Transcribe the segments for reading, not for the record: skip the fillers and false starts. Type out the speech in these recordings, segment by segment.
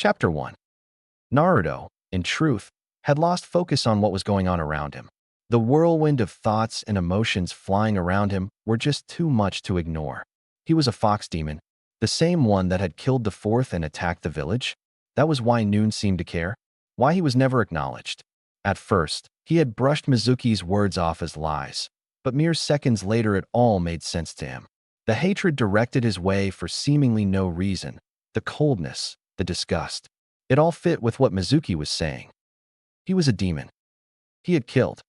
Chapter 1. Naruto, in truth, had lost focus on what was going on around him. The whirlwind of thoughts and emotions flying around him were just too much to ignore. He was a fox demon, the same one that had killed the fourth and attacked the village. That was why Noon seemed to care, why he was never acknowledged. At first, he had brushed Mizuki's words off as lies, but mere seconds later it all made sense to him. The hatred directed his way for seemingly no reason, the coldness, the disgust. It all fit with what Mizuki was saying. He was a demon. He had killed.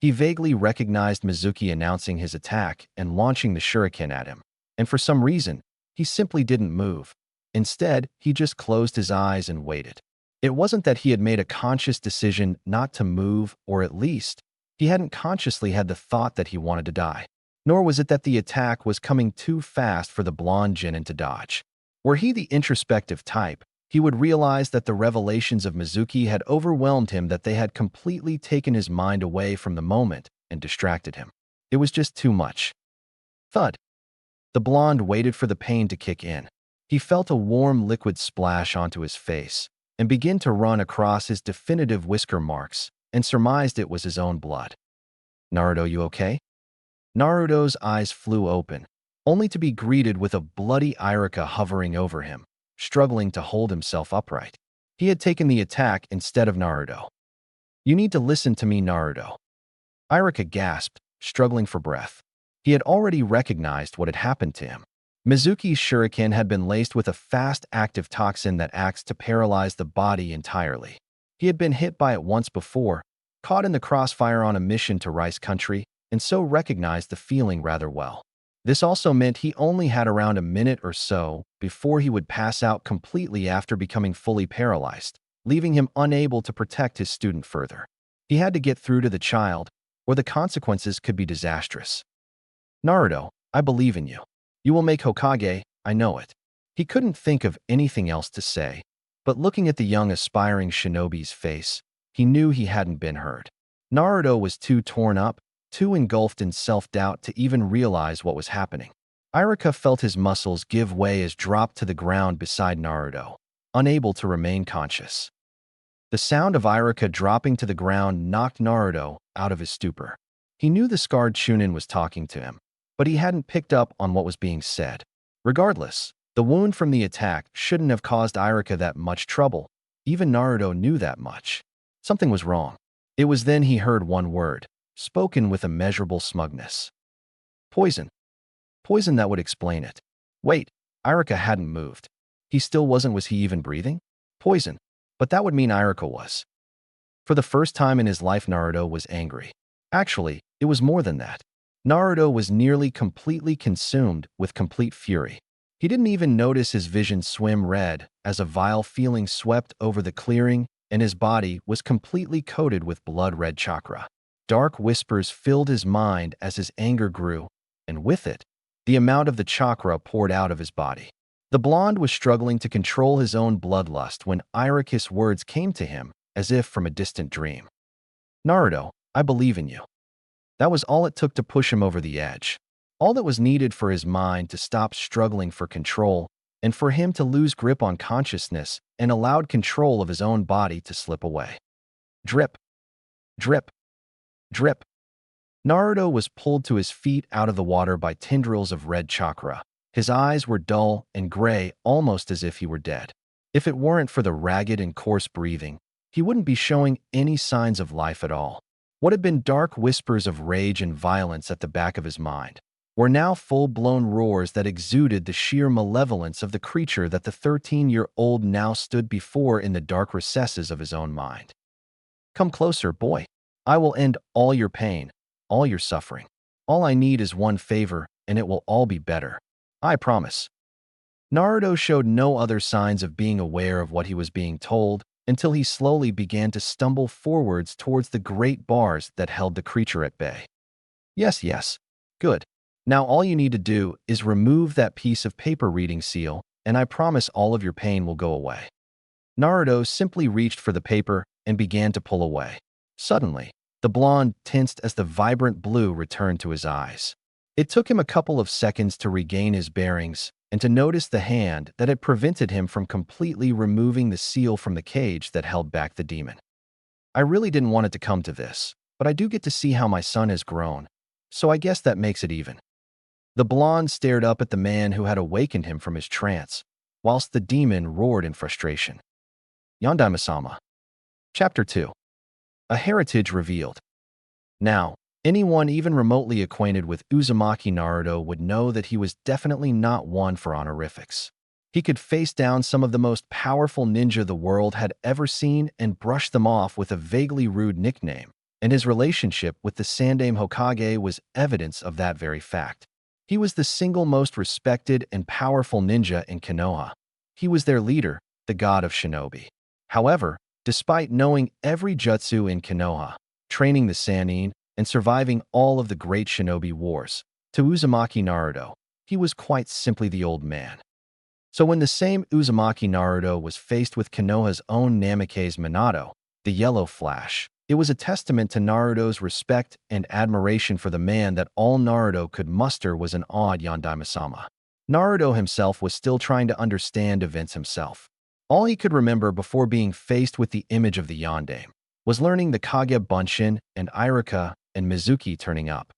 He vaguely recognized Mizuki announcing his attack and launching the shuriken at him, and for some reason, he simply didn't move. Instead, he just closed his eyes and waited. It wasn't that he had made a conscious decision not to move, or at least, he hadn't consciously had the thought that he wanted to die. Nor was it that the attack was coming too fast for the blonde genin to dodge. Were he the introspective type, he would realize that the revelations of Mizuki had overwhelmed him, that they had completely taken his mind away from the moment and distracted him. It was just too much. Thud. The blonde waited for the pain to kick in. He felt a warm liquid splash onto his face and begin to run across his definitive whisker marks, and surmised it was his own blood. Naruto, you okay? Naruto's eyes flew open, only to be greeted with a bloody Iruka hovering over him, struggling to hold himself upright. He had taken the attack instead of Naruto. You need to listen to me, Naruto. Iruka gasped, struggling for breath. He had already recognized what had happened to him. Mizuki's shuriken had been laced with a fast active toxin that acts to paralyze the body entirely. He had been hit by it once before, caught in the crossfire on a mission to Rice Country, and so recognized the feeling rather well. This also meant he only had around a minute or so before he would pass out completely after becoming fully paralyzed, leaving him unable to protect his student further. He had to get through to the child, or the consequences could be disastrous. Naruto, I believe in you. You will make Hokage, I know it. He couldn't think of anything else to say, but looking at the young aspiring shinobi's face, he knew he hadn't been heard. Naruto was too torn up, too engulfed in self-doubt to even realize what was happening. Iruka felt his muscles give way as dropped to the ground beside Naruto, unable to remain conscious. The sound of Iruka dropping to the ground knocked Naruto out of his stupor. He knew the scarred Chunin was talking to him, but he hadn't picked up on what was being said. Regardless, the wound from the attack shouldn't have caused Iruka that much trouble. Even Naruto knew that much. Something was wrong. It was then he heard one word, spoken with immeasurable smugness. Poison. Poison, that would explain it. Wait, Iruka hadn't moved. He still wasn't. Was he even breathing? Poison. But that would mean Iruka was. For the first time in his life, Naruto was angry. Actually, it was more than that. Naruto was nearly completely consumed with complete fury. He didn't even notice his vision swim red as a vile feeling swept over the clearing, and his body was completely coated with blood-red chakra. Dark whispers filled his mind as his anger grew, and with it, the amount of the chakra poured out of his body. The blonde was struggling to control his own bloodlust when Iruka's words came to him, as if from a distant dream. Naruto, I believe in you. That was all it took to push him over the edge. All that was needed for his mind to stop struggling for control, and for him to lose grip on consciousness and allowed control of his own body to slip away. Drip. Drip. Drip. Naruto was pulled to his feet out of the water by tendrils of red chakra. His eyes were dull and gray, almost as if he were dead. If it weren't for the ragged and coarse breathing, he wouldn't be showing any signs of life at all. What had been dark whispers of rage and violence at the back of his mind were now full-blown roars that exuded the sheer malevolence of the creature that the 13-year-old now stood before in the dark recesses of his own mind. Come closer, boy. I will end all your pain, all your suffering. All I need is one favor, and it will all be better. I promise. Naruto showed no other signs of being aware of what he was being told until he slowly began to stumble forwards towards the great bars that held the creature at bay. Yes, yes. Good. Now all you need to do is remove that piece of paper reading seal, and I promise all of your pain will go away. Naruto simply reached for the paper and began to pull away. Suddenly, the blonde tensed as the vibrant blue returned to his eyes. It took him a couple of seconds to regain his bearings and to notice the hand that had prevented him from completely removing the seal from the cage that held back the demon. I really didn't want it to come to this, but I do get to see how my son has grown, so I guess that makes it even. The blonde stared up at the man who had awakened him from his trance, whilst the demon roared in frustration. Yondaime-sama. Chapter 2. A Heritage Revealed. Now, anyone even remotely acquainted with Uzumaki Naruto would know that he was definitely not one for honorifics. He could face down some of the most powerful ninja the world had ever seen and brush them off with a vaguely rude nickname, and his relationship with the Sandaime Hokage was evidence of that very fact. He was the single most respected and powerful ninja in Konoha. He was their leader, the god of shinobi. However, despite knowing every jutsu in Konoha, training the Sannin, and surviving all of the great shinobi wars, to Uzumaki Naruto, he was quite simply the old man. So when the same Uzumaki Naruto was faced with Konoha's own Namikaze Minato, the Yellow Flash, it was a testament to Naruto's respect and admiration for the man that all Naruto could muster was an awed Yondaime-sama. Naruto himself was still trying to understand events himself. All he could remember before being faced with the image of the Yondaime was learning the Kage Bunshin and Iruka and Mizuki turning up.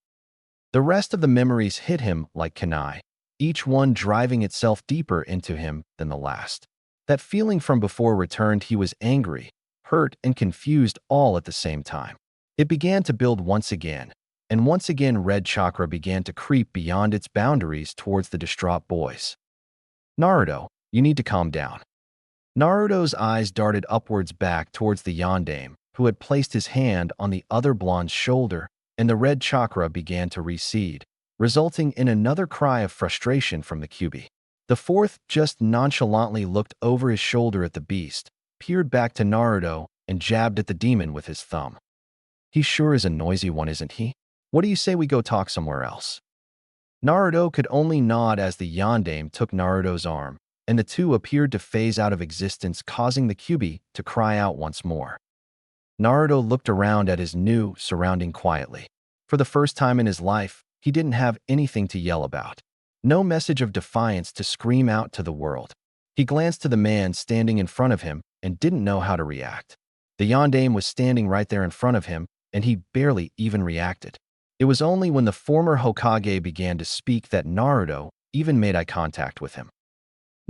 The rest of the memories hit him like kunai, each one driving itself deeper into him than the last. That feeling from before returned. He was angry, hurt, and confused all at the same time. It began to build once again, and once again red chakra began to creep beyond its boundaries towards the distraught boys. Naruto, you need to calm down. Naruto's eyes darted upwards back towards the Yondaime, who had placed his hand on the other blonde's shoulder, and the red chakra began to recede, resulting in another cry of frustration from the Kyuubi. The fourth just nonchalantly looked over his shoulder at the beast, peered back to Naruto, and jabbed at the demon with his thumb. He sure is a noisy one, isn't he? What do you say we go talk somewhere else? Naruto could only nod as the Yondaime took Naruto's arm, and the two appeared to phase out of existence, causing the Kyuubi to cry out once more. Naruto looked around at his new surrounding quietly. For the first time in his life, he didn't have anything to yell about. No message of defiance to scream out to the world. He glanced to the man standing in front of him and didn't know how to react. The Yondaime was standing right there in front of him, and he barely even reacted. It was only when the former Hokage began to speak that Naruto even made eye contact with him.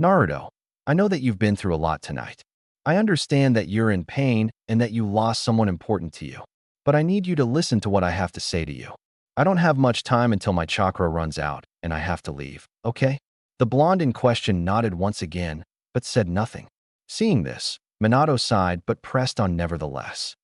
Naruto, I know that you've been through a lot tonight. I understand that you're in pain and that you lost someone important to you. But I need you to listen to what I have to say to you. I don't have much time until my chakra runs out, and I have to leave, okay? The blonde in question nodded once again, but said nothing. Seeing this, Minato sighed but pressed on nevertheless.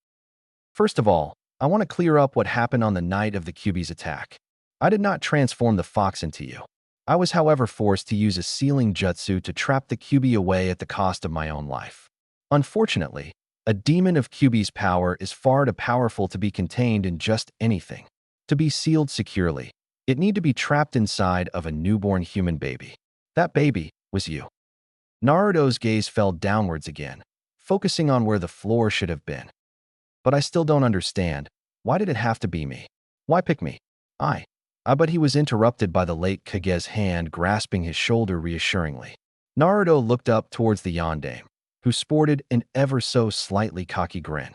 First of all, I want to clear up what happened on the night of the Kyuubi's attack. I did not transform the fox into you. I was, however, forced to use a sealing jutsu to trap the Kyuubi away at the cost of my own life. Unfortunately, a demon of Kyuubi's power is far too powerful to be contained in just anything. To be sealed securely, it need to be trapped inside of a newborn human baby. That baby was you. Naruto's gaze fell downwards again, focusing on where the floor should have been. But I still don't understand. Why did it have to be me? Why pick me? But he was interrupted by the late Kage's hand grasping his shoulder reassuringly. Naruto looked up towards the Yondaime, who sported an ever so slightly cocky grin.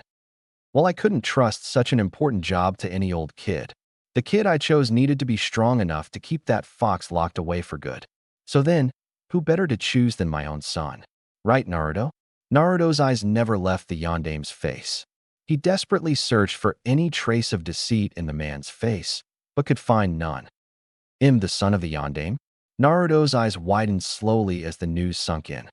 Well, I couldn't trust such an important job to any old kid. The kid I chose needed to be strong enough to keep that fox locked away for good. So then, who better to choose than my own son? Right, Naruto? Naruto's eyes never left the Yondaime's face. He desperately searched for any trace of deceit in the man's face, but could find none. The son of the Yondaime? Naruto's eyes widened slowly as the news sunk in.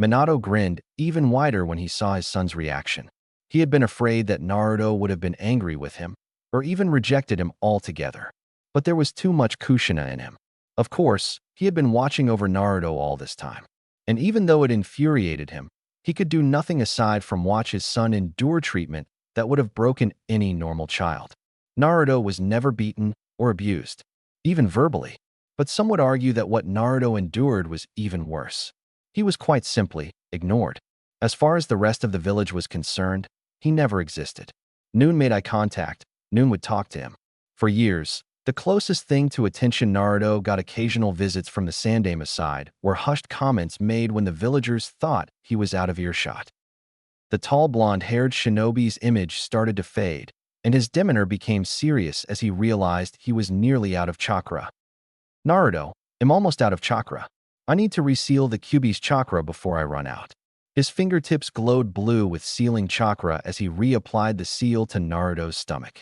Minato grinned even wider when he saw his son's reaction. He had been afraid that Naruto would have been angry with him, or even rejected him altogether. But there was too much Kushina in him. Of course, he had been watching over Naruto all this time. And even though it infuriated him, he could do nothing aside from watch his son endure treatment that would have broken any normal child. Naruto was never beaten or abused, even verbally. But some would argue that what Naruto endured was even worse. He was quite simply ignored. As far as the rest of the village was concerned, he never existed. Noon made eye contact. Noon would talk to him. For years, The closest thing to attention Naruto got occasional visits from the Sandaime side were hushed comments made when the villagers thought he was out of earshot. The tall blonde-haired shinobi's image started to fade, and his demeanor became serious as he realized he was nearly out of chakra. Naruto, I'm almost out of chakra. I need to reseal the Kyuubi's chakra before I run out. His fingertips glowed blue with sealing chakra as he reapplied the seal to Naruto's stomach.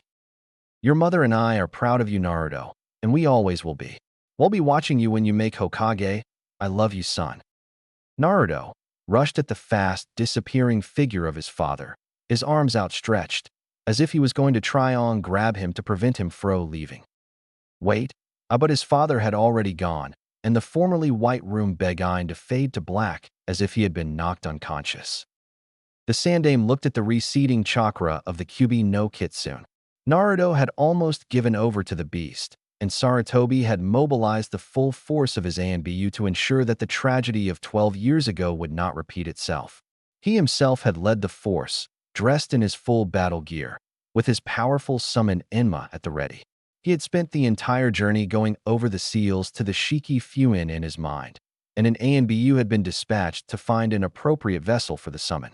Your mother and I are proud of you, Naruto, and we always will be. We'll be watching you when you make Hokage. I love you, son. Naruto rushed at the fast, disappearing figure of his father, his arms outstretched, as if he was going to try on grab him to prevent him from leaving. Wait, but his father had already gone, and the formerly white room began to fade to black as if he had been knocked unconscious. The Sandaime looked at the receding chakra of the Kyuubi no Kitsune. Naruto had almost given over to the beast, and Sarutobi had mobilized the full force of his ANBU to ensure that the tragedy of 12 years ago would not repeat itself. He himself had led the force, dressed in his full battle gear, with his powerful summon Enma at the ready. He had spent the entire journey going over the seals to the Shiki Fuin in his mind, and an ANBU had been dispatched to find an appropriate vessel for the summon.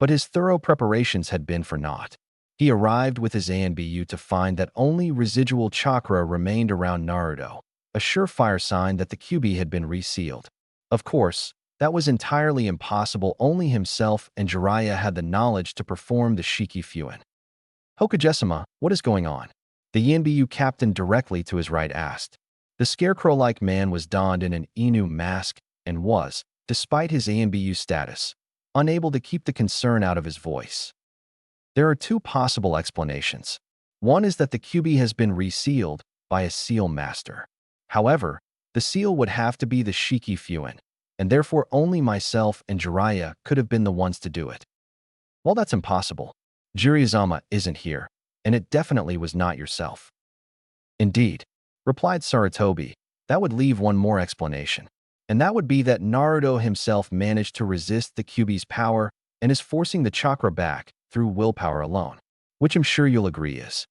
But his thorough preparations had been for naught. He arrived with his ANBU to find that only residual chakra remained around Naruto, a surefire sign that the Kyuubi had been resealed. Of course, that was entirely impossible. Only himself and Jiraiya had the knowledge to perform the Shiki Fuin. Hokage-sama, what is going on? The ANBU captain directly to his right asked. The scarecrow-like man was donned in an Inu mask and was, despite his ANBU status, unable to keep the concern out of his voice. There are two possible explanations. One is that the Kyuubi has been resealed by a seal master. However, the seal would have to be the Shiki Fuin, and therefore only myself and Jiraiya could have been the ones to do it. Well, that's impossible. Jiraiya-sama isn't here, and it definitely was not yourself. Indeed, replied Sarutobi, that would leave one more explanation, and that would be that Naruto himself managed to resist the Kyuubi's power and is forcing the chakra back through willpower alone, which I'm sure you'll agree is.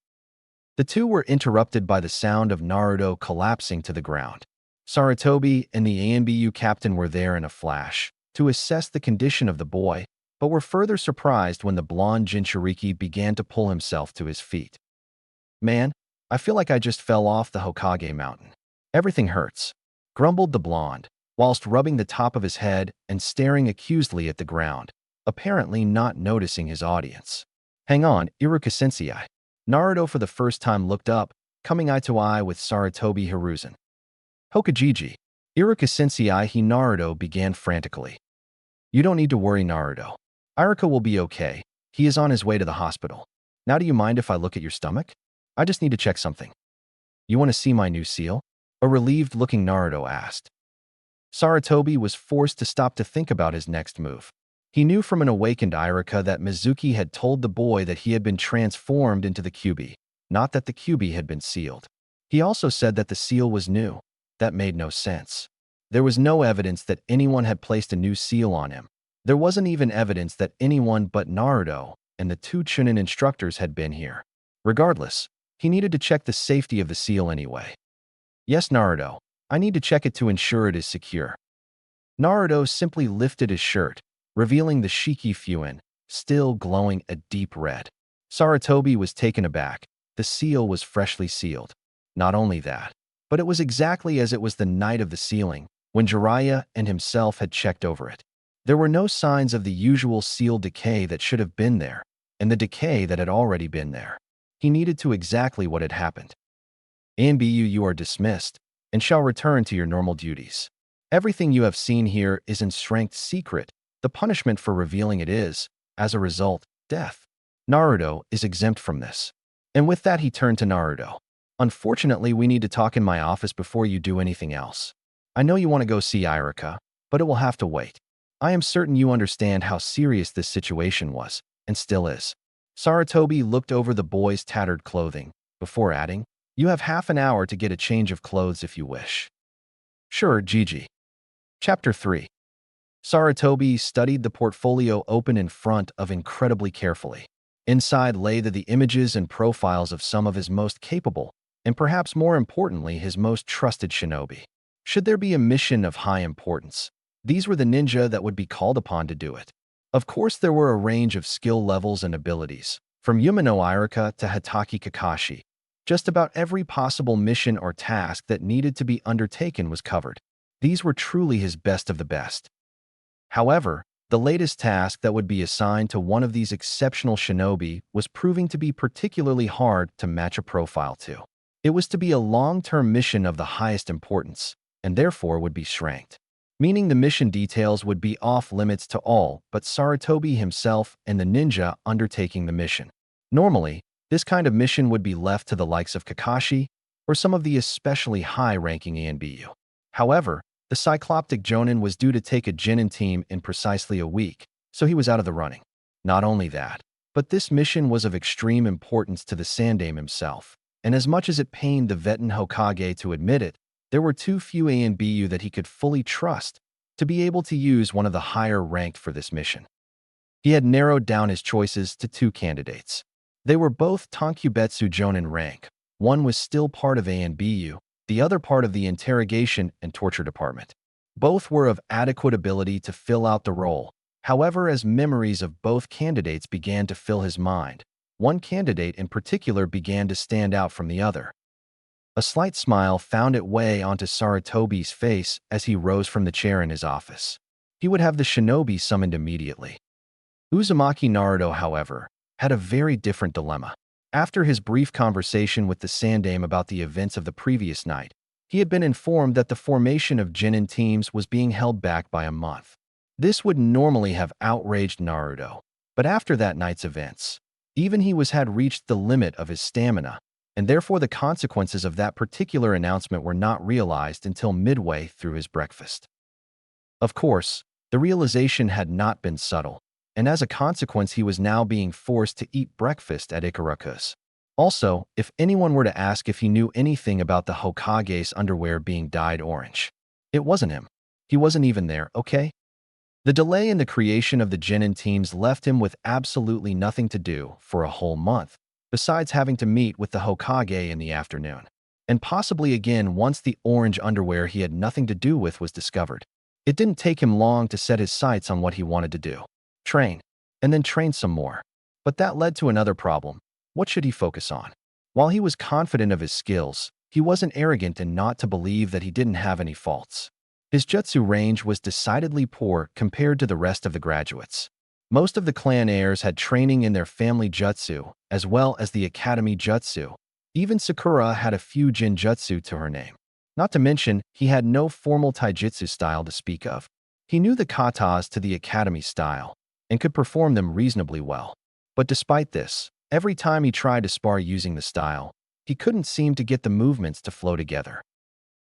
The two were interrupted by the sound of Naruto collapsing to the ground. Sarutobi and the ANBU captain were there in a flash to assess the condition of the boy, but were further surprised when the blonde Jinchuriki began to pull himself to his feet. Man, I feel like I just fell off the Hokage mountain. Everything hurts, grumbled the blonde, whilst rubbing the top of his head and staring accusingly at the ground, apparently not noticing his audience. Hang on, Iruka-sensei. Naruto for the first time looked up, coming eye to eye with Sarutobi Hiruzen. Hokage, Iruka-sensei, he Naruto began frantically. You don't need to worry, Naruto. Iruka will be okay. He is on his way to the hospital. Now do you mind if I look at your stomach? I just need to check something. You want to see my new seal? A relieved-looking Naruto asked. Sarutobi was forced to stop to think about his next move. He knew from an awakened Iruka that Mizuki had told the boy that he had been transformed into the Kyuubi, not that the Kyuubi had been sealed. He also said that the seal was new. That made no sense. There was no evidence that anyone had placed a new seal on him. There wasn't even evidence that anyone but Naruto and the two Chunin instructors had been here. Regardless, he needed to check the safety of the seal anyway. Yes, Naruto, I need to check it to ensure it is secure. Naruto simply lifted his shirt, revealing the Shiki Fuin, still glowing a deep red. Sarutobi was taken aback. The seal was freshly sealed. Not only that, but it was exactly as it was the night of the sealing, when Jiraiya and himself had checked over it. There were no signs of the usual seal decay that should have been there, and the decay that had already been there. He needed to exactly what had happened. ANBU, you are dismissed, and shall return to your normal duties. Everything you have seen here is in strength secret. The punishment for revealing it is, as a result, death. Naruto is exempt from this. And with that he turned to Naruto. Unfortunately, we need to talk in my office before you do anything else. I know you want to go see Iruka, but it will have to wait. I am certain you understand how serious this situation was, and still is. Sarutobi looked over the boy's tattered clothing, before adding, you have half an hour to get a change of clothes if you wish. Sure, Gigi. Chapter 3. Sarutobi studied the portfolio open in front of incredibly carefully. Inside lay the images and profiles of some of his most capable and perhaps more importantly, his most trusted shinobi. Should there be a mission of high importance, these were the ninja that would be called upon to do it. Of course, there were a range of skill levels and abilities, from Yumino Irika to Hatake Kakashi. Just about every possible mission or task that needed to be undertaken was covered. These were truly his best of the best. However, the latest task that would be assigned to one of these exceptional shinobi was proving to be particularly hard to match a profile to. It was to be a long-term mission of the highest importance, and therefore would be shranked, meaning the mission details would be off-limits to all but Sarutobi himself and the ninja undertaking the mission. Normally, this kind of mission would be left to the likes of Kakashi or some of the especially high-ranking ANBU. However, the Cycloptic Jonin was due to take a Genin team in precisely a week, so he was out of the running. Not only that, but this mission was of extreme importance to the Sandaime himself, and as much as it pained the Veteran Hokage to admit it, there were too few ANBU that he could fully trust to be able to use one of the higher ranked for this mission. He had narrowed down his choices to two candidates. They were both Tonkubetsu Jonin rank. One was still part of ANBU, the other part of the interrogation and torture department. Both were of adequate ability to fill out the role. However, as memories of both candidates began to fill his mind, one candidate in particular began to stand out from the other. A slight smile found its way onto Sarutobi's face as he rose from the chair in his office. He would have the shinobi summoned immediately. Uzumaki Naruto, however, had a very different dilemma. After his brief conversation with the Sandaime about the events of the previous night, he had been informed that the formation of Genin teams was being held back by a month. This would normally have outraged Naruto, but after that night's events, even he had reached the limit of his stamina, and therefore the consequences of that particular announcement were not realized until midway through his breakfast. Of course, the realization had not been subtle, and as a consequence he was now being forced to eat breakfast at Ikaraku's. Also, if anyone were to ask if he knew anything about the Hokage's underwear being dyed orange, it wasn't him. He wasn't even there, okay? The delay in the creation of the Genin teams left him with absolutely nothing to do for a whole month, besides having to meet with the Hokage in the afternoon. And possibly again once the orange underwear he had nothing to do with was discovered. It didn't take him long to set his sights on what he wanted to do. Train. And then train some more. But that led to another problem. What should he focus on? While he was confident of his skills, he wasn't arrogant and not to believe that he didn't have any faults. His jutsu range was decidedly poor compared to the rest of the graduates. Most of the clan heirs had training in their family jutsu, as well as the academy jutsu. Even Sakura had a few jinjutsu to her name. Not to mention, he had no formal taijutsu style to speak of. He knew the katas to the academy style, and could perform them reasonably well. But despite this, every time he tried to spar using the style, he couldn't seem to get the movements to flow together.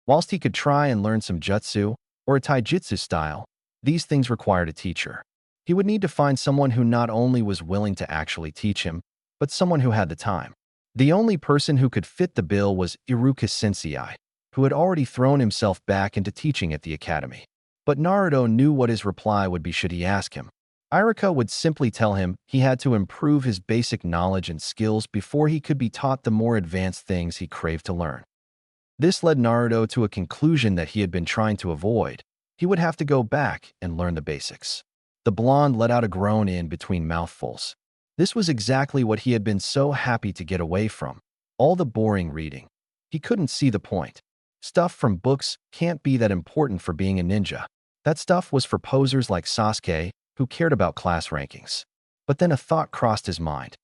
Whilst he could try and learn some jutsu, or a taijutsu style, these things required a teacher. He would need to find someone who not only was willing to actually teach him, but someone who had the time. The only person who could fit the bill was Iruka Sensei, who had already thrown himself back into teaching at the academy. But Naruto knew what his reply would be should he ask him. Irika would simply tell him he had to improve his basic knowledge and skills before he could be taught the more advanced things he craved to learn. This led Naruto to a conclusion that he had been trying to avoid. He would have to go back and learn the basics. The blonde let out a groan in between mouthfuls. This was exactly what he had been so happy to get away from. All the boring reading. He couldn't see the point. Stuff from books can't be that important for being a ninja. That stuff was for posers like Sasuke, who cared about class rankings. But then a thought crossed his mind.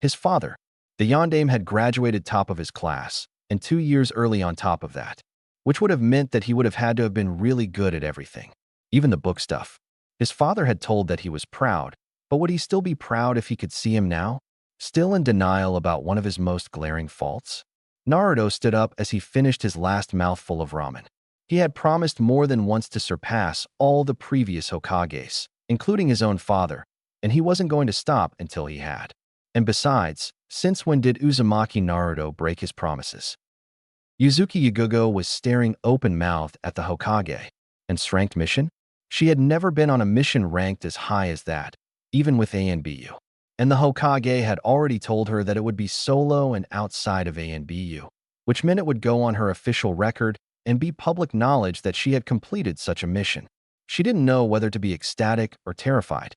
His father, the Yondaime, had graduated top of his class, and 2 years early on top of that, which would have meant that he would have had to have been really good at everything, even the book stuff. His father had told that he was proud, but would he still be proud if he could see him now? Still in denial about one of his most glaring faults? Naruto stood up as he finished his last mouthful of ramen. He had promised more than once to surpass all the previous Hokages, including his own father, and he wasn't going to stop until he had. And besides, since when did Uzumaki Naruto break his promises? Yuzuki Yagugo was staring open-mouthed at the Hokage. And ranked mission? She had never been on a mission ranked as high as that, even with ANBU. And the Hokage had already told her that it would be solo and outside of ANBU. which meant it would go on her official record and be public knowledge that she had completed such a mission. She didn't know whether to be ecstatic or terrified.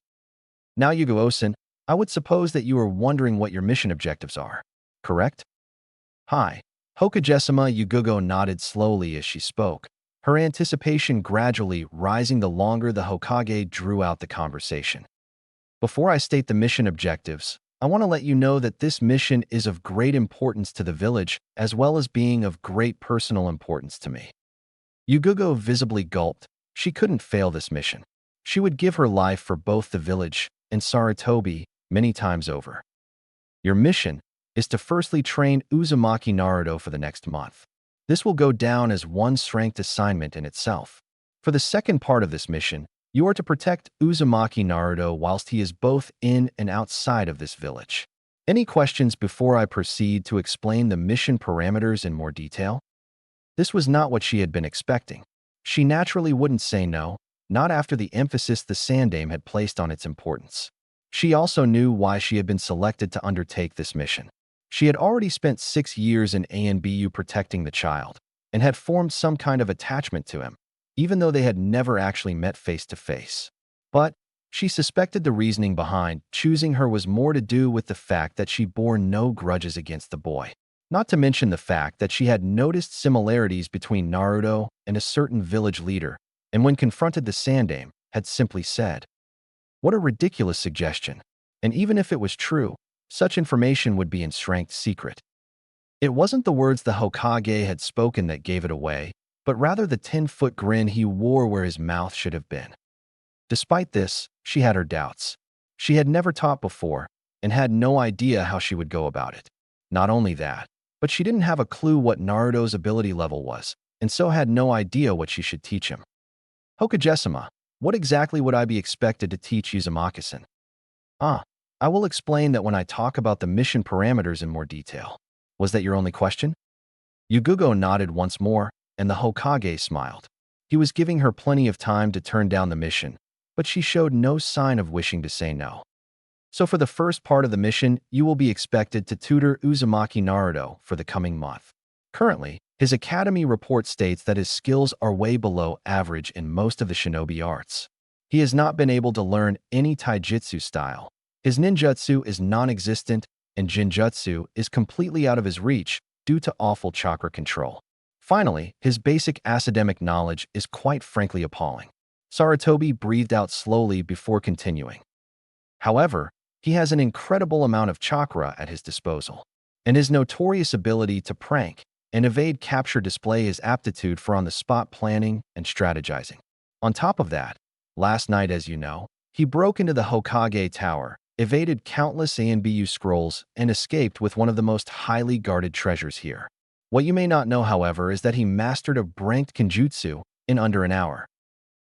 Now, Yugo-osen, I would suppose that you are wondering what your mission objectives are, correct? Hi. Hokage-sama. Yugo nodded slowly as she spoke, her anticipation gradually rising the longer the Hokage drew out the conversation. Before I state the mission objectives, I want to let you know that this mission is of great importance to the village as well as being of great personal importance to me. Yugo visibly gulped. She couldn't fail this mission. She would give her life for both the village and Sarutobi many times over. Your mission is to firstly train Uzumaki Naruto for the next month. This will go down as one strength assignment in itself. For the second part of this mission, you are to protect Uzumaki Naruto whilst he is both in and outside of this village. Any questions before I proceed to explain the mission parameters in more detail? This was not what she had been expecting. She naturally wouldn't say no, not after the emphasis the Sandaime had placed on its importance. She also knew why she had been selected to undertake this mission. She had already spent 6 years in ANBU protecting the child, and had formed some kind of attachment to him, even though they had never actually met face to face. But she suspected the reasoning behind choosing her was more to do with the fact that she bore no grudges against the boy. Not to mention the fact that she had noticed similarities between Naruto and a certain village leader, and when confronted the Sandaime, had simply said, "What a ridiculous suggestion." And even if it was true, such information would be in strength secret. It wasn't the words the Hokage had spoken that gave it away, but rather the 10-foot grin he wore where his mouth should have been. Despite this, she had her doubts. She had never taught before, and had no idea how she would go about it. Not only that, but she didn't have a clue what Naruto's ability level was, and so had no idea what she should teach him. Hokage-sama, what exactly would I be expected to teach Uzumaki-san? I will explain that when I talk about the mission parameters in more detail. Was that your only question? Yugo nodded once more, and the Hokage smiled. He was giving her plenty of time to turn down the mission, but she showed no sign of wishing to say no. So for the first part of the mission, you will be expected to tutor Uzumaki Naruto for the coming month. Currently, his academy report states that his skills are way below average in most of the shinobi arts. He has not been able to learn any taijutsu style. His ninjutsu is non-existent, and jinjutsu is completely out of his reach due to awful chakra control. Finally, his basic academic knowledge is quite frankly appalling. Sarutobi breathed out slowly before continuing. However, he has an incredible amount of chakra at his disposal, and his notorious ability to prank and evade capture display his aptitude for on-the-spot planning and strategizing. On top of that, last night, as you know, he broke into the Hokage Tower, evaded countless ANBU scrolls, and escaped with one of the most highly guarded treasures here. What you may not know, however, is that he mastered a branked kenjutsu in under an hour.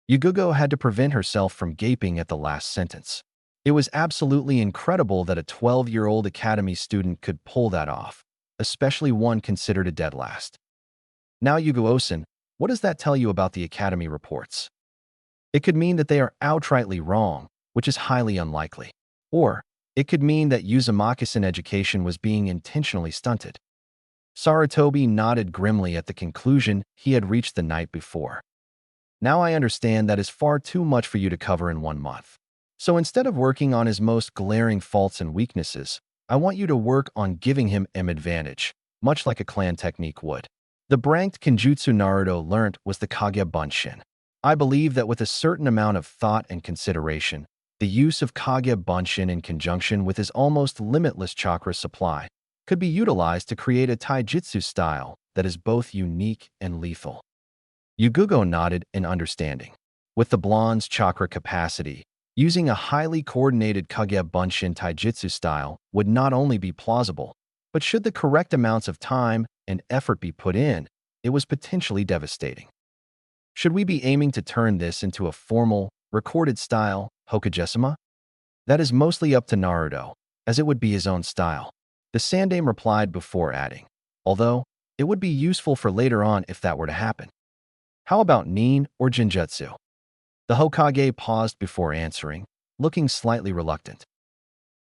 Yugo had to prevent herself from gaping at the last sentence. It was absolutely incredible that a 12-year-old academy student could pull that off, especially one considered a dead last. Now, Yugo-osen, what does that tell you about the academy reports? It could mean that they are outrightly wrong, which is highly unlikely. Or, it could mean that Uzumaki-san education was being intentionally stunted. Sarutobi nodded grimly at the conclusion he had reached the night before. Now I understand that is far too much for you to cover in 1 month. So instead of working on his most glaring faults and weaknesses, I want you to work on giving him an advantage, much like a clan technique would. The branked kenjutsu Naruto learnt was the Kage Bunshin. I believe that with a certain amount of thought and consideration, the use of Kage Bunshin in conjunction with his almost limitless chakra supply could be utilized to create a taijutsu style that is both unique and lethal. Yugo nodded in understanding. With the blonde's chakra capacity, using a highly coordinated Kage Bunshin taijutsu style would not only be plausible, but should the correct amounts of time and effort be put in, it was potentially devastating. Should we be aiming to turn this into a formal, recorded style, Hokage-sama? That is mostly up to Naruto, as it would be his own style. The Sandaime replied before adding, although it would be useful for later on if that were to happen. How about nin or jinjutsu? The Hokage paused before answering, looking slightly reluctant.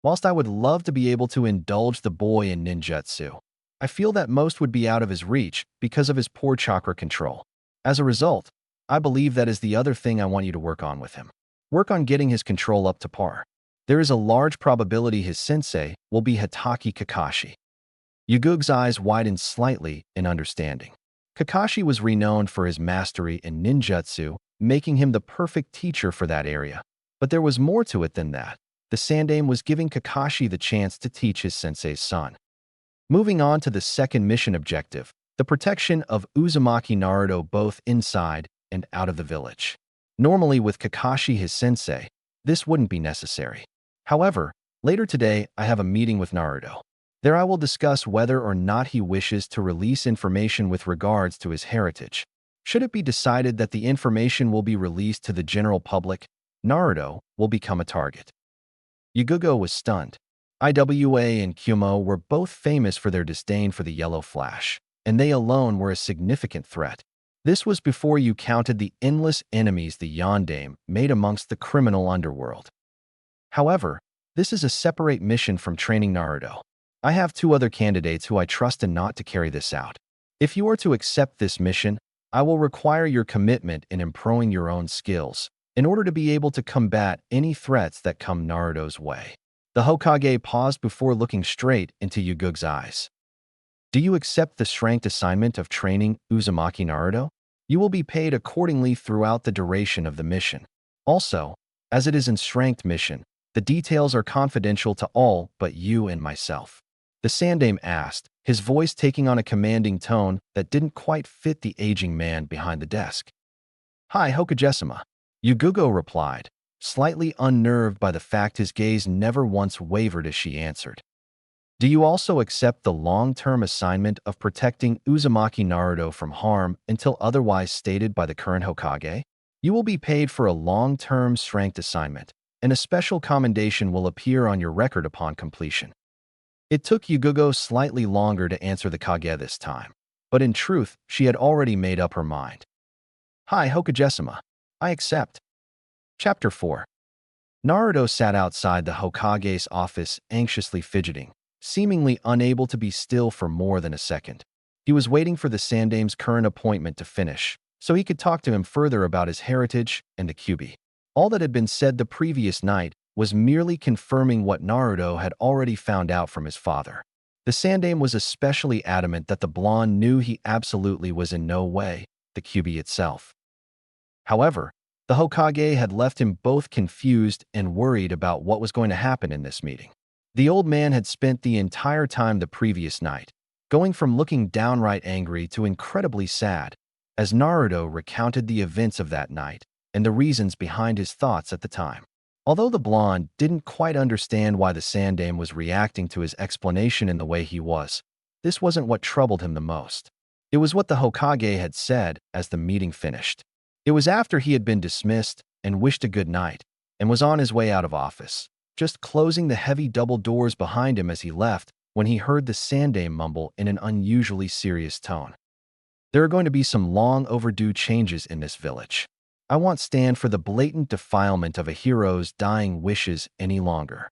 Whilst I would love to be able to indulge the boy in ninjutsu, I feel that most would be out of his reach because of his poor chakra control. As a result, I believe that is the other thing I want you to work on with him. Work on getting his control up to par. There is a large probability his sensei will be Hitaki Kakashi. Yugu's eyes widened slightly in understanding. Kakashi was renowned for his mastery in ninjutsu, making him the perfect teacher for that area. But there was more to it than that. The Sandaime was giving Kakashi the chance to teach his sensei's son. Moving on to the second mission objective, the protection of Uzumaki Naruto both inside and out of the village. Normally with Kakashi his sensei, this wouldn't be necessary. However, later today I have a meeting with Naruto. There I will discuss whether or not he wishes to release information with regards to his heritage. Should it be decided that the information will be released to the general public, Naruto will become a target. Yugugo was stunned. Iwa and Kumo were both famous for their disdain for the Yellow Flash, and they alone were a significant threat. This was before you counted the endless enemies the Yondaime made amongst the criminal underworld. However, this is a separate mission from training Naruto. I have two other candidates who I trust and not to carry this out. If you are to accept this mission, I will require your commitment in improving your own skills in order to be able to combat any threats that come Naruto's way. The Hokage paused before looking straight into Yugu's eyes. Do you accept the strength assignment of training Uzumaki Naruto? You will be paid accordingly throughout the duration of the mission. Also, as it is a strength mission, the details are confidential to all but you and myself. The Sandaime asked, his voice taking on a commanding tone that didn't quite fit the aging man behind the desk. Hi, Hokage-sama. Yugugo replied, slightly unnerved by the fact his gaze never once wavered as she answered. Do you also accept the long-term assignment of protecting Uzumaki Naruto from harm until otherwise stated by the current Hokage? You will be paid for a long-term strength assignment, and a special commendation will appear on your record upon completion. It took Yugugo slightly longer to answer the Kage this time, but in truth, she had already made up her mind. Hi, Hokage-sama. I accept. Chapter 4. Naruto sat outside the Hokage's office anxiously fidgeting, seemingly unable to be still for more than a second. He was waiting for the Sandaime's current appointment to finish, so he could talk to him further about his heritage and the Kyuubi. All that had been said the previous night was merely confirming what Naruto had already found out from his father. The Sandaime was especially adamant that the blonde knew he absolutely was in no way the Kyuubi itself. However, the Hokage had left him both confused and worried about what was going to happen in this meeting. The old man had spent the entire time the previous night, going from looking downright angry to incredibly sad, as Naruto recounted the events of that night and the reasons behind his thoughts at the time. Although the blonde didn't quite understand why the Sandaime was reacting to his explanation in the way he was, this wasn't what troubled him the most. It was what the Hokage had said as the meeting finished. It was after he had been dismissed and wished a good night and was on his way out of office, just closing the heavy double doors behind him as he left when he heard the Sandaime mumble in an unusually serious tone. There are going to be some long overdue changes in this village. I won't stand for the blatant defilement of a hero's dying wishes any longer.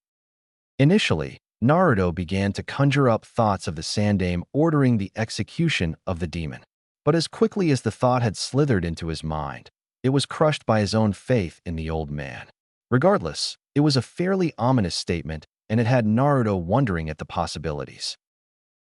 Initially, Naruto began to conjure up thoughts of the Sandaime ordering the execution of the demon. But as quickly as the thought had slithered into his mind, it was crushed by his own faith in the old man. Regardless, it was a fairly ominous statement, and it had Naruto wondering at the possibilities.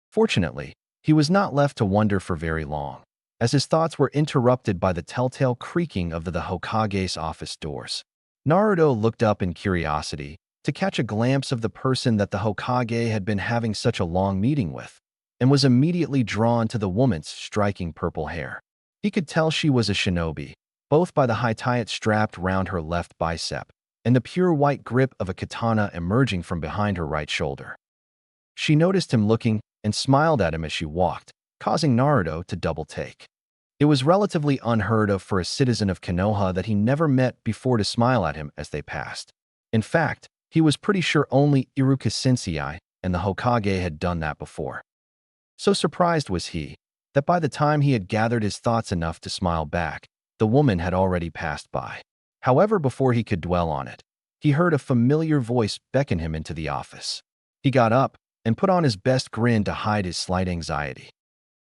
Fortunately, he was not left to wonder for very long, as his thoughts were interrupted by the telltale creaking of the Hokage's office doors. Naruto looked up in curiosity to catch a glimpse of the person that the Hokage had been having such a long meeting with, and was immediately drawn to the woman's striking purple hair. He could tell she was a shinobi, both by the high-tie strapped round her left bicep and the pure white grip of a katana emerging from behind her right shoulder. She noticed him looking and smiled at him as she walked, causing Naruto to double-take. It was relatively unheard of for a citizen of Konoha that he never met before to smile at him as they passed. In fact, he was pretty sure only Iruka Sensei and the Hokage had done that before. So surprised was he that by the time he had gathered his thoughts enough to smile back, the woman had already passed by. However, before he could dwell on it, he heard a familiar voice beckon him into the office. He got up and put on his best grin to hide his slight anxiety.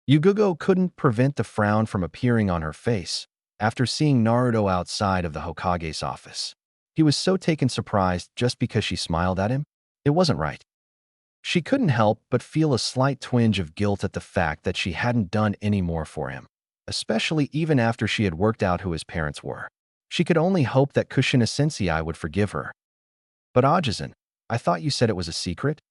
Yugugo couldn't prevent the frown from appearing on her face after seeing Naruto outside of the Hokage's office. He was so taken surprised just because she smiled at him. It wasn't right. She couldn't help but feel a slight twinge of guilt at the fact that she hadn't done any more for him, especially even after she had worked out who his parents were. She could only hope that Kushina Sensei would forgive her. But Ajisen, I thought you said it was a secret?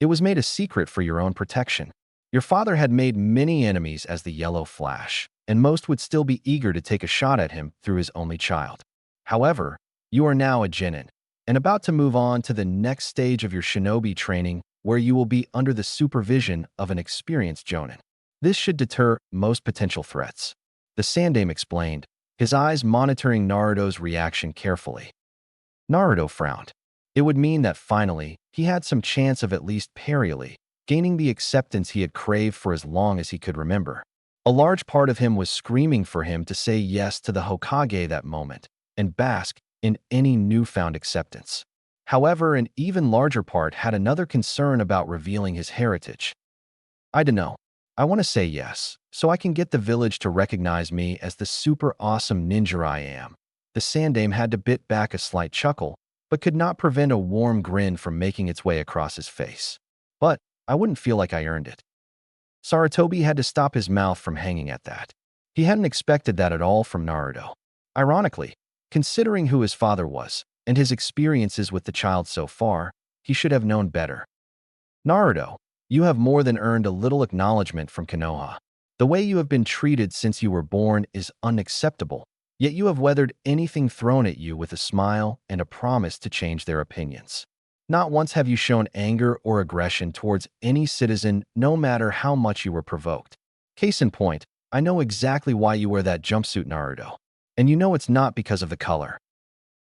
It was made a secret for your own protection. Your father had made many enemies as the Yellow Flash, and most would still be eager to take a shot at him through his only child. However, you are now a Genin, and about to move on to the next stage of your shinobi training where you will be under the supervision of an experienced Jonin. This should deter most potential threats. The Sandaime explained, his eyes monitoring Naruto's reaction carefully. Naruto frowned. It would mean that finally, he had some chance of at least perially gaining the acceptance he had craved for as long as he could remember. A large part of him was screaming for him to say yes to the Hokage that moment and bask in any newfound acceptance. However, an even larger part had another concern about revealing his heritage. I dunno. I want to say yes, so I can get the village to recognize me as the super awesome ninja I am. The Sandaime had to bit back a slight chuckle, but could not prevent a warm grin from making its way across his face. But I wouldn't feel like I earned it. Sarutobi had to stop his mouth from hanging at that. He hadn't expected that at all from Naruto. Ironically, considering who his father was and his experiences with the child so far, he should have known better. Naruto, you have more than earned a little acknowledgement from Konoha. The way you have been treated since you were born is unacceptable, yet you have weathered anything thrown at you with a smile and a promise to change their opinions. Not once have you shown anger or aggression towards any citizen, no matter how much you were provoked. Case in point, I know exactly why you wear that jumpsuit, Naruto. And you know it's not because of the color.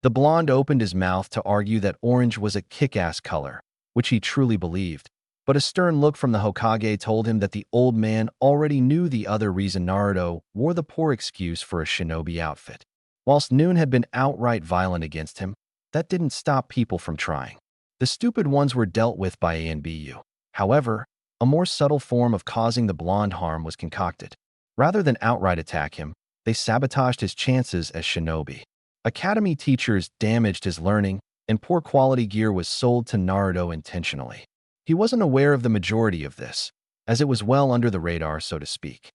The blonde opened his mouth to argue that orange was a kick-ass color, which he truly believed, but a stern look from the Hokage told him that the old man already knew the other reason Naruto wore the poor excuse for a shinobi outfit. Whilst Noon had been outright violent against him, that didn't stop people from trying. The stupid ones were dealt with by ANBU. However, a more subtle form of causing the blonde harm was concocted. Rather than outright attack him, they sabotaged his chances as shinobi. Academy teachers damaged his learning, and poor quality gear was sold to Naruto intentionally. He wasn't aware of the majority of this, as it was well under the radar, so to speak.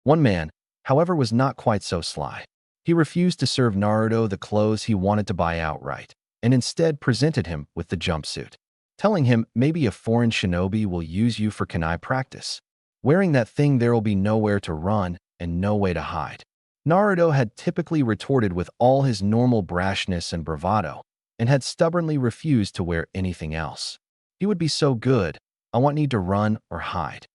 One man, however, was not quite so sly. He refused to serve Naruto the clothes he wanted to buy outright, and instead presented him with the jumpsuit, telling him maybe a foreign shinobi will use you for kunai practice. Wearing that thing, there will be nowhere to run and no way to hide. Naruto had typically retorted with all his normal brashness and bravado, and had stubbornly refused to wear anything else. He would be so good, I won't need to run or hide.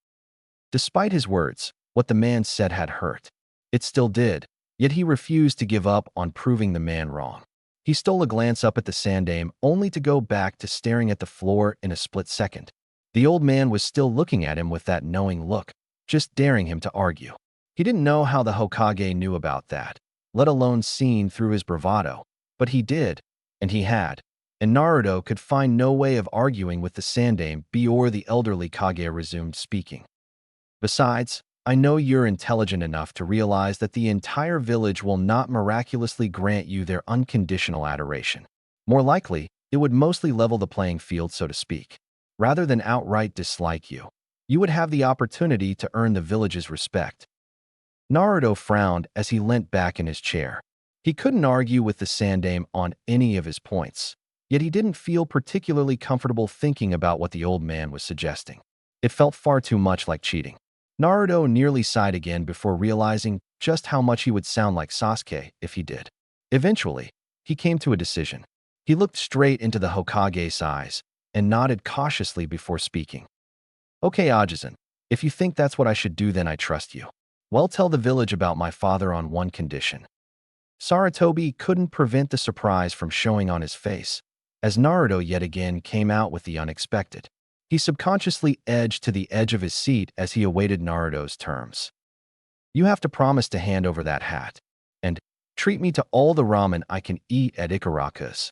Despite his words, what the man said had hurt. It still did, yet he refused to give up on proving the man wrong. He stole a glance up at the Sandaime, only to go back to staring at the floor in a split second. The old man was still looking at him with that knowing look, just daring him to argue. He didn't know how the Hokage knew about that, let alone seen through his bravado, but he did, and he had, and Naruto could find no way of arguing with the Sandaime before the elderly Kage resumed speaking. Besides, I know you're intelligent enough to realize that the entire village will not miraculously grant you their unconditional adoration. More likely, it would mostly level the playing field, so to speak. Rather than outright dislike you, you would have the opportunity to earn the village's respect. Naruto frowned as he leant back in his chair. He couldn't argue with the Sandaime on any of his points, yet he didn't feel particularly comfortable thinking about what the old man was suggesting. It felt far too much like cheating. Naruto nearly sighed again before realizing just how much he would sound like Sasuke if he did. Eventually, he came to a decision. He looked straight into the Hokage's eyes and nodded cautiously before speaking. Okay, Ajisen, if you think that's what I should do, then I trust you. Well, tell the village about my father on one condition. Sarutobi couldn't prevent the surprise from showing on his face, as Naruto yet again came out with the unexpected. He subconsciously edged to the edge of his seat as he awaited Naruto's terms. You have to promise to hand over that hat, and treat me to all the ramen I can eat at Ikaraku's.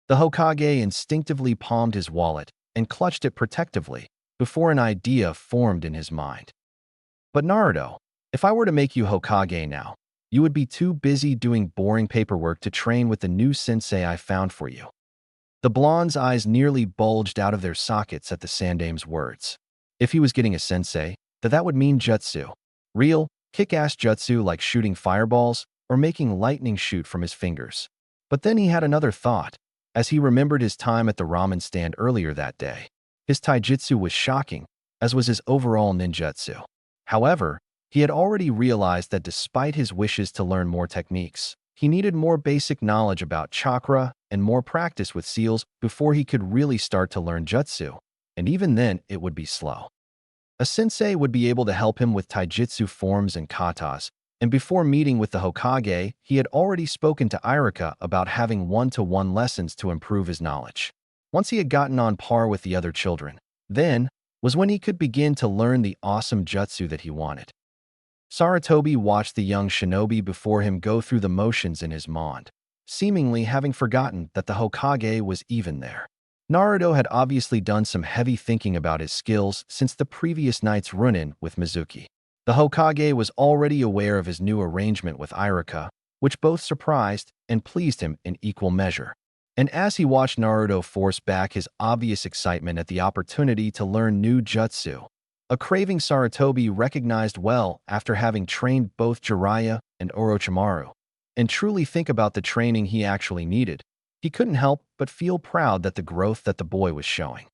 The Hokage instinctively palmed his wallet and clutched it protectively before an idea formed in his mind. But Naruto, if I were to make you Hokage now, you would be too busy doing boring paperwork to train with the new sensei I found for you. The blonde's eyes nearly bulged out of their sockets at the Sandame's words. If he was getting a sensei, that would mean jutsu. Real, kick-ass jutsu like shooting fireballs or making lightning shoot from his fingers. But then he had another thought, as he remembered his time at the ramen stand earlier that day. His taijutsu was shocking, as was his overall ninjutsu. However, he had already realized that despite his wishes to learn more techniques, he needed more basic knowledge about chakra and more practice with seals before he could really start to learn jutsu, and even then it would be slow. A sensei would be able to help him with taijutsu forms and katas, and before meeting with the Hokage, he had already spoken to Iruka about having one-to-one lessons to improve his knowledge. Once he had gotten on par with the other children, then was when he could begin to learn the awesome jutsu that he wanted. Sarutobi watched the young shinobi before him go through the motions in his mind, seemingly having forgotten that the Hokage was even there. Naruto had obviously done some heavy thinking about his skills since the previous night's run-in with Mizuki. The Hokage was already aware of his new arrangement with Iruka, which both surprised and pleased him in equal measure. And as he watched Naruto force back his obvious excitement at the opportunity to learn new jutsu, a craving Sarutobi recognized well after having trained both Jiraiya and Orochimaru, and truly think about the training he actually needed, he couldn't help but feel proud that the growth that the boy was showing.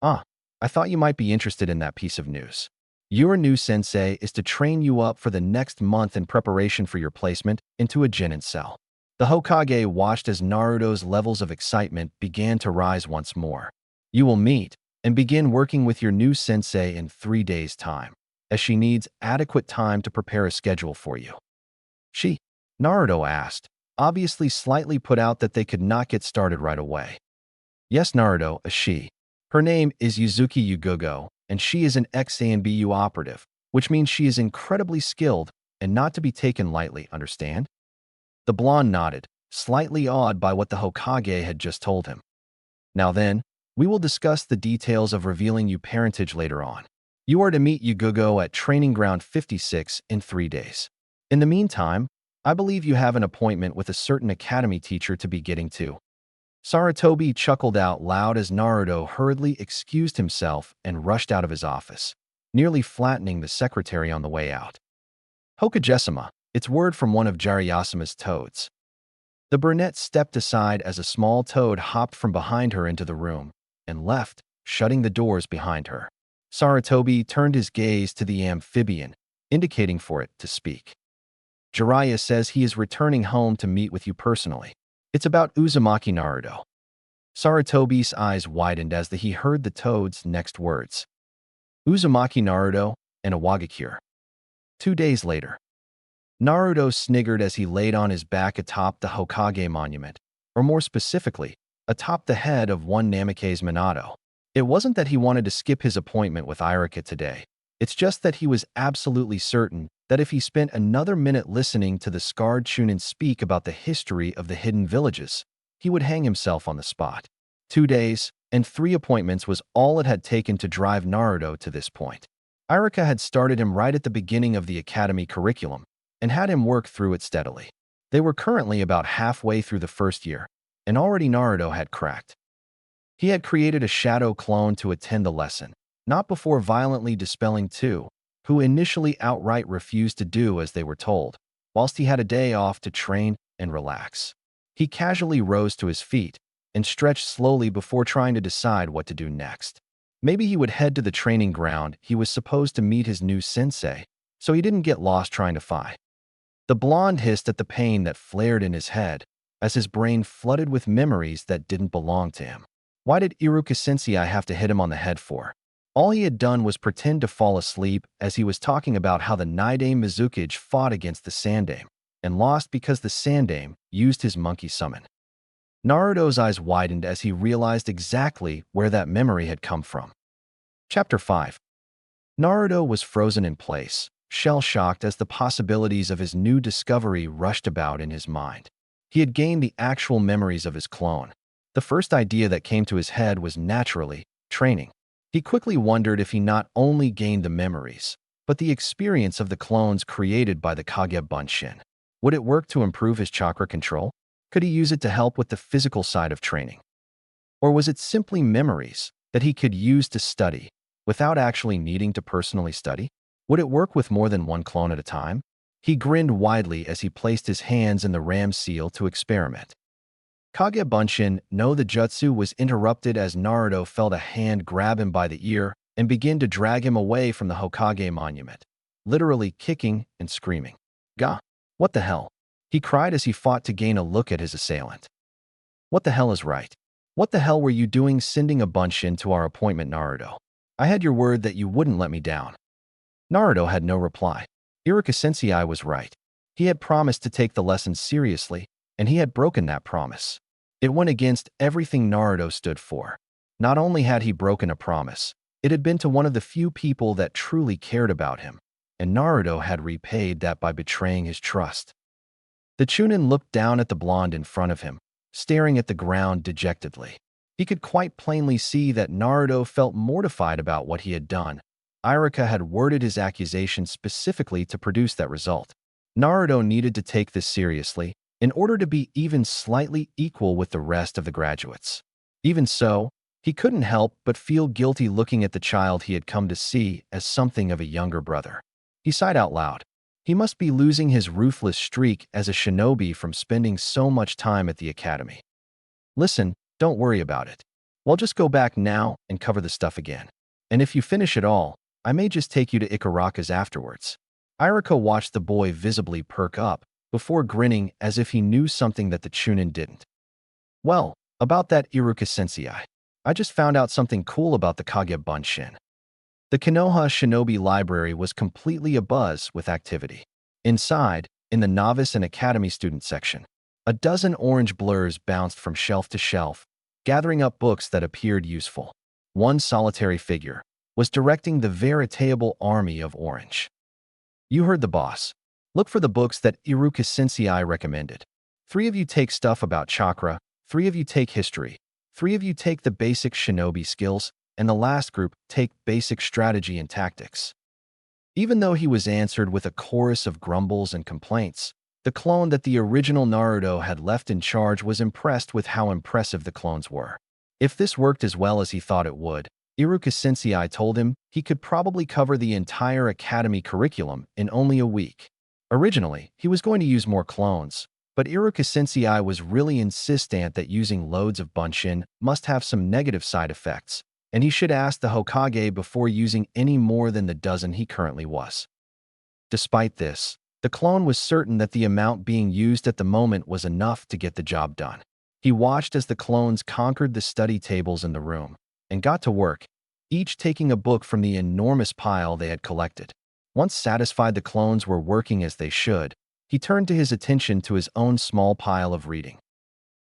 I thought you might be interested in that piece of news. Your new sensei is to train you up for the next month in preparation for your placement into a Genin cell. The Hokage watched as Naruto's levels of excitement began to rise once more. You will meet and begin working with your new sensei in 3 days' time, as she needs adequate time to prepare a schedule for you. Naruto asked, obviously slightly put out that they could not get started right away. Yes, Naruto, a she. Her name is Yuzuki Yugogo, and she is an ex-ANBU operative, which means she is incredibly skilled and not to be taken lightly, understand? The blonde nodded, slightly awed by what the Hokage had just told him. Now then, we will discuss the details of revealing you parentage later on. You are to meet Yugogo at Training Ground 56 in 3 days. In the meantime, I believe you have an appointment with a certain academy teacher to be getting to. Sarutobi chuckled out loud as Naruto hurriedly excused himself and rushed out of his office, nearly flattening the secretary on the way out. Hokage-sama, it's word from one of Jiraiya-sama's toads. The brunette stepped aside as a small toad hopped from behind her into the room and left, shutting the doors behind her. Sarutobi turned his gaze to the amphibian, indicating for it to speak. Jiraiya says he is returning home to meet with you personally. It's about Uzumaki Naruto. Sarutobi's eyes widened as he heard the toad's next words. Uzumaki Naruto and Iwagakure. 2 days later. Naruto sniggered as he laid on his back atop the Hokage monument, or more specifically, atop the head of one Namikaze Minato. It wasn't that he wanted to skip his appointment with Iruka today. It's just that he was absolutely certain that if he spent another minute listening to the scarred Chunin speak about the history of the hidden villages, he would hang himself on the spot. 2 days and 3 appointments was all it had taken to drive Naruto to this point. Iruka had started him right at the beginning of the academy curriculum and had him work through it steadily. They were currently about halfway through the first year, and already Naruto had cracked. He had created a shadow clone to attend the lesson, not before violently dispelling 2, who initially outright refused to do as they were told, whilst he had a day off to train and relax. He casually rose to his feet and stretched slowly before trying to decide what to do next. Maybe he would head to the training ground he was supposed to meet his new sensei, so he didn't get lost trying to fight. The blonde hissed at the pain that flared in his head as his brain flooded with memories that didn't belong to him. Why did Iruka Sensei have to hit him on the head for? All he had done was pretend to fall asleep as he was talking about how the Nidame Mizukage fought against the Sandame and lost because the Sandame used his monkey summon. Naruto's eyes widened as he realized exactly where that memory had come from. Chapter 5. Naruto was frozen in place, shell-shocked as the possibilities of his new discovery rushed about in his mind. He had gained the actual memories of his clone. The first idea that came to his head was naturally training. He quickly wondered if he not only gained the memories, but the experience of the clones created by the Kage Bunshin. Would it work to improve his chakra control? Could he use it to help with the physical side of training? Or was it simply memories that he could use to study without actually needing to personally study? Would it work with more than one clone at a time? He grinned widely as he placed his hands in the ram seal to experiment. Kage Bunshin no the jutsu was interrupted as Naruto felt a hand grab him by the ear and begin to drag him away from the Hokage monument, literally kicking and screaming. Gah! What the hell? He cried as he fought to gain a look at his assailant. What the hell is right? What the hell were you doing sending a Bunshin to our appointment, Naruto? I had your word that you wouldn't let me down. Naruto had no reply. Iruka Sensei was right. He had promised to take the lesson seriously, and he had broken that promise. It went against everything Naruto stood for. Not only had he broken a promise, it had been to one of the few people that truly cared about him, and Naruto had repaid that by betraying his trust. The Chunin looked down at the blonde in front of him, staring at the ground dejectedly. He could quite plainly see that Naruto felt mortified about what he had done. Iruka had worded his accusation specifically to produce that result. Naruto needed to take this seriously in order to be even slightly equal with the rest of the graduates. Even so, he couldn't help but feel guilty looking at the child he had come to see as something of a younger brother. He sighed out loud. He must be losing his ruthless streak as a shinobi from spending so much time at the academy. Listen, don't worry about it. We'll just go back now and cover the stuff again. And if you finish it all, I may just take you to Ikaraka's afterwards. Iruka watched the boy visibly perk up before grinning as if he knew something that the Chunin didn't. Well, about that Iruka Sensei, I just found out something cool about the Kage Bunshin. The Konoha Shinobi Library was completely abuzz with activity. Inside, in the novice and academy student section, a dozen orange blurs bounced from shelf to shelf, gathering up books that appeared useful. One solitary figure was directing the veritable army of orange. You heard the boss. Look for the books that Iruka Sensei recommended. 3 of you take stuff about chakra, 3 of you take history, 3 of you take the basic shinobi skills, and the last group take basic strategy and tactics. Even though he was answered with a chorus of grumbles and complaints, the clone that the original Naruto had left in charge was impressed with how impressive the clones were. If this worked as well as he thought it would, Iruka Sensei told him he could probably cover the entire academy curriculum in only a week. Originally, he was going to use more clones, but Iruka Sensei was really insistent that using loads of Bunshin must have some negative side effects, and he should ask the Hokage before using any more than the dozen he currently was. Despite this, the clone was certain that the amount being used at the moment was enough to get the job done. He watched as the clones conquered the study tables in the room and got to work, each taking a book from the enormous pile they had collected. Once satisfied the clones were working as they should, he turned to his attention to his own small pile of reading.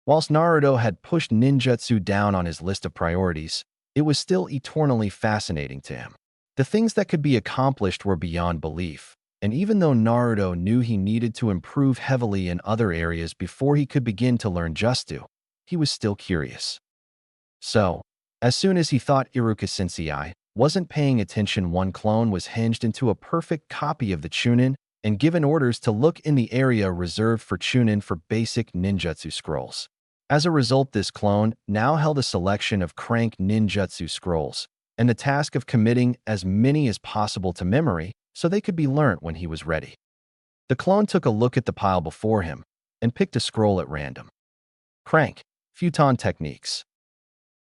Whilst Naruto had pushed ninjutsu down on his list of priorities, it was still eternally fascinating to him. The things that could be accomplished were beyond belief, and even though Naruto knew he needed to improve heavily in other areas before he could begin to learn jutsu, he was still curious. So, as soon as he thought Iruka Sensei wasn't paying attention, one clone was hinged into a perfect copy of the Chunin and given orders to look in the area reserved for Chunin for basic ninjutsu scrolls. As a result, this clone now held a selection of crank ninjutsu scrolls and the task of committing as many as possible to memory so they could be learnt when he was ready. The clone took a look at the pile before him and picked a scroll at random. Crank, futon techniques.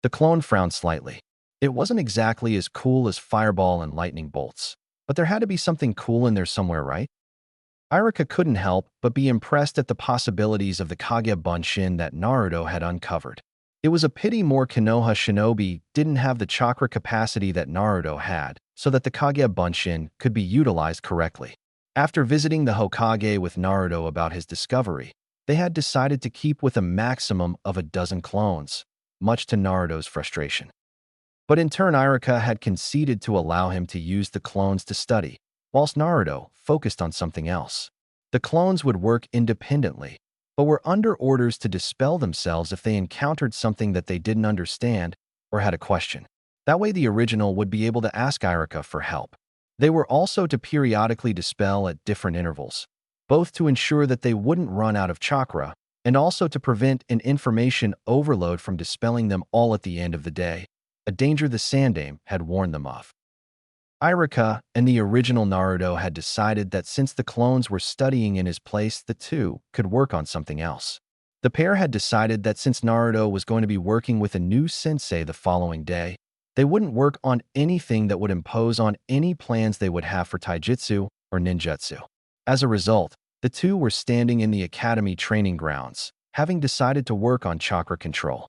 The clone frowned slightly. It wasn't exactly as cool as fireball and lightning bolts, but there had to be something cool in there somewhere, right? Iruka couldn't help but be impressed at the possibilities of the Kage Bunshin that Naruto had uncovered. It was a pity more Konoha shinobi didn't have the chakra capacity that Naruto had, so that the Kage Bunshin could be utilized correctly. After visiting the Hokage with Naruto about his discovery, they had decided to keep with a maximum of a dozen clones, much to Naruto's frustration. But in turn, Iruka had conceded to allow him to use the clones to study, whilst Naruto focused on something else. The clones would work independently, but were under orders to dispel themselves if they encountered something that they didn't understand or had a question. That way the original would be able to ask Irika for help. They were also to periodically dispel at different intervals, both to ensure that they wouldn't run out of chakra and also to prevent an information overload from dispelling them all at the end of the day, a danger the Sandaime had warned them of. Irika and the original Naruto had decided that since the clones were studying in his place, the two could work on something else. The pair had decided that since Naruto was going to be working with a new sensei the following day, they wouldn't work on anything that would impose on any plans they would have for taijutsu or ninjutsu. As a result, the two were standing in the academy training grounds, having decided to work on chakra control.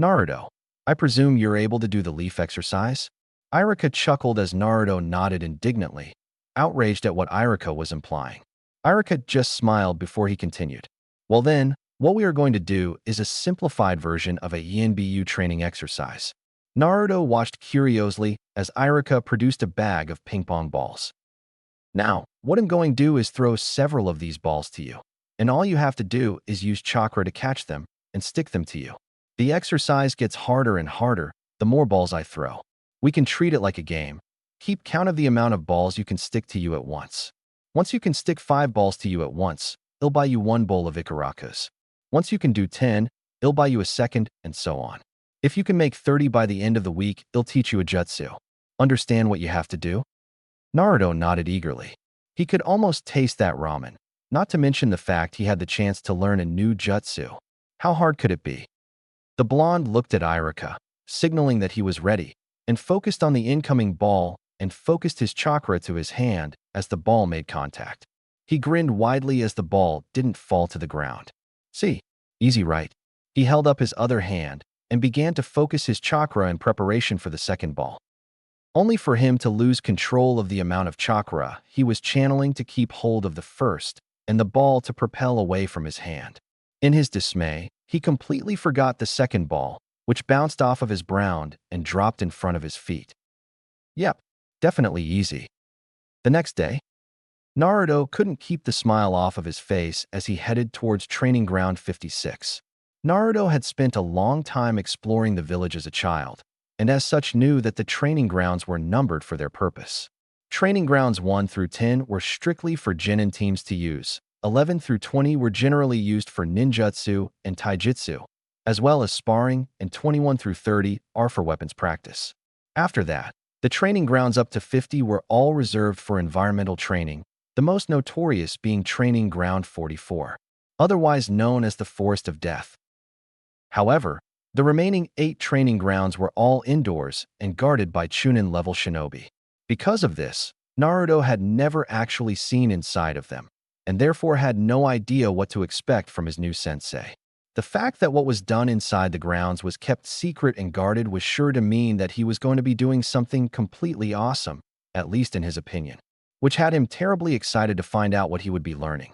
Naruto, I presume you're able to do the leaf exercise? Irika chuckled as Naruto nodded indignantly, outraged at what Irika was implying. Irika just smiled before he continued. Well then, what we are going to do is a simplified version of a Yinbu training exercise. Naruto watched curiously as Irika produced a bag of ping-pong balls. Now, what I'm going to do is throw several of these balls to you, and all you have to do is use chakra to catch them and stick them to you. The exercise gets harder and harder the more balls I throw. We can treat it like a game. Keep count of the amount of balls you can stick to you at once. Once you can stick 5 balls to you at once, it'll buy you 1 bowl of Ikarakas. Once you can do 10, it'll buy you a second, and so on. If you can make 30 by the end of the week, it'll teach you a jutsu. Understand what you have to do? Naruto nodded eagerly. He could almost taste that ramen, not to mention the fact he had the chance to learn a new jutsu. How hard could it be? The blonde looked at Irika, signaling that he was ready, and focused on the incoming ball and focused his chakra to his hand as the ball made contact. He grinned widely as the ball didn't fall to the ground. See, easy right? He held up his other hand and began to focus his chakra in preparation for the second ball. Only for him to lose control of the amount of chakra he was channeling to keep hold of the first and the ball to propel away from his hand. In his dismay, he completely forgot the second ball, which bounced off of his ground and dropped in front of his feet. Yep, definitely easy. The next day, Naruto couldn't keep the smile off of his face as he headed towards Training Ground 56. Naruto had spent a long time exploring the village as a child, and as such knew that the training grounds were numbered for their purpose. Training grounds 1 through 10 were strictly for genin teams to use, 11 through 20 were generally used for ninjutsu and taijutsu, as well as sparring, and 21 through 30 are for weapons practice. After that, the training grounds up to 50 were all reserved for environmental training, the most notorious being Training Ground 44, otherwise known as the Forest of Death. However, the remaining 8 training grounds were all indoors and guarded by Chunin-level shinobi. Because of this, Naruto had never actually seen inside of them, and therefore had no idea what to expect from his new sensei. The fact that what was done inside the grounds was kept secret and guarded was sure to mean that he was going to be doing something completely awesome, at least in his opinion, which had him terribly excited to find out what he would be learning.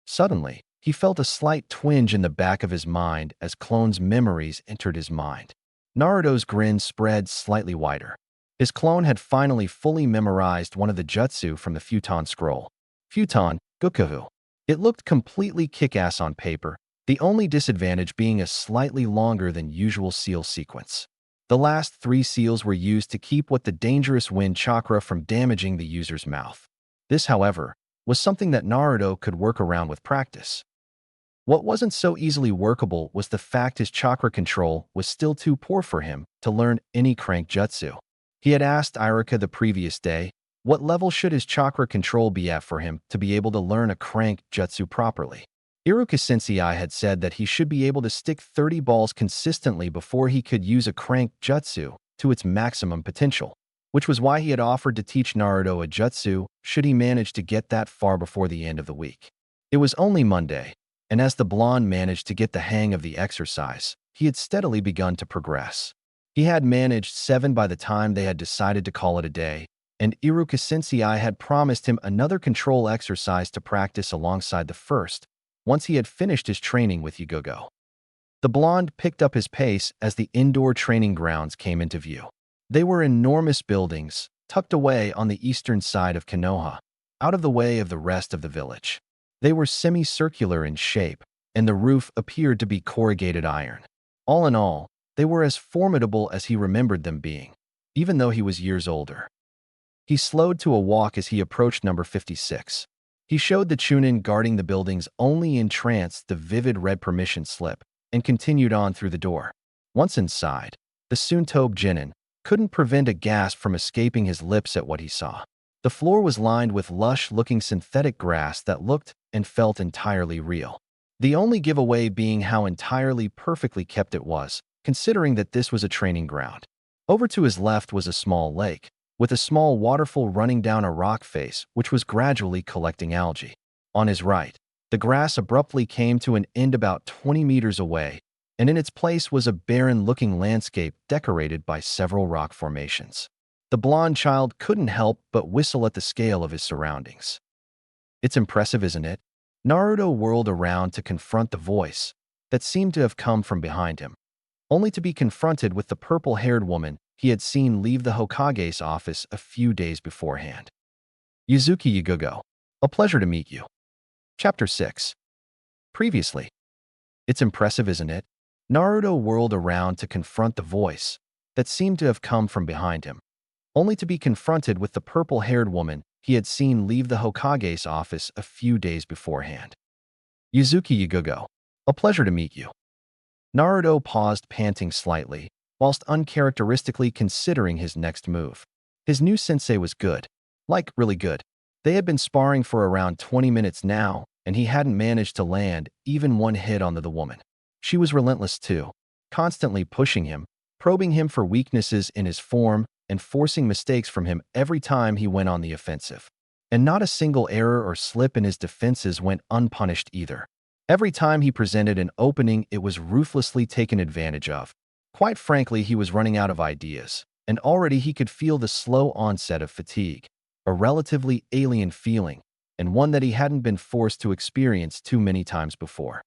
Suddenly, he felt a slight twinge in the back of his mind as clone's memories entered his mind. Naruto's grin spread slightly wider. His clone had finally fully memorized one of the jutsu from the Futon scroll. Futon, Gokuhu. It looked completely kick-ass on paper, the only disadvantage being a slightly longer than usual seal sequence. The last 3 seals were used to keep what the dangerous wind chakra from damaging the user's mouth. This, however, was something that Naruto could work around with practice. What wasn't so easily workable was the fact his chakra control was still too poor for him to learn any crank jutsu. He had asked Irika the previous day, what level should his chakra control be at for him to be able to learn a crank jutsu properly? Iruka Sensei had said that he should be able to stick 30 balls consistently before he could use a crank jutsu to its maximum potential, which was why he had offered to teach Naruto a jutsu should he manage to get that far before the end of the week. It was only Monday, and as the blonde managed to get the hang of the exercise, he had steadily begun to progress. He had managed 7 by the time they had decided to call it a day, and Iruka Sensei had promised him another control exercise to practice alongside the first, once he had finished his training with Yugogo. The blonde picked up his pace as the indoor training grounds came into view. They were enormous buildings, tucked away on the eastern side of Konoha, out of the way of the rest of the village. They were semicircular in shape, and the roof appeared to be corrugated iron. All in all, They were as formidable as he remembered them being, even though he was years older. He slowed to a walk as he approached number 56. He showed the Chunin guarding the buildings only entranced the vivid red permission slip and continued on through the door. Once inside, the Suntobe Jinin couldn't prevent a gasp from escaping his lips at what he saw. The floor was lined with lush-looking synthetic grass that looked and felt entirely real. The only giveaway being how entirely perfectly kept it was, considering that this was a training ground. Over to his left was a small lake, with a small waterfall running down a rock face which was gradually collecting algae. On his right, the grass abruptly came to an end about 20 meters away, and in its place was a barren-looking landscape decorated by several rock formations. The blonde child couldn't help but whistle at the scale of his surroundings. "It's impressive, isn't it?" Naruto whirled around to confront the voice that seemed to have come from behind him, only to be confronted with the purple-haired woman he had seen leave the Hokage's office a few days beforehand. "Yuzuki Yugugo, a pleasure to meet you." Chapter 6. Previously. "It's impressive, isn't it?" Naruto whirled around to confront the voice that seemed to have come from behind him, only to be confronted with the purple-haired woman he had seen leave the Hokage's office a few days beforehand. "Yuzuki Yugugo, a pleasure to meet you." Naruto paused, panting slightly, whilst uncharacteristically considering his next move. His new sensei was good. Like, really good. They had been sparring for around 20 minutes now, and he hadn't managed to land even one hit on the woman. She was relentless too, constantly pushing him, probing him for weaknesses in his form, and forcing mistakes from him every time he went on the offensive. And not a single error or slip in his defenses went unpunished either. Every time he presented an opening, it was ruthlessly taken advantage of. Quite frankly, he was running out of ideas, and already he could feel the slow onset of fatigue, a relatively alien feeling, and one that he hadn't been forced to experience too many times before.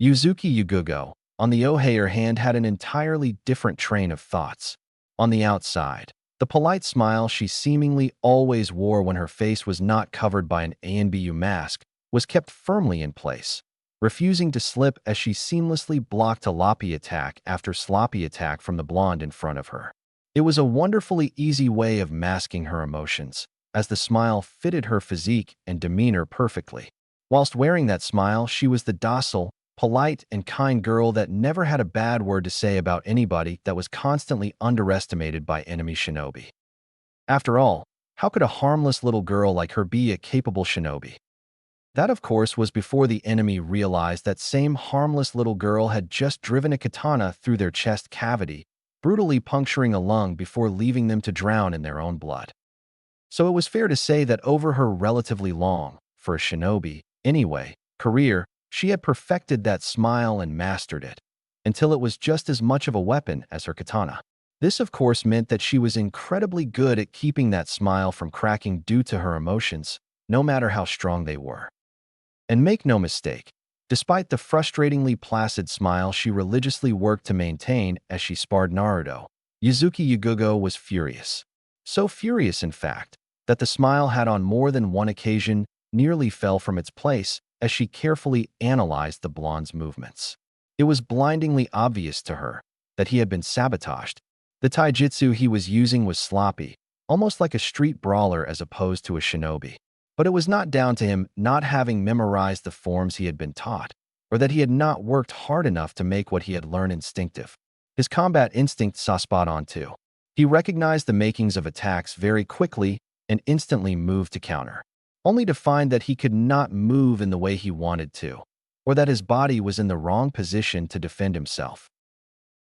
Yuzuki Yugugo, on the other hand, had an entirely different train of thoughts. On the outside, the polite smile she seemingly always wore when her face was not covered by an ANBU mask was kept firmly in place, refusing to slip as she seamlessly blocked a loppy attack after sloppy attack from the blonde in front of her. It was a wonderfully easy way of masking her emotions, as the smile fitted her physique and demeanor perfectly. Whilst wearing that smile, she was the docile, polite, and kind girl that never had a bad word to say about anybody, that was constantly underestimated by enemy shinobi. After all, how could a harmless little girl like her be a capable shinobi? That, of course, was before the enemy realized that same harmless little girl had just driven a katana through their chest cavity, brutally puncturing a lung before leaving them to drown in their own blood. So it was fair to say that over her relatively long, for a shinobi, anyway, career, she had perfected that smile and mastered it, until it was just as much of a weapon as her katana. This, of course, meant that she was incredibly good at keeping that smile from cracking due to her emotions, no matter how strong they were. And make no mistake, despite the frustratingly placid smile she religiously worked to maintain as she sparred Naruto, Yuzuki Yugugo was furious. So furious, in fact, that the smile had on more than one occasion nearly fell from its place as she carefully analyzed the blonde's movements. It was blindingly obvious to her that he had been sabotaged. The taijutsu he was using was sloppy, almost like a street brawler as opposed to a shinobi. But it was not down to him not having memorized the forms he had been taught, or that he had not worked hard enough to make what he had learned instinctive. His combat instinct saw spot on too. He recognized the makings of attacks very quickly and instantly moved to counter, only to find that he could not move in the way he wanted to, or that his body was in the wrong position to defend himself.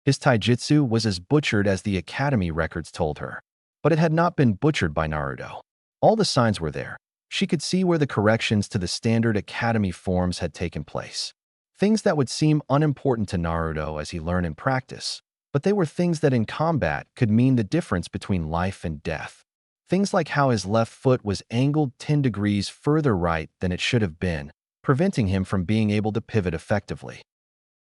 His taijutsu was as butchered as the academy records told her, but it had not been butchered by Naruto. All the signs were there. She could see where the corrections to the standard academy forms had taken place. Things that would seem unimportant to Naruto as he learned in practice, but they were things that in combat could mean the difference between life and death. Things like how his left foot was angled 10 degrees further right than it should have been, preventing him from being able to pivot effectively.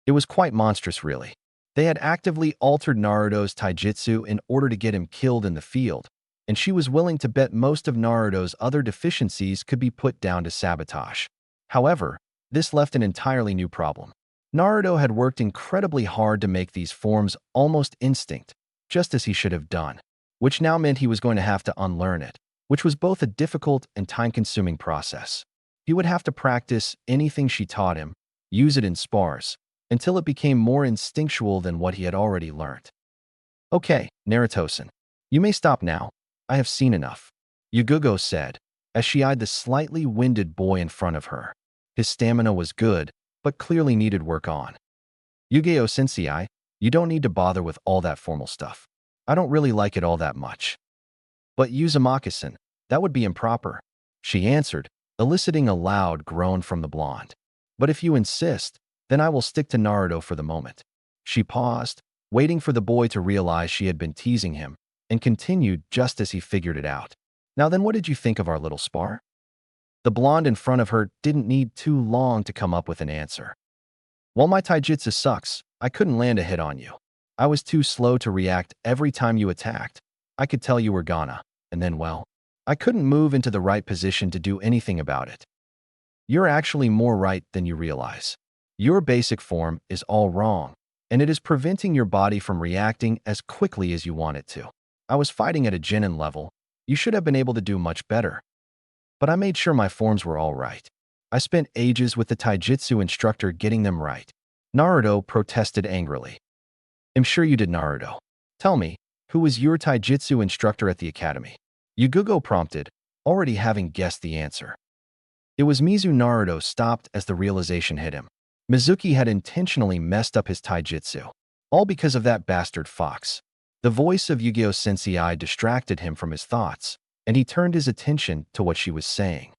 It was quite monstrous, really. They had actively altered Naruto's taijutsu in order to get him killed in the field, and she was willing to bet most of Naruto's other deficiencies could be put down to sabotage. However, this left an entirely new problem. Naruto had worked incredibly hard to make these forms almost instinct, just as he should have done, which now meant he was going to have to unlearn it, which was both a difficult and time-consuming process. He would have to practice anything she taught him, use it in spars, until it became more instinctual than what he had already learned. Okay, Naruto-san, you may stop now. I have seen enough, Yugugo said, as she eyed the slightly winded boy in front of her. His stamina was good, but clearly needed work on. Yu-Gi-Oh Sensei, you don't need to bother with all that formal stuff. I don't really like it all that much. But Uzumaki-san, that would be improper, she answered, eliciting a loud groan from the blonde. But if you insist, then I will stick to Naruto for the moment. She paused, waiting for the boy to realize she had been teasing him, and continued just as he figured it out. Now then, what did you think of our little spar? The blonde in front of her didn't need too long to come up with an answer. While my taijutsu sucks, I couldn't land a hit on you. I was too slow to react every time you attacked. I could tell you were gonna, and then, well, I couldn't move into the right position to do anything about it. You're actually more right than you realize. Your basic form is all wrong, and it is preventing your body from reacting as quickly as you want it to. I was fighting at a genin level. You should have been able to do much better. But I made sure my forms were all right. I spent ages with the taijutsu instructor getting them right. Naruto protested angrily. I'm sure you did, Naruto. Tell me, who was your taijutsu instructor at the academy? Yugugo prompted, already having guessed the answer. It was Mizu. Naruto stopped as the realization hit him. Mizuki had intentionally messed up his taijutsu, all because of that bastard fox. The voice of Yu-Gi-Oh Sensei distracted him from his thoughts, and he turned his attention to what she was saying.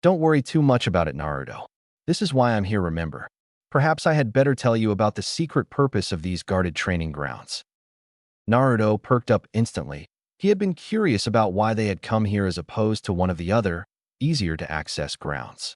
Don't worry too much about it, Naruto. This is why I'm here, remember. Perhaps I had better tell you about the secret purpose of these guarded training grounds. Naruto perked up instantly. He had been curious about why they had come here as opposed to one of the other, easier-to-access grounds.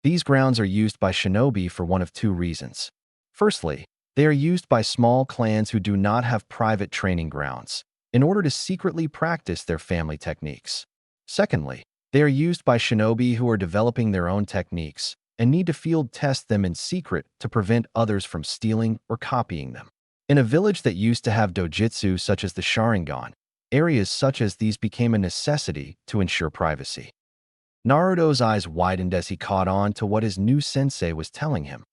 These grounds are used by shinobi for one of two reasons. Firstly, they are used by small clans who do not have private training grounds, in order to secretly practice their family techniques. Secondly, they are used by shinobi who are developing their own techniques and need to field test them in secret to prevent others from stealing or copying them. In a village that used to have dojutsu such as the Sharingan, areas such as these became a necessity to ensure privacy. Naruto's eyes widened as he caught on to what his new sensei was telling him.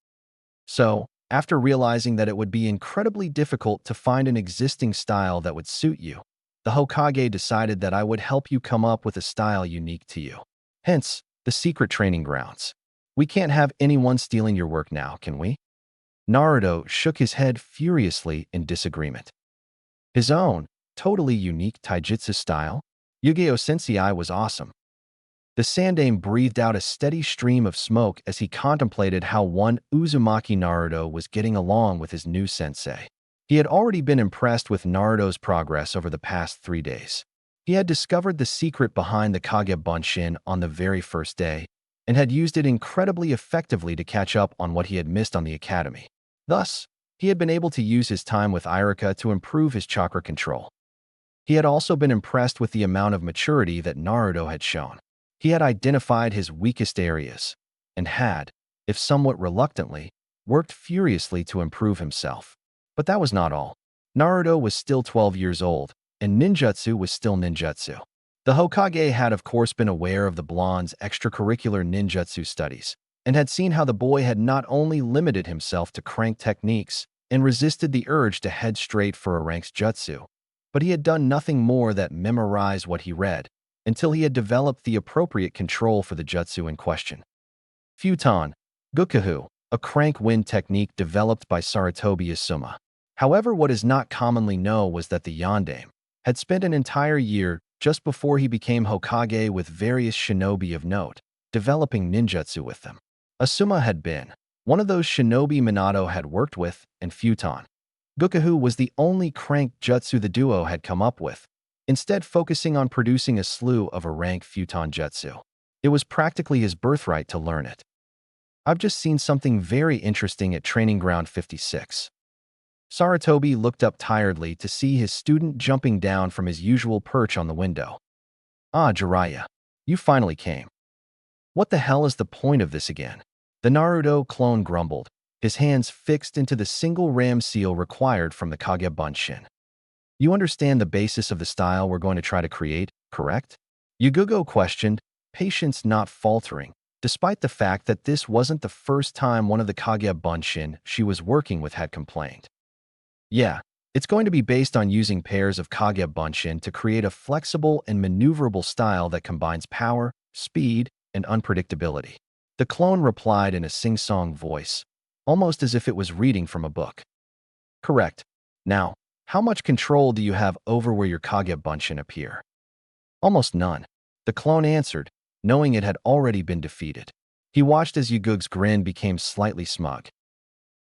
So, after realizing that it would be incredibly difficult to find an existing style that would suit you, the Hokage decided that I would help you come up with a style unique to you. Hence, the secret training grounds. We can't have anyone stealing your work now, can we? Naruto shook his head furiously in disagreement. His own, totally unique taijutsu style? Yu-Gi-Oh Sensei was awesome. The Sandaime breathed out a steady stream of smoke as he contemplated how one Uzumaki Naruto was getting along with his new sensei. He had already been impressed with Naruto's progress over the past 3 days. He had discovered the secret behind the Kage Bunshin on the very first day, and had used it incredibly effectively to catch up on what he had missed on the academy. Thus, he had been able to use his time with Iruka to improve his chakra control. He had also been impressed with the amount of maturity that Naruto had shown. He had identified his weakest areas, and had, if somewhat reluctantly, worked furiously to improve himself. But that was not all. Naruto was still 12 years old, and ninjutsu was still ninjutsu. The Hokage had of course been aware of the blonde's extracurricular ninjutsu studies, and had seen how the boy had not only limited himself to crank techniques and resisted the urge to head straight for a ranked jutsu, but he had done nothing more than memorize what he read, until he had developed the appropriate control for the jutsu in question. Futon, Gukahu, a crank wind technique developed by Sarutobi Asuma. However, what is not commonly known was that the Yondaime had spent an entire year just before he became Hokage with various shinobi of note, developing ninjutsu with them. Asuma had been one of those shinobi Minato had worked with, and Futon. Gukahu was the only crank jutsu the duo had come up with, instead focusing on producing a slew of a rank Futon jutsu. It was practically his birthright to learn it. I've just seen something very interesting at Training Ground 56. Sarutobi looked up tiredly to see his student jumping down from his usual perch on the window. Ah, Jiraiya, you finally came. What the hell is the point of this again? The Naruto clone grumbled, his hands fixed into the single ram seal required from the Kage Bunshin. You understand the basis of the style we're going to try to create, correct? Yugugo questioned, patience not faltering, despite the fact that this wasn't the first time one of the Kage Bunshin she was working with had complained. Yeah, it's going to be based on using pairs of Kage Bunshin to create a flexible and maneuverable style that combines power, speed, and unpredictability. The clone replied in a sing-song voice, almost as if it was reading from a book. Correct. Now, how much control do you have over where your Kage Bunshin appear? Almost none. The clone answered, knowing it had already been defeated. He watched as Yugug's grin became slightly smug.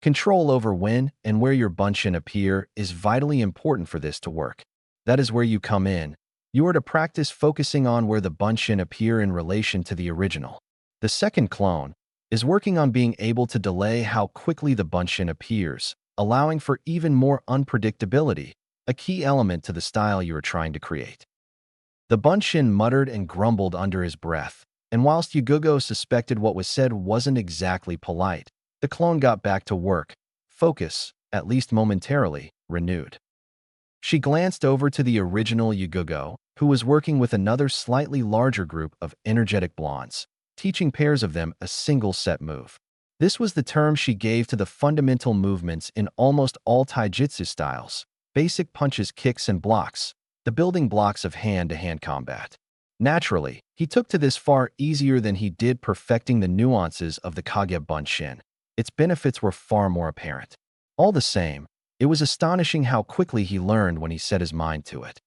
Control over when and where your Bunshin appear is vitally important for this to work. That is where you come in. You are to practice focusing on where the Bunshin appear in relation to the original. The second clone is working on being able to delay how quickly the Bunshin appears, allowing for even more unpredictability, a key element to the style you are trying to create. The Bunshin muttered and grumbled under his breath, and whilst Yugugo suspected what was said wasn't exactly polite, the clone got back to work, focus, at least momentarily, renewed. She glanced over to the original Yugugo, who was working with another slightly larger group of energetic blondes, teaching pairs of them a single set move. This was the term she gave to the fundamental movements in almost all taijutsu styles, basic punches, kicks, and blocks, the building blocks of hand-to-hand combat. Naturally, he took to this far easier than he did perfecting the nuances of the Kage Bunshin. Its benefits were far more apparent. All the same, it was astonishing how quickly he learned when he set his mind to it.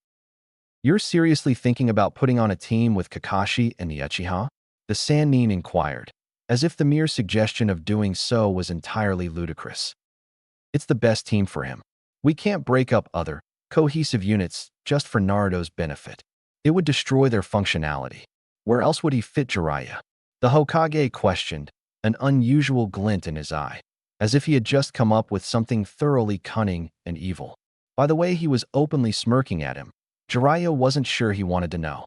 You're seriously thinking about putting on a team with Kakashi and the Uchiha? The Sannin inquired, as if the mere suggestion of doing so was entirely ludicrous. It's the best team for him. We can't break up other, cohesive units just for Naruto's benefit. It would destroy their functionality. Where else would he fit Jiraiya? The Hokage questioned, an unusual glint in his eye, as if he had just come up with something thoroughly cunning and evil. By the way he was openly smirking at him, Jiraiya wasn't sure he wanted to know.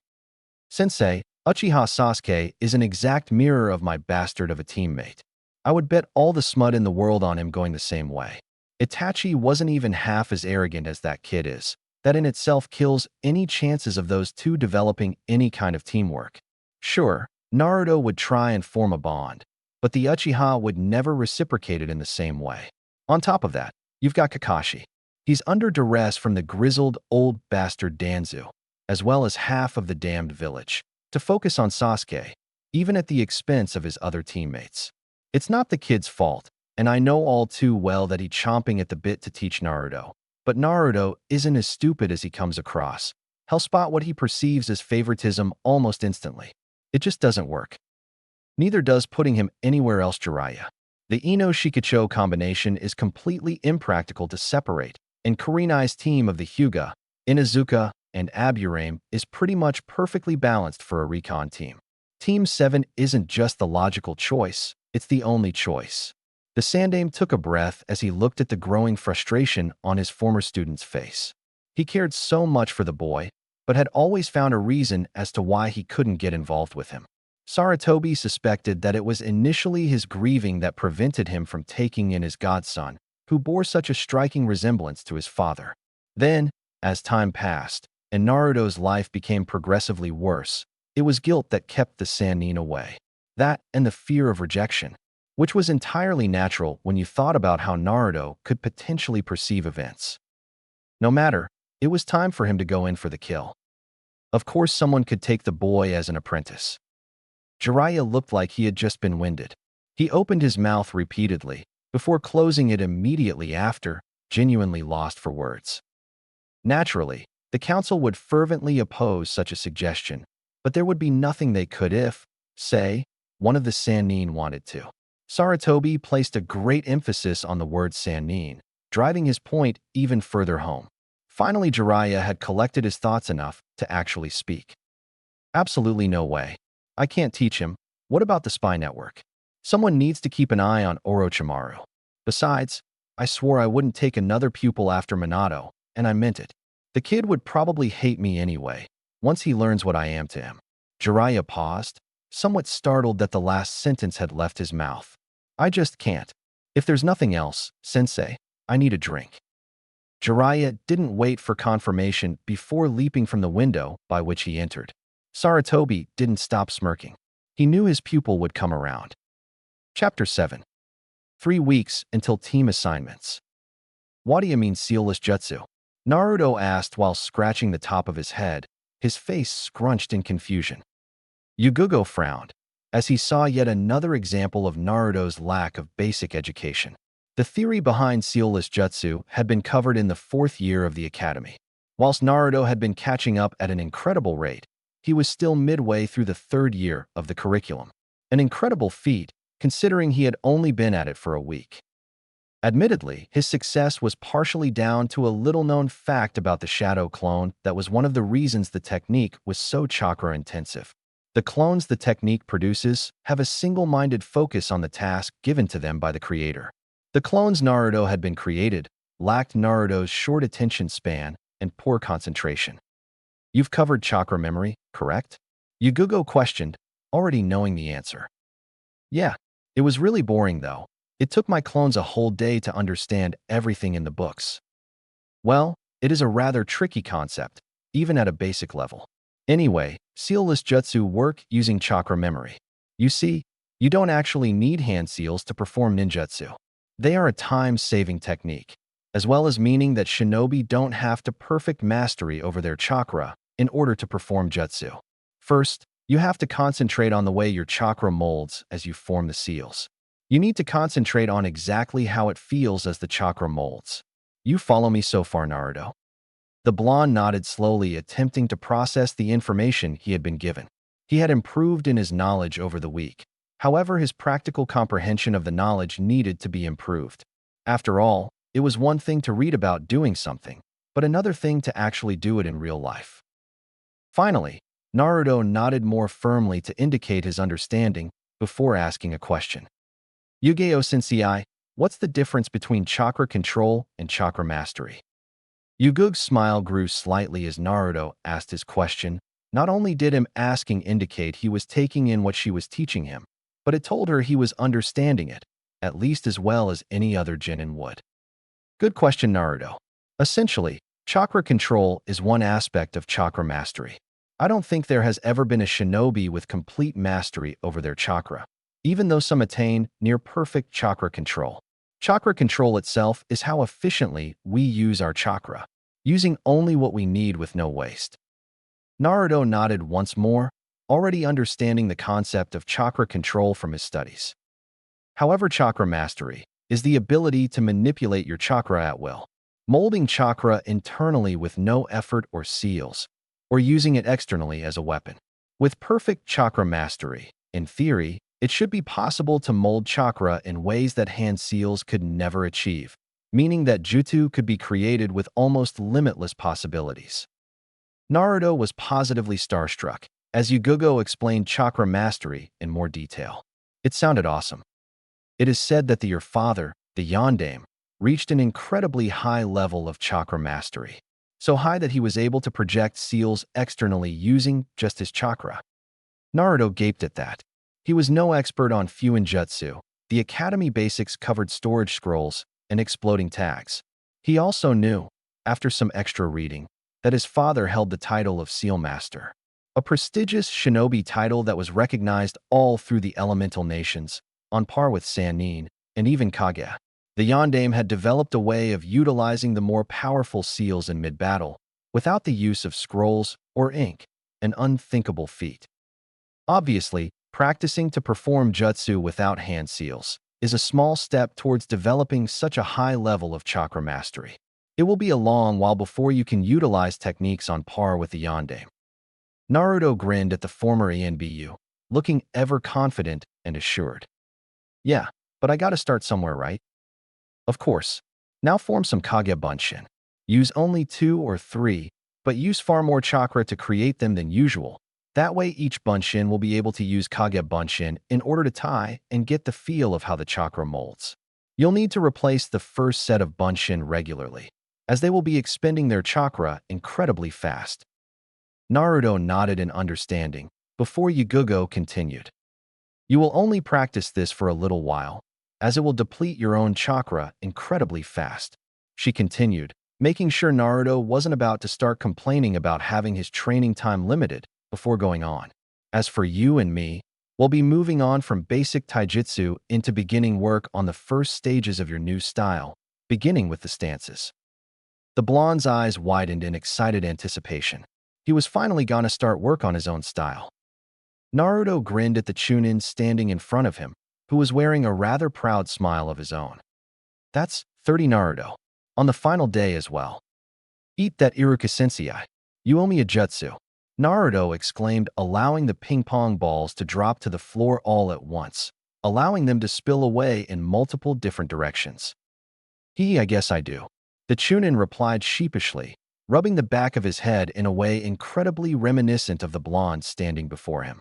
Sensei, Uchiha Sasuke is an exact mirror of my bastard of a teammate. I would bet all the smut in the world on him going the same way. Itachi wasn't even half as arrogant as that kid is. That in itself kills any chances of those two developing any kind of teamwork. Sure, Naruto would try and form a bond, but the Uchiha would never reciprocate it in the same way. On top of that, you've got Kakashi. He's under duress from the grizzled old bastard Danzu, as well as half of the damned village, to focus on Sasuke, even at the expense of his other teammates. It's not the kid's fault, and I know all too well that he's chomping at the bit to teach Naruto. But Naruto isn't as stupid as he comes across. He'll spot what he perceives as favoritism almost instantly. It just doesn't work. Neither does putting him anywhere else Jiraiya. The Ino-Shikacho combination is completely impractical to separate, and Kurenai's team of the Hyuga, Inuzuka, and Aburame is pretty much perfectly balanced for a recon team. Team 7 isn't just the logical choice, it's the only choice. The Sandaime took a breath as he looked at the growing frustration on his former student's face. He cared so much for the boy, but had always found a reason as to why he couldn't get involved with him. Sarutobi suspected that it was initially his grieving that prevented him from taking in his godson, who bore such a striking resemblance to his father. Then, as time passed, and Naruto's life became progressively worse, it was guilt that kept the Sannin away. That and the fear of rejection, which was entirely natural when you thought about how Naruto could potentially perceive events. No matter, it was time for him to go in for the kill. Of course someone could take the boy as an apprentice. Jiraiya looked like he had just been winded. He opened his mouth repeatedly, before closing it immediately after, genuinely lost for words. Naturally, the council would fervently oppose such a suggestion, but there would be nothing they could if, say, one of the Sannin wanted to. Sarutobi placed a great emphasis on the word Sannin, driving his point even further home. Finally, Jiraiya had collected his thoughts enough to actually speak. Absolutely no way. I can't teach him. What about the spy network? Someone needs to keep an eye on Orochimaru. Besides, I swore I wouldn't take another pupil after Minato, and I meant it. The kid would probably hate me anyway, once he learns what I am to him. Jiraiya paused, somewhat startled that the last sentence had left his mouth. I just can't. If there's nothing else, sensei, I need a drink. Jiraiya didn't wait for confirmation before leaping from the window by which he entered. Saratobi didn't stop smirking. He knew his pupil would come around. Chapter 7. 3 weeks until team assignments. What do you mean sealless jutsu? Naruto asked while scratching the top of his head, his face scrunched in confusion. Yugugo frowned, as he saw yet another example of Naruto's lack of basic education. The theory behind sealless jutsu had been covered in the 4th year of the academy. Whilst Naruto had been catching up at an incredible rate, he was still midway through the 3rd year of the curriculum. An incredible feat, considering he had only been at it for a week. Admittedly, his success was partially down to a little-known fact about the shadow clone that was one of the reasons the technique was so chakra-intensive. The clones the technique produces have a single-minded focus on the task given to them by the creator. The clones Naruto had been created lacked Naruto's short attention span and poor concentration. You've covered chakra memory, correct? Yugugo questioned, already knowing the answer. Yeah, it was really boring though. It took my clones a whole day to understand everything in the books. Well, it is a rather tricky concept, even at a basic level. Anyway, sealless jutsu work using chakra memory. You see, you don't actually need hand seals to perform ninjutsu. They are a time-saving technique, as well as meaning that shinobi don't have to perfect mastery over their chakra in order to perform jutsu. First, you have to concentrate on the way your chakra molds as you form the seals. You need to concentrate on exactly how it feels as the chakra molds. You follow me so far, Naruto? The blonde nodded slowly, attempting to process the information he had been given. He had improved in his knowledge over the week. However, his practical comprehension of the knowledge needed to be improved. After all, it was one thing to read about doing something, but another thing to actually do it in real life. Finally, Naruto nodded more firmly to indicate his understanding before asking a question. Yu-Gi-Oh! Sensei, what's the difference between chakra control and chakra mastery? Yugugo's smile grew slightly as Naruto asked his question. Not only did him asking indicate he was taking in what she was teaching him, but it told her he was understanding it, at least as well as any other genin would. Good question, Naruto. Essentially, chakra control is one aspect of chakra mastery. I don't think there has ever been a shinobi with complete mastery over their chakra, even though some attain near-perfect chakra control. Chakra control itself is how efficiently we use our chakra, using only what we need with no waste. Naruto nodded once more, already understanding the concept of chakra control from his studies. However, chakra mastery is the ability to manipulate your chakra at will, molding chakra internally with no effort or seals, or using it externally as a weapon. With perfect chakra mastery, in theory, it should be possible to mold chakra in ways that hand seals could never achieve, meaning that jutsu could be created with almost limitless possibilities. Naruto was positively starstruck as Yugugo explained chakra mastery in more detail. It sounded awesome. It is said that your father, the Yondaime, reached an incredibly high level of chakra mastery, so high that he was able to project seals externally using just his chakra. Naruto gaped at that. He was no expert on Fuinjutsu. The academy basics covered storage scrolls and exploding tags. He also knew, after some extra reading, that his father held the title of Seal Master, a prestigious shinobi title that was recognized all through the elemental nations, on par with Sannin and even Kage. The Yondaime had developed a way of utilizing the more powerful seals in mid-battle, without the use of scrolls or ink, an unthinkable feat. Obviously, practicing to perform jutsu without hand seals is a small step towards developing such a high level of chakra mastery. It will be a long while before you can utilize techniques on par with the Yondaime. Naruto grinned at the former ENBU, looking ever confident and assured. Yeah, but I gotta start somewhere, right? Of course. Now form some Kage Bunshin. Use only 2 or 3, but use far more chakra to create them than usual. That way each Bunshin will be able to use Kage Bunshin in order to tie and get the feel of how the chakra molds. You'll need to replace the first set of Bunshin regularly, as they will be expending their chakra incredibly fast. Naruto nodded in understanding, before Yugugo continued. You will only practice this for a little while, as it will deplete your own chakra incredibly fast. She continued, making sure Naruto wasn't about to start complaining about having his training time limited before going on. As for you and me, we'll be moving on from basic taijutsu into beginning work on the first stages of your new style, beginning with the stances. The blonde's eyes widened in excited anticipation. He was finally gonna start work on his own style. Naruto grinned at the Chunin standing in front of him, who was wearing a rather proud smile of his own. That's 30 Naruto. On the final day as well. Eat that Iruka sensei. You owe me a jutsu. Naruto exclaimed, allowing the ping-pong balls to drop to the floor all at once, allowing them to spill away in multiple different directions. I guess I do. The Chunin replied sheepishly, rubbing the back of his head in a way incredibly reminiscent of the blonde standing before him.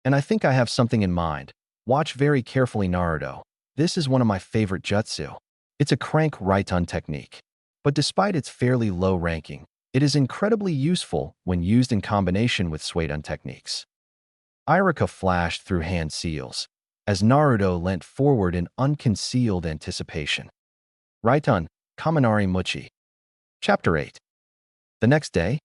And I think I have something in mind. Watch very carefully, Naruto. This is one of my favorite jutsu. It's a crank right-on technique. But despite its fairly low ranking, it is incredibly useful when used in combination with Suidan techniques. Iruka flashed through hand seals, as Naruto leant forward in unconcealed anticipation. Right-on, Kaminari Muchi. Chapter 8. The next day,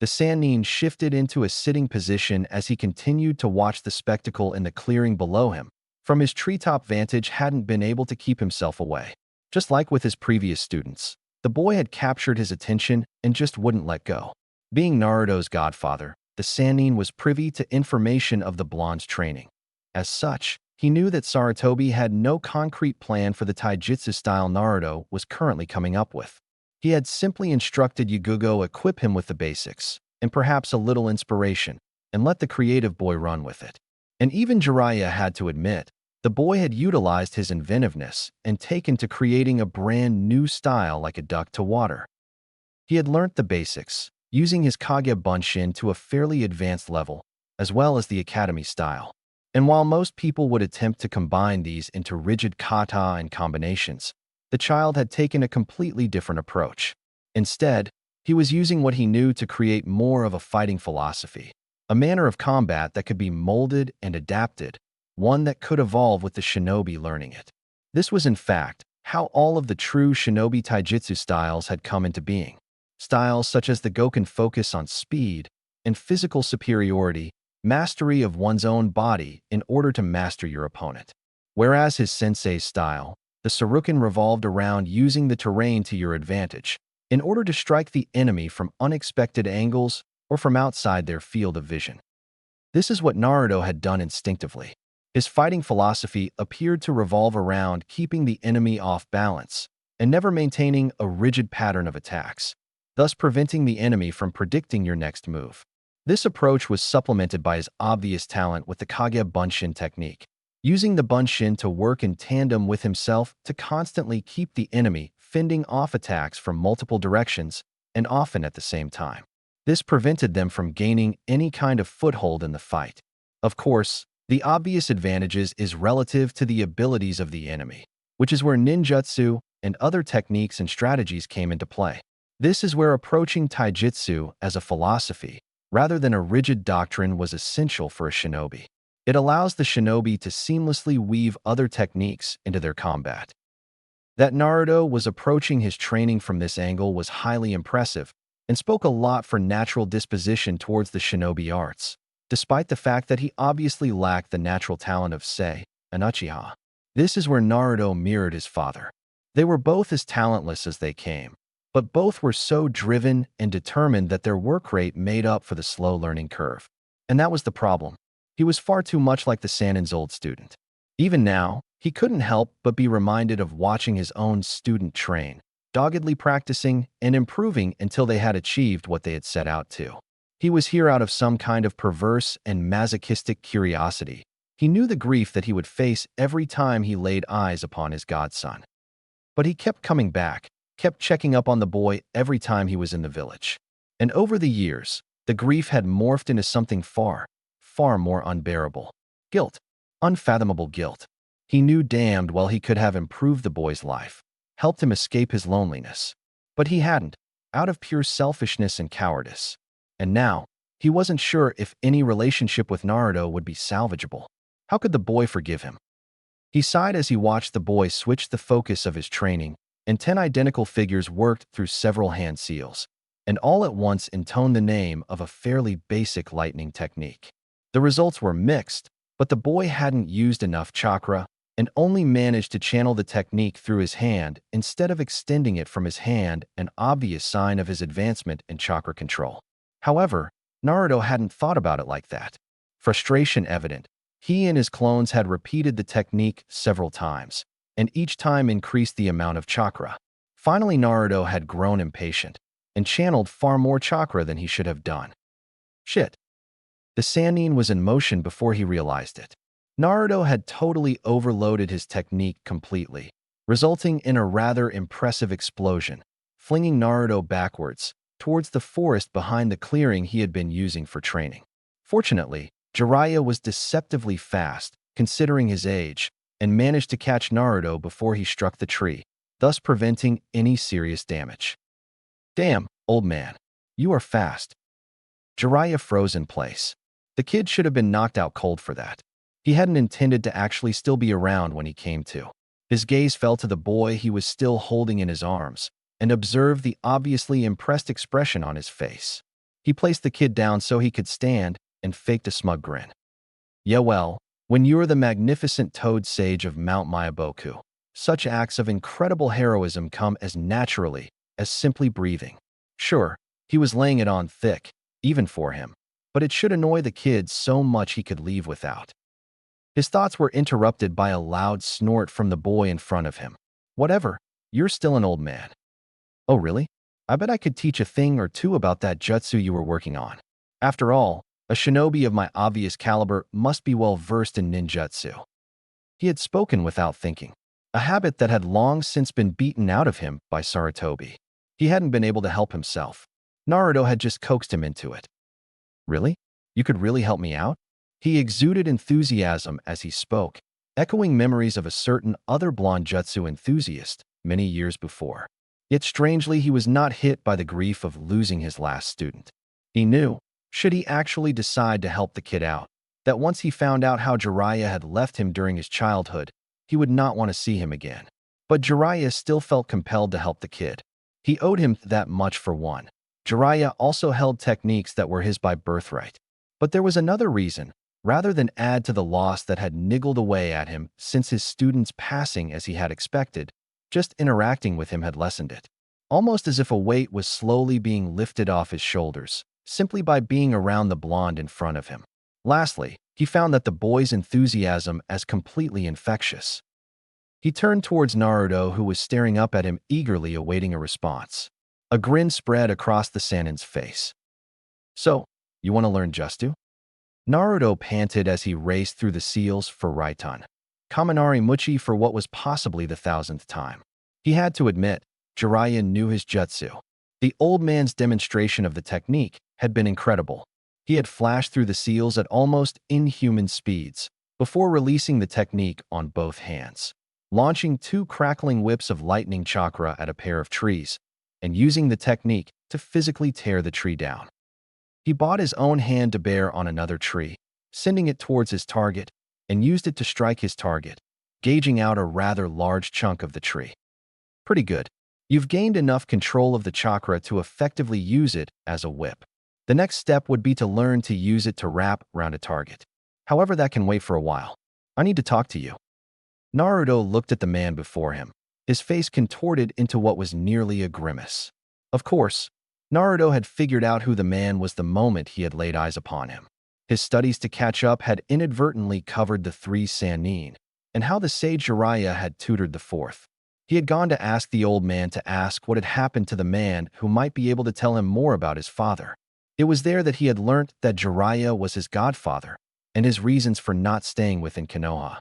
the Sannin shifted into a sitting position as he continued to watch the spectacle in the clearing below him. From his treetop vantage, hadn't been able to keep himself away. Just like with his previous students, the boy had captured his attention and just wouldn't let go. Being Naruto's godfather, the Sannin was privy to information of the blonde's training. As such, he knew that Sarutobi had no concrete plan for the taijutsu style Naruto was currently coming up with. He had simply instructed Yagugo equip him with the basics, and perhaps a little inspiration, and let the creative boy run with it. And even Jiraiya had to admit, the boy had utilized his inventiveness and taken to creating a brand new style like a duck to water. He had learnt the basics, using his Kage Bunshin to a fairly advanced level, as well as the academy style. And while most people would attempt to combine these into rigid kata and combinations, the child had taken a completely different approach. Instead, he was using what he knew to create more of a fighting philosophy, a manner of combat that could be molded and adapted, one that could evolve with the shinobi learning it. This was in fact how all of the true shinobi taijutsu styles had come into being. Styles such as the Goken focus on speed and physical superiority, mastery of one's own body in order to master your opponent. Whereas his sensei's style, the Saruken, revolved around using the terrain to your advantage in order to strike the enemy from unexpected angles or from outside their field of vision. This is what Naruto had done instinctively. His fighting philosophy appeared to revolve around keeping the enemy off balance and never maintaining a rigid pattern of attacks, thus preventing the enemy from predicting your next move. This approach was supplemented by his obvious talent with the Kage Bunshin technique, using the Bunshin to work in tandem with himself to constantly keep the enemy fending off attacks from multiple directions and often at the same time. This prevented them from gaining any kind of foothold in the fight. Of course, the obvious advantages is relative to the abilities of the enemy, which is where ninjutsu and other techniques and strategies came into play. This is where approaching taijutsu as a philosophy, rather than a rigid doctrine, was essential for a shinobi. It allows the shinobi to seamlessly weave other techniques into their combat. That Naruto was approaching his training from this angle was highly impressive and spoke a lot for natural disposition towards the shinobi arts, despite the fact that he obviously lacked the natural talent of Sei and Uchiha. This is where Naruto mirrored his father. They were both as talentless as they came, but both were so driven and determined that their work rate made up for the slow learning curve. And that was the problem. He was far too much like the Sannin's old student. Even now, he couldn't help but be reminded of watching his own student train, doggedly practicing and improving until they had achieved what they had set out to. He was here out of some kind of perverse and masochistic curiosity. He knew the grief that he would face every time he laid eyes upon his godson. But he kept coming back, kept checking up on the boy every time he was in the village. And over the years, the grief had morphed into something far more unbearable. Guilt. Unfathomable guilt. He knew damned well he could have improved the boy's life, helped him escape his loneliness. But he hadn't, out of pure selfishness and cowardice. And now, he wasn't sure if any relationship with Naruto would be salvageable. How could the boy forgive him? He sighed as he watched the boy switch the focus of his training, and 10 identical figures worked through several hand seals, and all at once intoned the name of a fairly basic lightning technique. The results were mixed, but the boy hadn't used enough chakra and only managed to channel the technique through his hand instead of extending it from his hand, an obvious sign of his advancement in chakra control. However, Naruto hadn't thought about it like that. Frustration evident, he and his clones had repeated the technique several times, and each time increased the amount of chakra. Finally, Naruto had grown impatient and channeled far more chakra than he should have done. Shit. The Sannin was in motion before he realized it. Naruto had totally overloaded his technique completely, resulting in a rather impressive explosion, flinging Naruto backwards towards the forest behind the clearing he had been using for training. Fortunately, Jiraiya was deceptively fast, considering his age, and managed to catch Naruto before he struck the tree, thus preventing any serious damage. Damn, old man. You are fast. Jiraiya froze in place. The kid should have been knocked out cold for that. He hadn't intended to actually still be around when he came to. His gaze fell to the boy he was still holding in his arms, and observed the obviously impressed expression on his face. He placed the kid down so he could stand and faked a smug grin. Yeah, well, when you're the magnificent toad sage of Mount Myaboku, such acts of incredible heroism come as naturally as simply breathing. Sure, he was laying it on thick, even for him, but it should annoy the kid so much he could leave without. His thoughts were interrupted by a loud snort from the boy in front of him. Whatever, you're still an old man. Oh really? I bet I could teach a thing or two about that jutsu you were working on. After all, a shinobi of my obvious caliber must be well versed in ninjutsu. He had spoken without thinking, a habit that had long since been beaten out of him by Sarutobi. He hadn't been able to help himself. Naruto had just coaxed him into it. Really? You could really help me out? He exuded enthusiasm as he spoke, echoing memories of a certain other blonde jutsu enthusiast many years before. Yet strangely, he was not hit by the grief of losing his last student. He knew, should he actually decide to help the kid out, that once he found out how Jiraiya had left him during his childhood, he would not want to see him again. But Jiraiya still felt compelled to help the kid. He owed him that much for one. Jiraiya also held techniques that were his by birthright. But there was another reason. Rather than add to the loss that had niggled away at him since his student's passing as he had expected, just interacting with him had lessened it. Almost as if a weight was slowly being lifted off his shoulders, simply by being around the blonde in front of him. Lastly, he found that the boy's enthusiasm as completely infectious. He turned towards Naruto, who was staring up at him eagerly awaiting a response. A grin spread across the Sannin's face. So, you want to learn jutsu? Naruto panted as he raced through the seals for Raiton. Kaminari Muchi for what was possibly the 1000th time. He had to admit, Jiraiya knew his jutsu. The old man's demonstration of the technique had been incredible. He had flashed through the seals at almost inhuman speeds, before releasing the technique on both hands, launching 2 crackling whips of lightning chakra at a pair of trees, and using the technique to physically tear the tree down. He brought his own hand to bear on another tree, sending it towards his target, and used it to strike his target, gauging out a rather large chunk of the tree. Pretty good. You've gained enough control of the chakra to effectively use it as a whip. The next step would be to learn to use it to wrap around a target. However, that can wait for a while. I need to talk to you. Naruto looked at the man before him, his face contorted into what was nearly a grimace. Of course, Naruto had figured out who the man was the moment he had laid eyes upon him. His studies to catch up had inadvertently covered the 3 Sannin, and how the sage Jiraiya had tutored the 4th. He had gone to ask the old man to ask what had happened to the man who might be able to tell him more about his father. It was there that he had learnt that Jiraiya was his godfather, and his reasons for not staying within Konoha.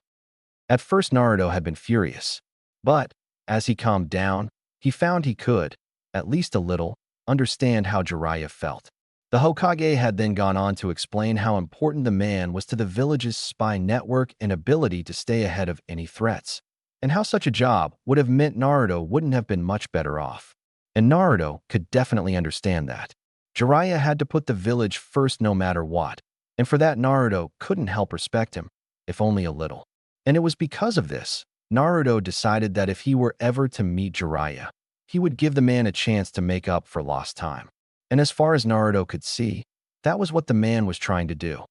At first Naruto had been furious, but, as he calmed down, he found he could, at least a little, understand how Jiraiya felt. The Hokage had then gone on to explain how important the man was to the village's spy network and ability to stay ahead of any threats, and how such a job would have meant Naruto wouldn't have been much better off. And Naruto could definitely understand that. Jiraiya had to put the village first no matter what, and for that Naruto couldn't help respect him, if only a little. And it was because of this, Naruto decided that if he were ever to meet Jiraiya, he would give the man a chance to make up for lost time. And as far as Naruto could see, that was what the man was trying to do.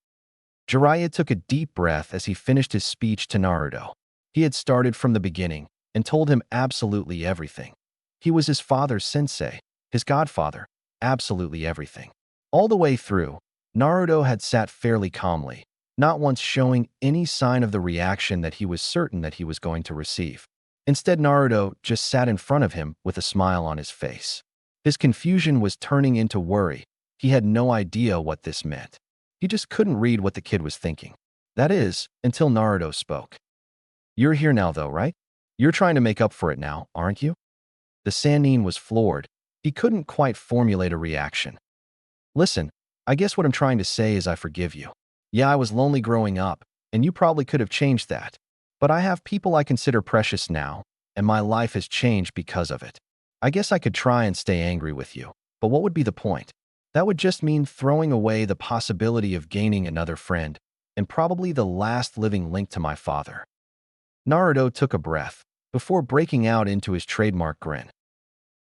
Jiraiya took a deep breath as he finished his speech to Naruto. He had started from the beginning and told him absolutely everything. He was his father's sensei, his godfather, absolutely everything. All the way through, Naruto had sat fairly calmly, not once showing any sign of the reaction that he was certain that he was going to receive. Instead, Naruto just sat in front of him with a smile on his face. His confusion was turning into worry. He had no idea what this meant. He just couldn't read what the kid was thinking. That is, until Naruto spoke. "You're here now though, right? You're trying to make up for it now, aren't you?" The Sannin was floored. He couldn't quite formulate a reaction. "Listen, I guess what I'm trying to say is I forgive you. Yeah, I was lonely growing up, and you probably could have changed that. But I have people I consider precious now, and my life has changed because of it. I guess I could try and stay angry with you, but what would be the point? That would just mean throwing away the possibility of gaining another friend, and probably the last living link to my father." Naruto took a breath before breaking out into his trademark grin.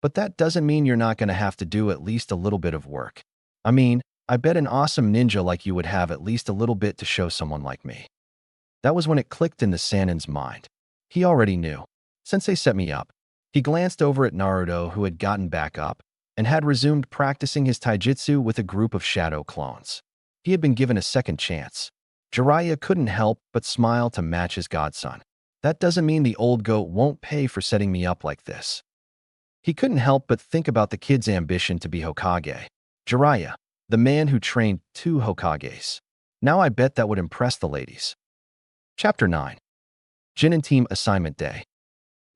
"But that doesn't mean you're not going to have to do at least a little bit of work. I mean, I bet an awesome ninja like you would have at least a little bit to show someone like me." That was when it clicked in the Sannin's mind. He already knew. Sensei set me up. He glanced over at Naruto, who had gotten back up and had resumed practicing his taijutsu with a group of shadow clones. He had been given a second chance. Jiraiya couldn't help but smile to match his godson. "That doesn't mean the old goat won't pay for setting me up like this." He couldn't help but think about the kid's ambition to be Hokage. Jiraiya, the man who trained 2 Hokages. Now I bet that would impress the ladies. Chapter 9. Jinin Team Assignment Day.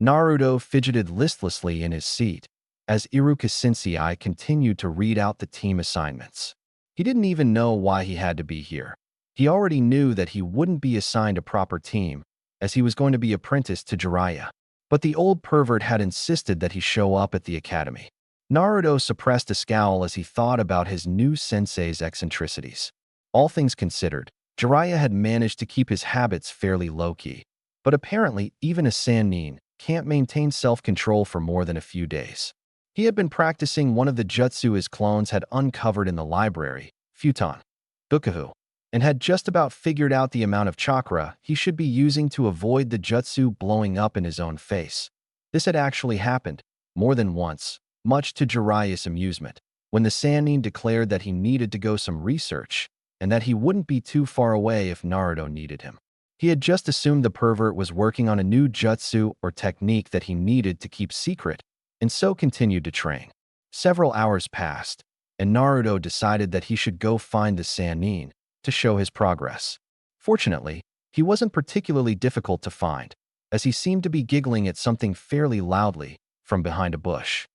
Naruto fidgeted listlessly in his seat as Iruka Sensei continued to read out the team assignments. He didn't even know why he had to be here. He already knew that he wouldn't be assigned a proper team, as he was going to be apprenticed to Jiraiya. But the old pervert had insisted that he show up at the academy. Naruto suppressed a scowl as he thought about his new sensei's eccentricities. All things considered, Jiraiya had managed to keep his habits fairly low-key. But apparently, even a Sannin can't maintain self-control for more than a few days. He had been practicing one of the jutsu his clones had uncovered in the library, Futon Bukahu, and had just about figured out the amount of chakra he should be using to avoid the jutsu blowing up in his own face. This had actually happened more than once, much to Jiraiya's amusement, when the Sannin declared that he needed to go some research and that he wouldn't be too far away if Naruto needed him. He had just assumed the pervert was working on a new jutsu or technique that he needed to keep secret, and so continued to train. Several hours passed, and Naruto decided that he should go find the Sannin to show his progress. Fortunately, he wasn't particularly difficult to find, as he seemed to be giggling at something fairly loudly from behind a bush.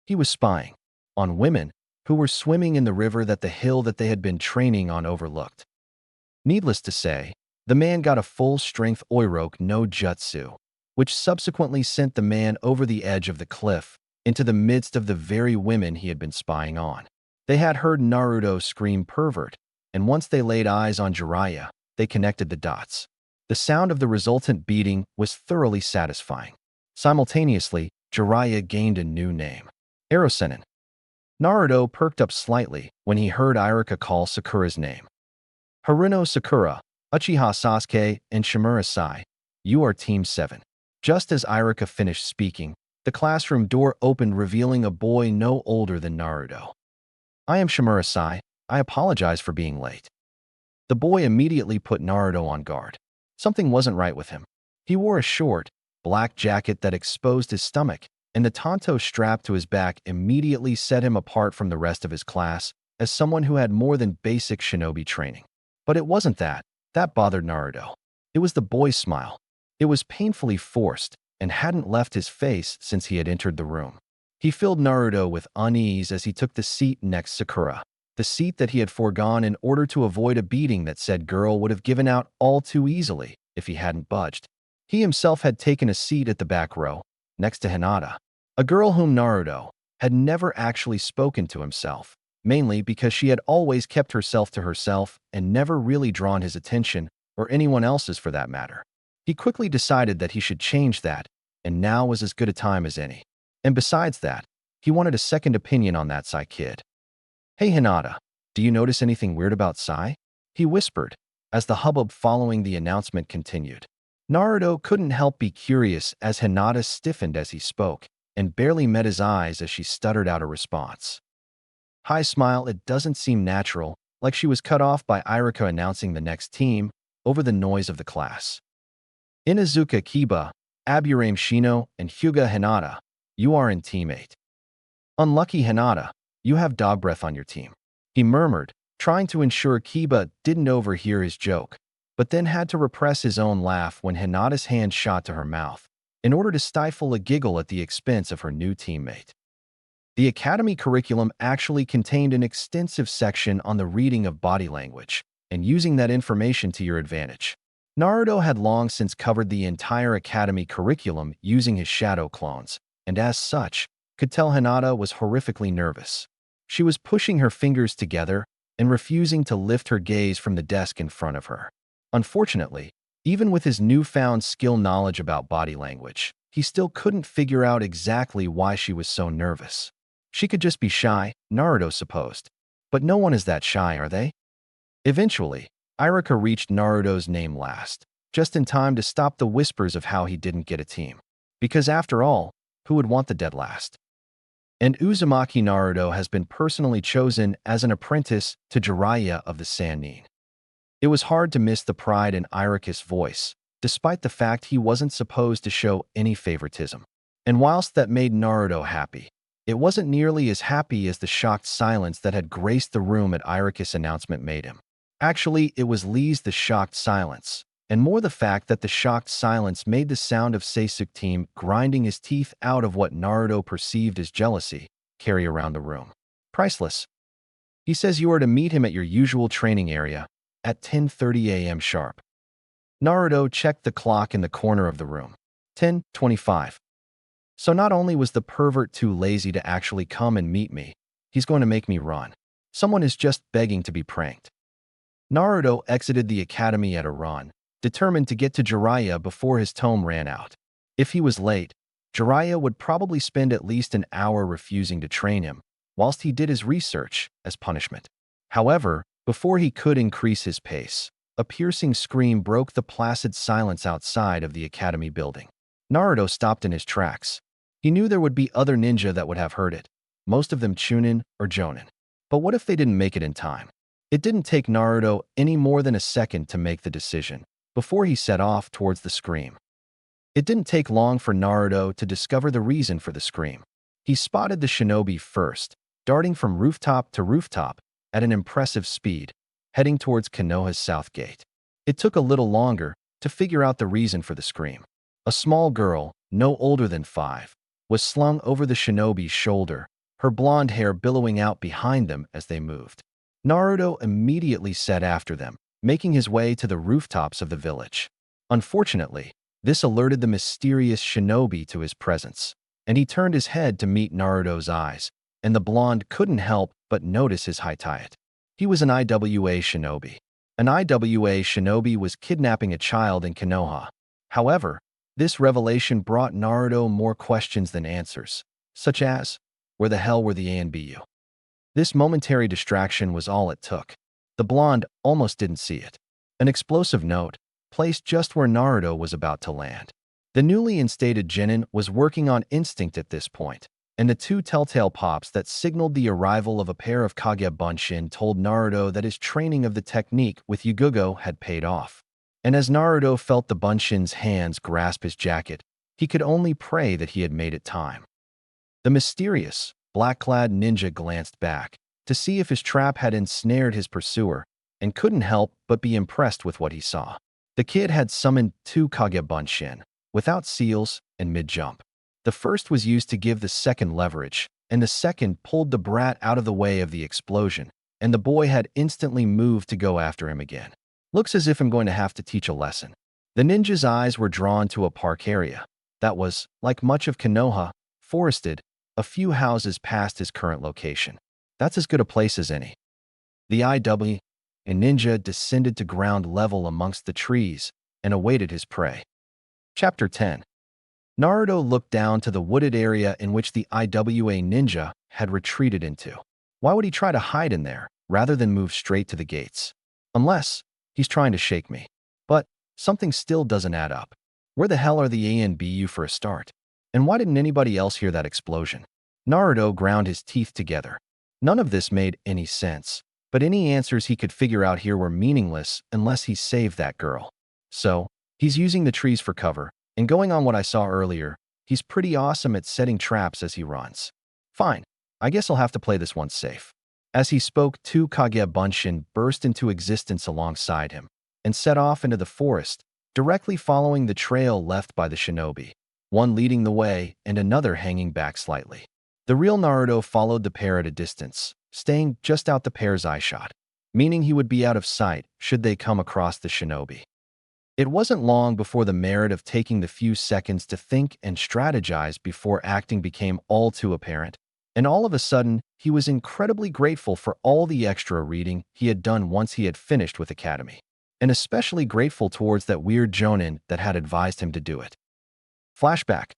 He was spying on women who were swimming in the river that the hill that they had been training on overlooked. Needless to say, the man got a full-strength Oiroke no Jutsu, which subsequently sent the man over the edge of the cliff into the midst of the very women he had been spying on. They had heard Naruto scream pervert, and once they laid eyes on Jiraiya, they connected the dots. The sound of the resultant beating was thoroughly satisfying. Simultaneously, Jiraiya gained a new name, Erosenin. Naruto perked up slightly when he heard Iruka call Sakura's name. "Haruno Sakura, Uchiha Sasuke, and Shimura Sai, you are Team 7. Just as Iruka finished speaking, the classroom door opened, revealing a boy no older than Naruto. "I am Shimura Sai. I apologize for being late." The boy immediately put Naruto on guard. Something wasn't right with him. He wore a short, black jacket that exposed his stomach, and the tanto strapped to his back immediately set him apart from the rest of his class as someone who had more than basic shinobi training. But it wasn't that bothered Naruto. It was the boy's smile. It was painfully forced and hadn't left his face since he had entered the room. He filled Naruto with unease as he took the seat next Sakura, the seat that he had foregone in order to avoid a beating that said girl would have given out all too easily if he hadn't budged. He himself had taken a seat at the back row, next to Hinata, a girl whom Naruto had never actually spoken to himself, mainly because she had always kept herself to herself and never really drawn his attention, or anyone else's for that matter. He quickly decided that he should change that, and now was as good a time as any. And besides that, he wanted a second opinion on that Sai kid. "Hey Hinata, do you notice anything weird about Sai?" he whispered, as the hubbub following the announcement continued. Naruto couldn't help be curious as Hinata stiffened as he spoke, and barely met his eyes as she stuttered out a response. "Hi smile, it doesn't seem natural, like she was cut off by Iruka announcing the next team, over the noise of the class. Inazuka Kiba, Aburame Shino, and Hyuga Hinata, you are in teammate. Unlucky Hinata, you have dog breath on your team," he murmured, trying to ensure Kiba didn't overhear his joke, but then had to repress his own laugh when Hinata's hand shot to her mouth, in order to stifle a giggle at the expense of her new teammate. The academy curriculum actually contained an extensive section on the reading of body language, and using that information to your advantage. Naruto had long since covered the entire academy curriculum using his shadow clones, and as such, could tell Hinata was horrifically nervous. She was pushing her fingers together and refusing to lift her gaze from the desk in front of her. Unfortunately, even with his newfound skill knowledge about body language, he still couldn't figure out exactly why she was so nervous. She could just be shy, Naruto supposed. But no one is that shy, are they? Eventually, Iruka reached Naruto's name last, just in time to stop the whispers of how he didn't get a team. Because after all, who would want the dead last? And Uzumaki Naruto has been personally chosen as an apprentice to Jiraiya of the Sannin. It was hard to miss the pride in Iruka's voice, despite the fact he wasn't supposed to show any favoritism. And whilst that made Naruto happy, it wasn't nearly as happy as the shocked silence that had graced the room at Iruka's announcement made him. Actually, it was the shocked silence, and more the fact that the shocked silence made the sound of Sasuke team grinding his teeth out of what Naruto perceived as jealousy carry around the room. "Priceless. He says you are to meet him at your usual training area at 10:30 a.m. sharp." Naruto checked the clock in the corner of the room. 10:25. So not only was the pervert too lazy to actually come and meet me, he's going to make me run. Someone is just begging to be pranked. Naruto exited the academy at a run, determined to get to Jiraiya before his tome ran out. If he was late, Jiraiya would probably spend at least an hour refusing to train him, whilst he did his research as punishment. However, before he could increase his pace, a piercing scream broke the placid silence outside of the academy building. Naruto stopped in his tracks. He knew there would be other ninja that would have heard it, most of them Chunin or Jonin. But what if they didn't make it in time? It didn't take Naruto any more than a second to make the decision, before he set off towards the scream. It didn't take long for Naruto to discover the reason for the scream. He spotted the shinobi first, darting from rooftop to rooftop at an impressive speed, heading towards Konoha's south gate. It took a little longer to figure out the reason for the scream. A small girl, no older than 5, was slung over the shinobi's shoulder, her blonde hair billowing out behind them as they moved. Naruto immediately set after them, making his way to the rooftops of the village. Unfortunately, this alerted the mysterious shinobi to his presence, and he turned his head to meet Naruto's eyes, and the blonde couldn't help but notice his height. He was an IWA shinobi. An IWA shinobi was kidnapping a child in Konoha. However, this revelation brought Naruto more questions than answers, such as, where the hell were the A and BU? This momentary distraction was all it took. The blonde almost didn't see it. An explosive note, placed just where Naruto was about to land. The newly instated genin was working on instinct at this point, and the 2 telltale pops that signaled the arrival of a pair of Kage Bunshin told Naruto that his training of the technique with Yugugo had paid off. And as Naruto felt the Bunshin's hands grasp his jacket, he could only pray that he had made it time. The mysterious, black-clad ninja glanced back to see if his trap had ensnared his pursuer, and couldn't help but be impressed with what he saw. The kid had summoned 2 Kage Bunshin, without seals and mid-jump. The first was used to give the second leverage, and the second pulled the brat out of the way of the explosion, and the boy had instantly moved to go after him again. Looks as if I'm going to have to teach a lesson. The ninja's eyes were drawn to a park area that was, like much of Konoha, forested, a few houses past his current location. That's as good a place as any. The IW and ninja descended to ground level amongst the trees and awaited his prey. Chapter 10. Naruto looked down to the wooded area in which the IWA ninja had retreated into. Why would he try to hide in there, rather than move straight to the gates? Unless he's trying to shake me. But something still doesn't add up. Where the hell are the A and BU for a start? And why didn't anybody else hear that explosion? Naruto ground his teeth together. None of this made any sense, but any answers he could figure out here were meaningless unless he saved that girl. So, he's using the trees for cover, and going on what I saw earlier, he's pretty awesome at setting traps as he runs. Fine, I guess I'll have to play this one safe. As he spoke, two Kage Bunshin burst into existence alongside him and set off into the forest, directly following the trail left by the shinobi, one leading the way and another hanging back slightly. The real Naruto followed the pair at a distance, staying just out the pair's eyeshot, meaning he would be out of sight should they come across the shinobi. It wasn't long before the merit of taking the few seconds to think and strategize before acting became all too apparent, and all of a sudden, he was incredibly grateful for all the extra reading he had done once he had finished with Academy, and especially grateful towards that weird jonin that had advised him to do it. Flashback.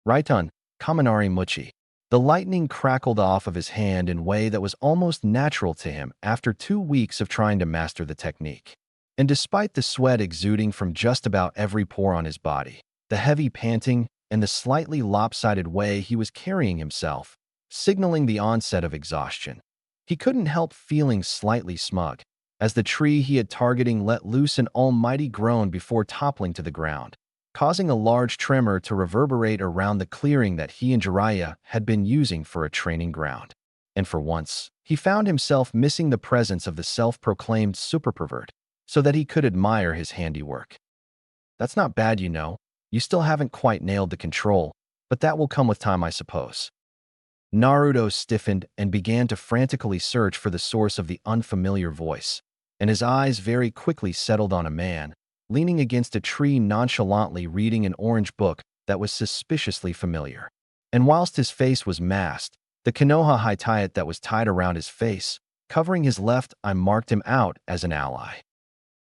Raiton, Kaminari Muchi. The lightning crackled off of his hand in a way that was almost natural to him after 2 weeks of trying to master the technique. And despite the sweat exuding from just about every pore on his body, the heavy panting, and the slightly lopsided way he was carrying himself, signaling the onset of exhaustion, he couldn't help feeling slightly smug, as the tree he had targeting let loose an almighty groan before toppling to the ground, causing a large tremor to reverberate around the clearing that he and Jiraiya had been using for a training ground. And for once, he found himself missing the presence of the self-proclaimed super pervert, so that he could admire his handiwork. That's not bad, you know. You still haven't quite nailed the control, but that will come with time, I suppose. Naruto stiffened and began to frantically search for the source of the unfamiliar voice, and his eyes very quickly settled on a man, leaning against a tree nonchalantly reading an orange book that was suspiciously familiar. And whilst his face was masked, the Konoha Haitayat that was tied around his face, covering his left eye, marked him out as an ally.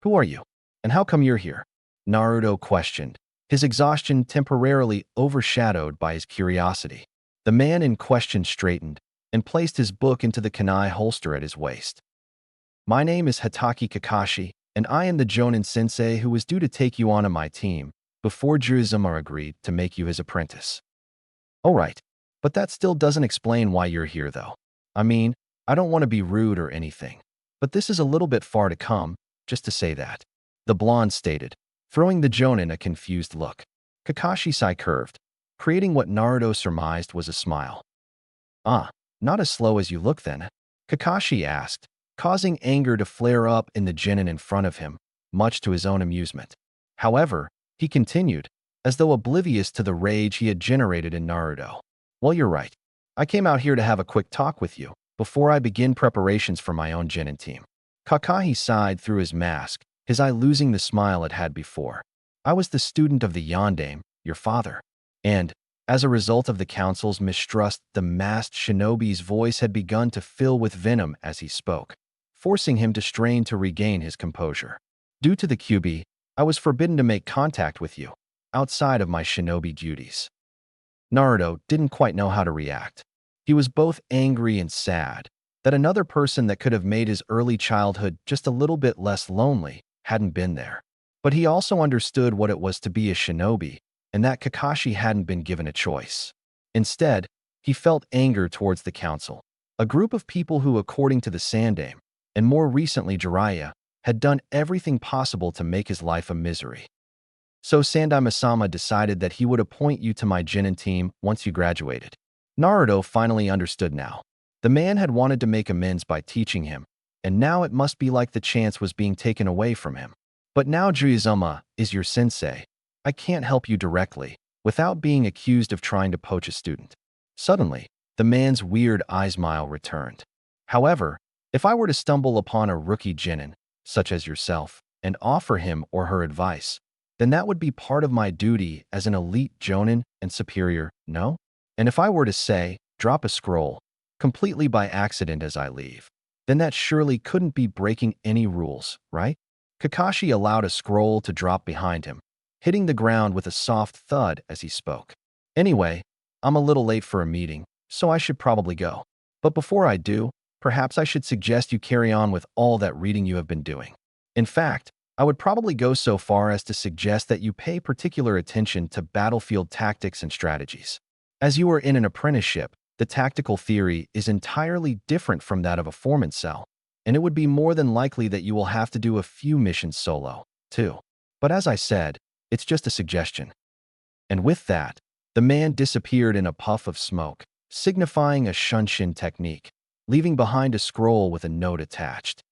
Who are you? And how come you're here? Naruto questioned, his exhaustion temporarily overshadowed by his curiosity. The man in question straightened and placed his book into the kunai holster at his waist. My name is Hatake Kakashi, and I am the Jonin sensei who was due to take you onto my team before Jiraiya agreed to make you his apprentice. All right, but that still doesn't explain why you're here, though. I mean, I don't want to be rude or anything, but this is a little bit far to come, just to say that. The blonde stated, throwing the Jonin a confused look. Kakashi's eye curved, creating what Naruto surmised was a smile. Ah, not as slow as you look then, Kakashi asked, causing anger to flare up in the genin in front of him, much to his own amusement. However, he continued, as though oblivious to the rage he had generated in Naruto. Well, you're right. I came out here to have a quick talk with you, before I begin preparations for my own genin team. Kakashi sighed through his mask, his eye losing the smile it had before. I was the student of the Yondaime, your father. And, as a result of the council's mistrust, the masked shinobi's voice had begun to fill with venom as he spoke, forcing him to strain to regain his composure. Due to the QB, I was forbidden to make contact with you, outside of my shinobi duties. Naruto didn't quite know how to react. He was both angry and sad that another person that could have made his early childhood just a little bit less lonely hadn't been there. But he also understood what it was to be a shinobi, and that Kakashi hadn't been given a choice. Instead, he felt anger towards the council, a group of people who, according to the Sandaime, and more recently Jiraiya, had done everything possible to make his life a misery. So Sandaime-sama decided that he would appoint you to my genin team once you graduated. Naruto finally understood now. The man had wanted to make amends by teaching him, and now it must be like the chance was being taken away from him. But now Jiraiya is your sensei. I can't help you directly, without being accused of trying to poach a student. Suddenly, the man's weird eye smile returned. However, if I were to stumble upon a rookie genin, such as yourself, and offer him or her advice, then that would be part of my duty as an elite jonin and superior, no? And if I were to say, drop a scroll, completely by accident as I leave, then that surely couldn't be breaking any rules, right? Kakashi allowed a scroll to drop behind him, hitting the ground with a soft thud as he spoke. Anyway, I'm a little late for a meeting, so I should probably go. But before I do, perhaps I should suggest you carry on with all that reading you have been doing. In fact, I would probably go so far as to suggest that you pay particular attention to battlefield tactics and strategies. As you are in an apprenticeship, the tactical theory is entirely different from that of a foreman cell, and it would be more than likely that you will have to do a few missions solo, too. But as I said, it's just a suggestion. And with that, the man disappeared in a puff of smoke, signifying a shunshin technique, leaving behind a scroll with a note attached.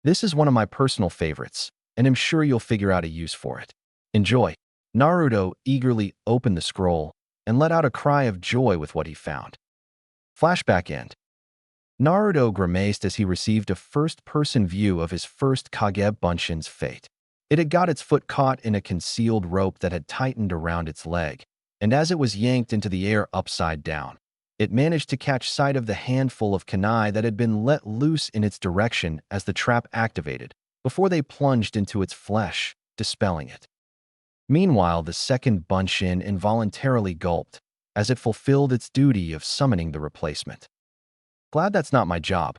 This is one of my personal favorites, and I'm sure you'll figure out a use for it. Enjoy. Naruto eagerly opened the scroll and let out a cry of joy with what he found. Flashback end. Naruto grimaced as he received a first-person view of his first Kage Bunshin's fate. It had got its foot caught in a concealed rope that had tightened around its leg, and as it was yanked into the air upside down, it managed to catch sight of the handful of kunai that had been let loose in its direction as the trap activated, before they plunged into its flesh, dispelling it. Meanwhile, the second Bunshin involuntarily gulped, as it fulfilled its duty of summoning the replacement. Glad that's not my job.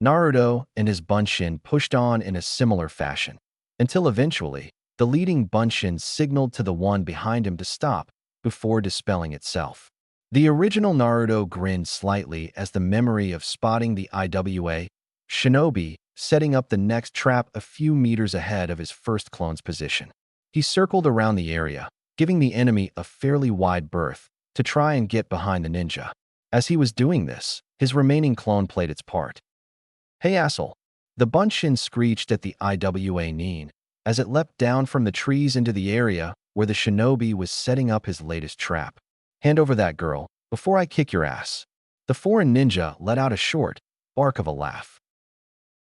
Naruto and his Bunshin pushed on in a similar fashion, until eventually, the leading Bunshin signaled to the one behind him to stop before dispelling itself. The original Naruto grinned slightly as the memory of spotting the IWA shinobi setting up the next trap a few meters ahead of his first clone's position. He circled around the area, giving the enemy a fairly wide berth to try and get behind the ninja. As he was doing this, his remaining clone played its part. "Hey asshole!" The Bunshin screeched at the IWA Nin as it leapt down from the trees into the area where the shinobi was setting up his latest trap. "Hand over that girl, before I kick your ass." The foreign ninja let out a short bark of a laugh.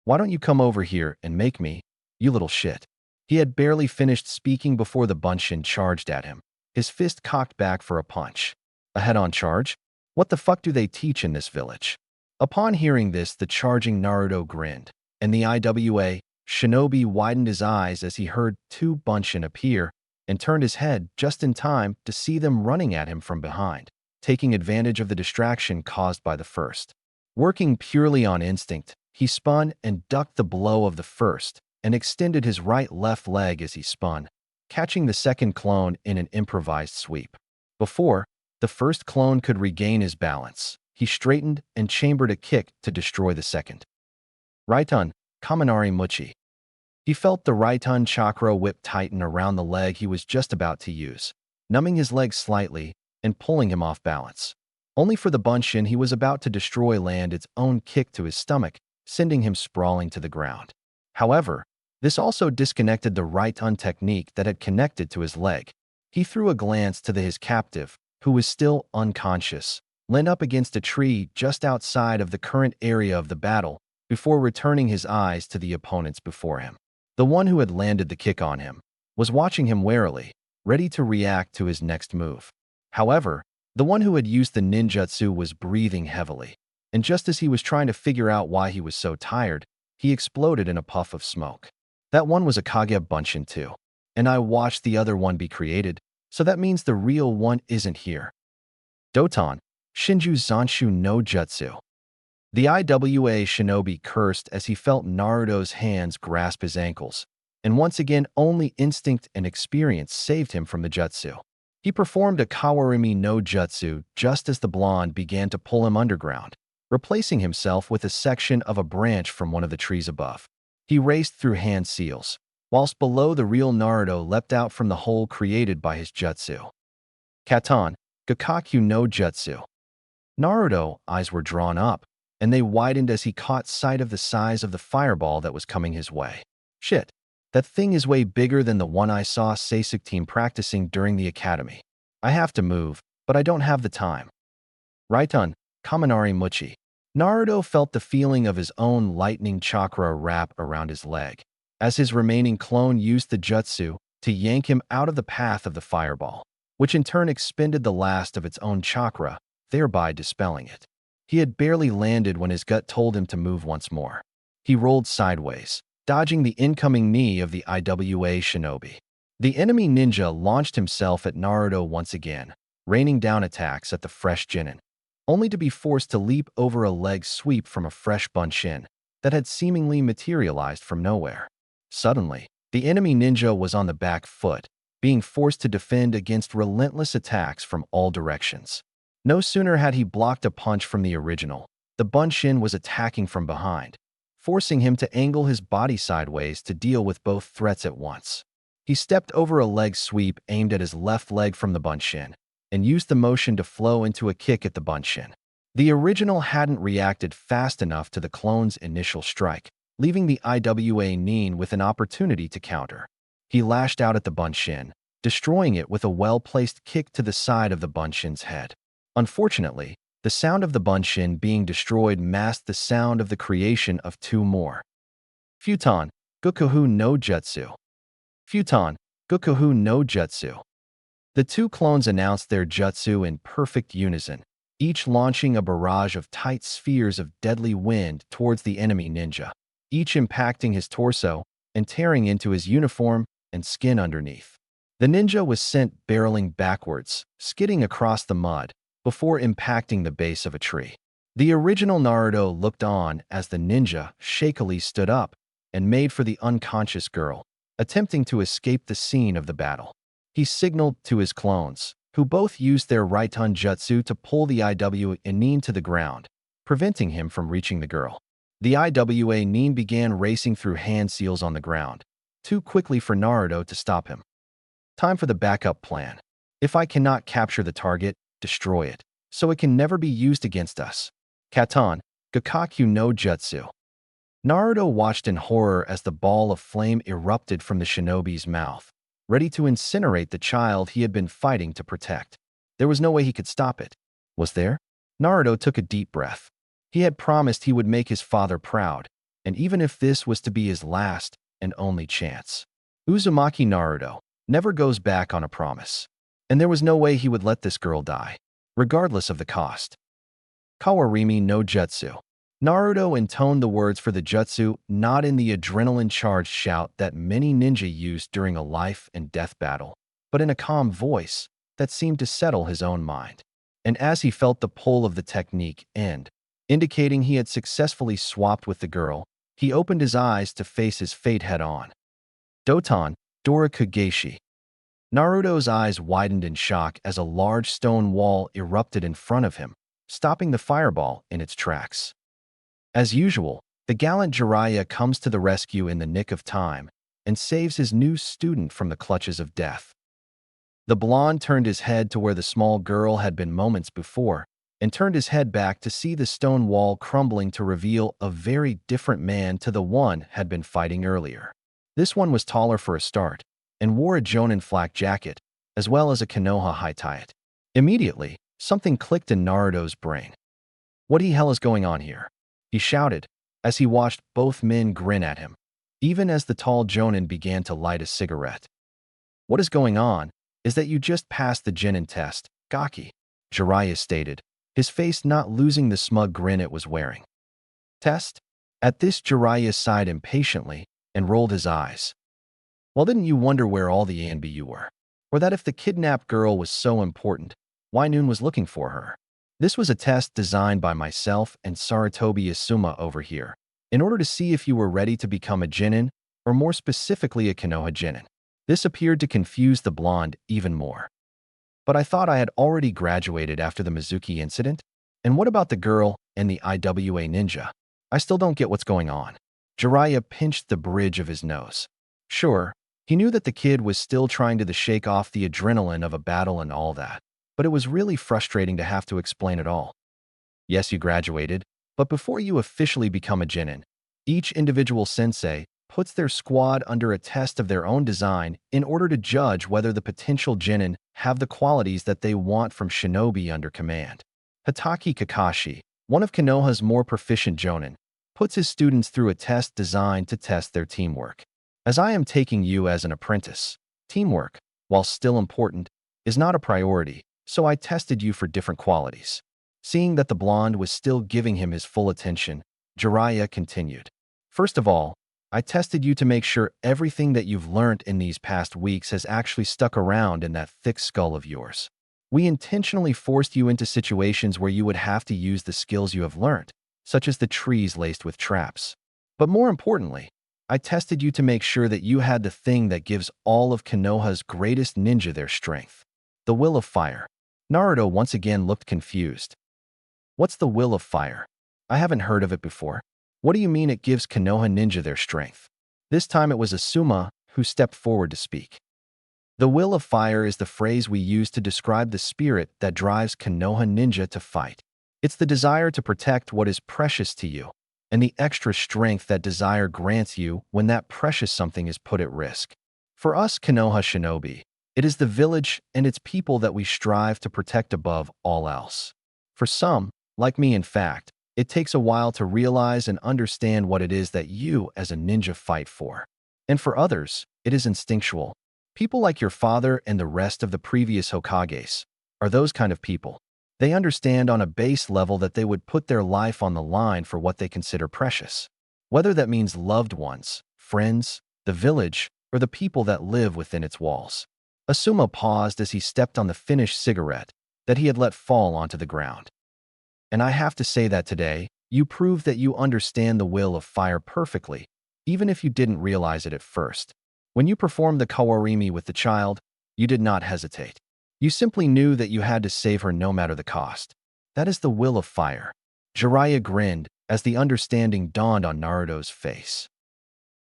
"Why don't you come over here and make me, you little shit?" He had barely finished speaking before the Bunshin charged at him, his fist cocked back for a punch. A head-on charge? What the fuck do they teach in this village? Upon hearing this, the charging Naruto grinned, and the IWA shinobi widened his eyes as he heard two Bunshin appear and turned his head just in time to see them running at him from behind, taking advantage of the distraction caused by the first. Working purely on instinct, he spun and ducked the blow of the first and extended his right-left leg as he spun, catching the second clone in an improvised sweep. Before the first clone could regain his balance, he straightened and chambered a kick to destroy the second. Raiton, Kaminari Muchi. He felt the Raiton chakra whip tighten around the leg he was just about to use, numbing his leg slightly and pulling him off balance. Only for the Bunshin he was about to destroy land its own kick to his stomach, sending him sprawling to the ground. However, this also disconnected the Raiton technique that had connected to his leg. He threw a glance to his captive, who was still unconscious, leaned up against a tree just outside of the current area of the battle, before returning his eyes to the opponents before him. The one who had landed the kick on him was watching him warily, ready to react to his next move. However, the one who had used the ninjutsu was breathing heavily, and just as he was trying to figure out why he was so tired, he exploded in a puff of smoke. That one was a Kage Bunshin too, and I watched the other one be created, so that means the real one isn't here. Doton, Shinju Zanshu no Jutsu. The IWA shinobi cursed as he felt Naruto's hands grasp his ankles, and once again only instinct and experience saved him from the jutsu. He performed a Kawarimi no Jutsu just as the blonde began to pull him underground, replacing himself with a section of a branch from one of the trees above. He raced through hand seals, whilst below the real Naruto leapt out from the hole created by his jutsu. Katon, Gakakyu no Jutsu. Naruto's eyes were drawn up, and they widened as he caught sight of the size of the fireball that was coming his way. Shit, that thing is way bigger than the one I saw Sasuke team practicing during the academy. I have to move, but I don't have the time. Raiton, Kaminari Muchi. Naruto felt the feeling of his own lightning chakra wrap around his leg, as his remaining clone used the jutsu to yank him out of the path of the fireball, which in turn expended the last of its own chakra, thereby dispelling it. He had barely landed when his gut told him to move once more. He rolled sideways, dodging the incoming knee of the IWA shinobi. The enemy ninja launched himself at Naruto once again, raining down attacks at the fresh Jinin, only to be forced to leap over a leg sweep from a fresh Bunshin that had seemingly materialized from nowhere. Suddenly, the enemy ninja was on the back foot, being forced to defend against relentless attacks from all directions. No sooner had he blocked a punch from the original, the Bunshin was attacking from behind, forcing him to angle his body sideways to deal with both threats at once. He stepped over a leg sweep aimed at his left leg from the Bunshin, and used the motion to flow into a kick at the Bunshin. The original hadn't reacted fast enough to the clone's initial strike, leaving the IWA Nin with an opportunity to counter. He lashed out at the Bunshin, destroying it with a well-placed kick to the side of the Bunshin's head. Unfortunately, the sound of the Bunshin being destroyed masked the sound of the creation of two more. Futon, Gokuhu no Jutsu. Futon, Gokuhu no Jutsu. The two clones announced their jutsu in perfect unison, each launching a barrage of tight spheres of deadly wind towards the enemy ninja, each impacting his torso and tearing into his uniform and skin underneath. The ninja was sent barreling backwards, skidding across the mud, before impacting the base of a tree. The original Naruto looked on as the ninja shakily stood up and made for the unconscious girl, attempting to escape the scene of the battle. He signaled to his clones, who both used their Raiton Jutsu to pull the IWA Nin to the ground, preventing him from reaching the girl. The IWA Nin began racing through hand seals on the ground, too quickly for Naruto to stop him. Time for the backup plan. If I cannot capture the target, destroy it, so it can never be used against us. Katon, Gakakyu no Jutsu. Naruto watched in horror as the ball of flame erupted from the shinobi's mouth, ready to incinerate the child he had been fighting to protect. There was no way he could stop it. Was there? Naruto took a deep breath. He had promised he would make his father proud, and even if this was to be his last and only chance. Uzumaki Naruto never goes back on a promise, and there was no way he would let this girl die, regardless of the cost. Kawarimi no Jutsu. Naruto intoned the words for the jutsu not in the adrenaline-charged shout that many ninja used during a life-and-death battle, but in a calm voice that seemed to settle his own mind. And as he felt the pull of the technique end, indicating he had successfully swapped with the girl, he opened his eyes to face his fate head-on. Doton, Dora Kageshi. Naruto's eyes widened in shock as a large stone wall erupted in front of him, stopping the fireball in its tracks. As usual, the gallant Jiraiya comes to the rescue in the nick of time and saves his new student from the clutches of death. The blonde turned his head to where the small girl had been moments before and turned his head back to see the stone wall crumbling to reveal a very different man to the one had been fighting earlier. This one was taller for a start and wore a Jonin flak jacket as well as a Konoha high tie. Immediately, something clicked in Naruto's brain. What the hell is going on here? He shouted as he watched both men grin at him, even as the tall Jonin began to light a cigarette. What is going on is that you just passed the Genin test, Gaki, Jiraiya stated, his face not losing the smug grin it was wearing. Test? At this, Jiraiya sighed impatiently and rolled his eyes. Well, didn't you wonder where all the ANBU were? Or that if the kidnapped girl was so important, why Noon was looking for her? This was a test designed by myself and Saratobi Asuma over here, in order to see if you were ready to become a Genin, or more specifically a Konoha Genin. This appeared to confuse the blonde even more. But I thought I had already graduated after the Mizuki incident? And what about the girl and the IWA ninja? I still don't get what's going on. Jiraiya pinched the bridge of his nose. Sure, he knew that the kid was still trying to shake off the adrenaline of a battle and all that, but it was really frustrating to have to explain it all. Yes, you graduated, but before you officially become a Genin, each individual sensei puts their squad under a test of their own design in order to judge whether the potential Genin have the qualities that they want from shinobi under command. Hatake Kakashi, one of Konoha's more proficient Jonin, puts his students through a test designed to test their teamwork. As I am taking you as an apprentice, teamwork, while still important, is not a priority, so I tested you for different qualities. Seeing that the blonde was still giving him his full attention, Jiraiya continued. First of all, I tested you to make sure everything that you've learned in these past weeks has actually stuck around in that thick skull of yours. We intentionally forced you into situations where you would have to use the skills you have learned, such as the trees laced with traps. But more importantly, I tested you to make sure that you had the thing that gives all of Konoha's greatest ninja their strength. The Will of Fire. Naruto once again looked confused. What's the Will of Fire? I haven't heard of it before. What do you mean it gives Konoha ninja their strength? This time it was Asuma who stepped forward to speak. The Will of Fire is the phrase we use to describe the spirit that drives Konoha ninja to fight. It's the desire to protect what is precious to you, and the extra strength that desire grants you when that precious something is put at risk. For us Konoha shinobi, it is the village and its people that we strive to protect above all else. For some, like me in fact, it takes a while to realize and understand what it is that you as a ninja fight for. And for others, it is instinctual. People like your father and the rest of the previous Hokages are those kind of people. They understand on a base level that they would put their life on the line for what they consider precious. Whether that means loved ones, friends, the village, or the people that live within its walls. Asuma paused as he stepped on the finished cigarette that he had let fall onto the ground. And I have to say that today, you proved that you understand the Will of Fire perfectly, even if you didn't realize it at first. When you performed the kawarimi with the child, you did not hesitate. You simply knew that you had to save her no matter the cost. That is the Will of Fire. Jiraiya grinned as the understanding dawned on Naruto's face.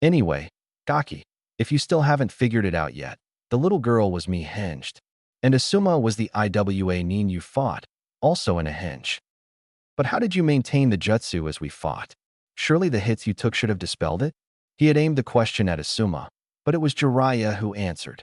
Anyway, Gaki, if you still haven't figured it out yet, the little girl was me hinged. And Asuma was the IWA nin you fought, also in a hinge. But how did you maintain the jutsu as we fought? Surely the hits you took should have dispelled it? He had aimed the question at Asuma, but it was Jiraiya who answered.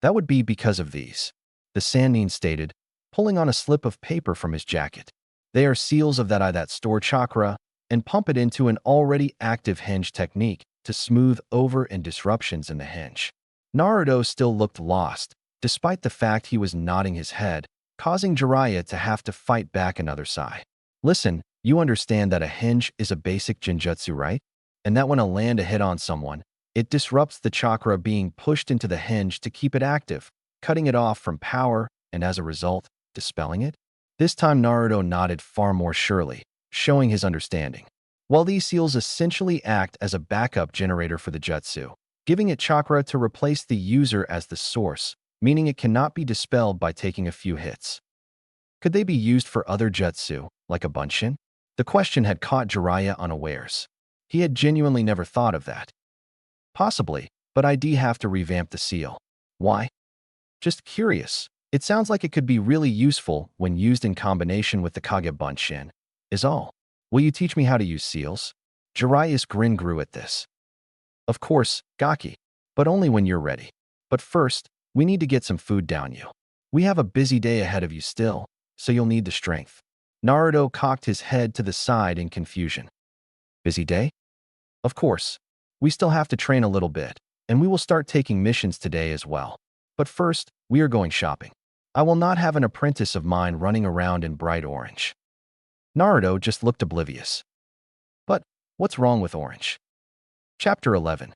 That would be because of these. The Sannin stated, pulling on a slip of paper from his jacket. They are seals of that store chakra and pump it into an already active hinge technique to smooth over and disruptions in the hinge. Naruto still looked lost, despite the fact he was nodding his head, causing Jiraiya to have to fight back another sigh. Listen, you understand that a hinge is a basic genjutsu, right? And that when I land a hit on someone, it disrupts the chakra being pushed into the hinge to keep it active, cutting it off from power and as a result, dispelling it? This time Naruto nodded far more surely, showing his understanding. While these seals essentially act as a backup generator for the jutsu, giving it chakra to replace the user as the source, meaning it cannot be dispelled by taking a few hits. Could they be used for other jutsu, like a bunshin? The question had caught Jiraiya unawares. He had genuinely never thought of that. Possibly, but I'd have to revamp the seal. Why? Just curious. It sounds like it could be really useful when used in combination with the Kage Bunshin, is all. Will you teach me how to use seals? Jiraiya's grin grew at this. Of course, Gaki, but only when you're ready. But first, we need to get some food down you. We have a busy day ahead of you still, so you'll need the strength. Naruto cocked his head to the side in confusion. Busy day? Of course. We still have to train a little bit, and we will start taking missions today as well. But first, we are going shopping. I will not have an apprentice of mine running around in bright orange. Naruto just looked oblivious. But what's wrong with orange? Chapter 11.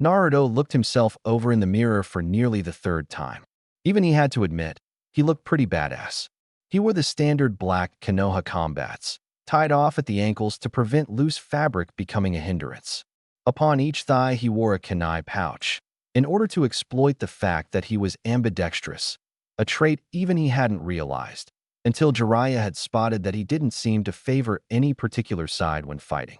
Naruto looked himself over in the mirror for nearly the third time. Even he had to admit, he looked pretty badass. He wore the standard black Konoha combats, tied off at the ankles to prevent loose fabric becoming a hindrance. Upon each thigh he wore a kunai pouch, in order to exploit the fact that he was ambidextrous, a trait even he hadn't realized, until Jiraiya had spotted that he didn't seem to favor any particular side when fighting.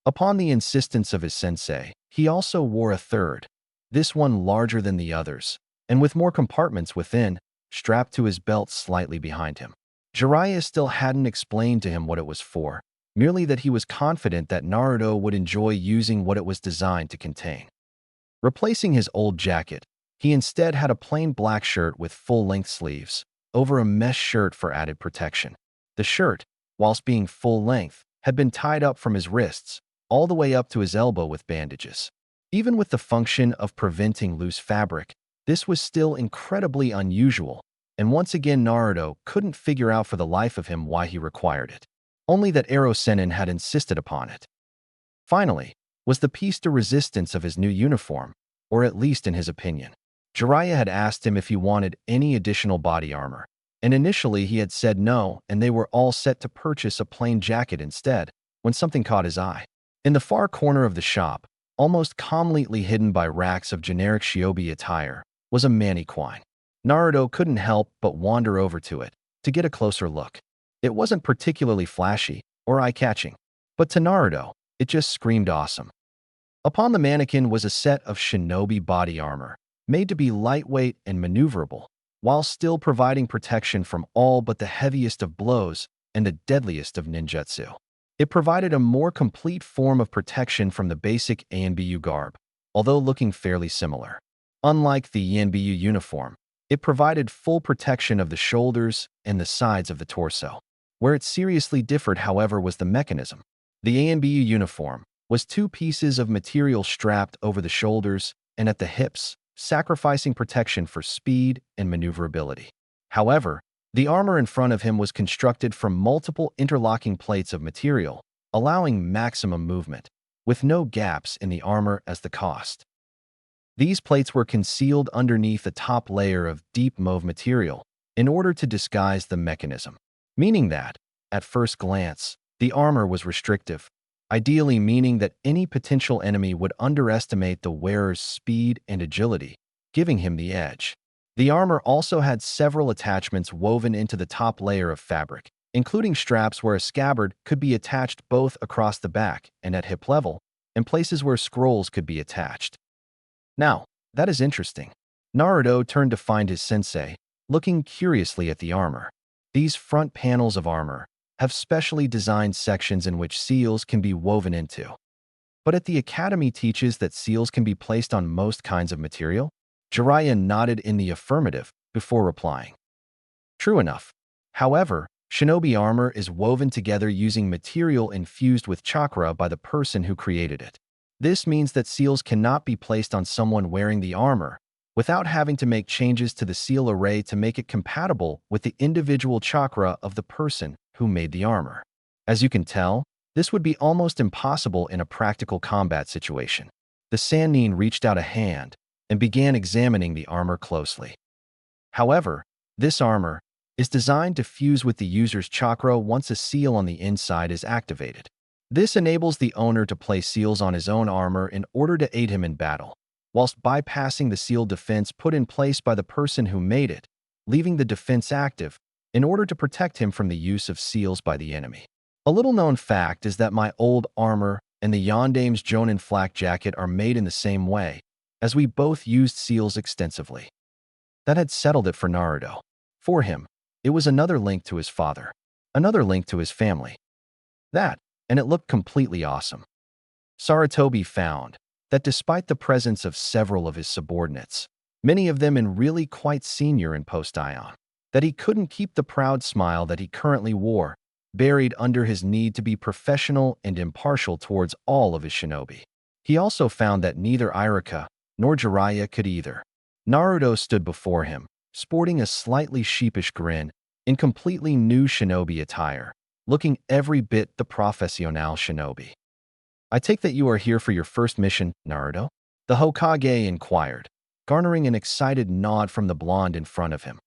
Upon the insistence of his sensei, he also wore a third, this one larger than the others, and with more compartments within, strapped to his belt slightly behind him. Jiraiya still hadn't explained to him what it was for, merely that he was confident that Naruto would enjoy using what it was designed to contain. Replacing his old jacket, he instead had a plain black shirt with full-length sleeves, over a mesh shirt for added protection. The shirt, whilst being full-length, had been tied up from his wrists, all the way up to his elbow with bandages. Even with the function of preventing loose fabric, this was still incredibly unusual, and once again Naruto couldn't figure out for the life of him why he required it. Only that Ero Sennin had insisted upon it. Finally, was the piece de resistance of his new uniform, or at least in his opinion. Jiraiya had asked him if he wanted any additional body armor, and initially he had said no, and they were all set to purchase a plain jacket instead, when something caught his eye. In the far corner of the shop, almost completely hidden by racks of generic shinobi attire, was a mannequin. Naruto couldn't help but wander over to it, to get a closer look. It wasn't particularly flashy or eye-catching, but to Naruto, it just screamed awesome. Upon the mannequin was a set of shinobi body armor, made to be lightweight and maneuverable, while still providing protection from all but the heaviest of blows and the deadliest of ninjutsu. It provided a more complete form of protection from the basic ANBU garb, although looking fairly similar. Unlike the ANBU uniform, it provided full protection of the shoulders and the sides of the torso. Where it seriously differed, however, was the mechanism. The ANBU uniform was two pieces of material strapped over the shoulders and at the hips, sacrificing protection for speed and maneuverability. However, the armor in front of him was constructed from multiple interlocking plates of material, allowing maximum movement, with no gaps in the armor as the cost. These plates were concealed underneath a top layer of deep mauve material in order to disguise the mechanism, meaning that, at first glance, the armor was restrictive, ideally meaning that any potential enemy would underestimate the wearer's speed and agility, giving him the edge. The armor also had several attachments woven into the top layer of fabric, including straps where a scabbard could be attached both across the back and at hip level, and places where scrolls could be attached. Now, that is interesting. Naruto turned to find his sensei, looking curiously at the armor. These front panels of armor have specially designed sections in which seals can be woven into. But at the academy teaches that seals can be placed on most kinds of material? Jiraiya nodded in the affirmative before replying. True enough. However, shinobi armor is woven together using material infused with chakra by the person who created it. This means that seals cannot be placed on someone wearing the armor without having to make changes to the seal array to make it compatible with the individual chakra of the person who made the armor. As you can tell, this would be almost impossible in a practical combat situation. The Sannin reached out a hand and began examining the armor closely. However, this armor is designed to fuse with the user's chakra once a seal on the inside is activated. This enables the owner to place seals on his own armor in order to aid him in battle, whilst bypassing the seal defense put in place by the person who made it, leaving the defense active in order to protect him from the use of seals by the enemy. A little-known fact is that my old armor and the Yondame's Jonin flak jacket are made in the same way, as we both used seals extensively. That had settled it for Naruto. For him, it was another link to his father, another link to his family. That, and it looked completely awesome. Sarutobi found that despite the presence of several of his subordinates, many of them in really quite senior in post-Ion, that he couldn't keep the proud smile that he currently wore, buried under his need to be professional and impartial towards all of his shinobi. He also found that neither Iruka nor Jiraiya could either. Naruto stood before him, sporting a slightly sheepish grin, in completely new shinobi attire, looking every bit the professional shinobi. I take that you are here for your first mission, Naruto? The Hokage inquired, garnering an excited nod from the blonde in front of him.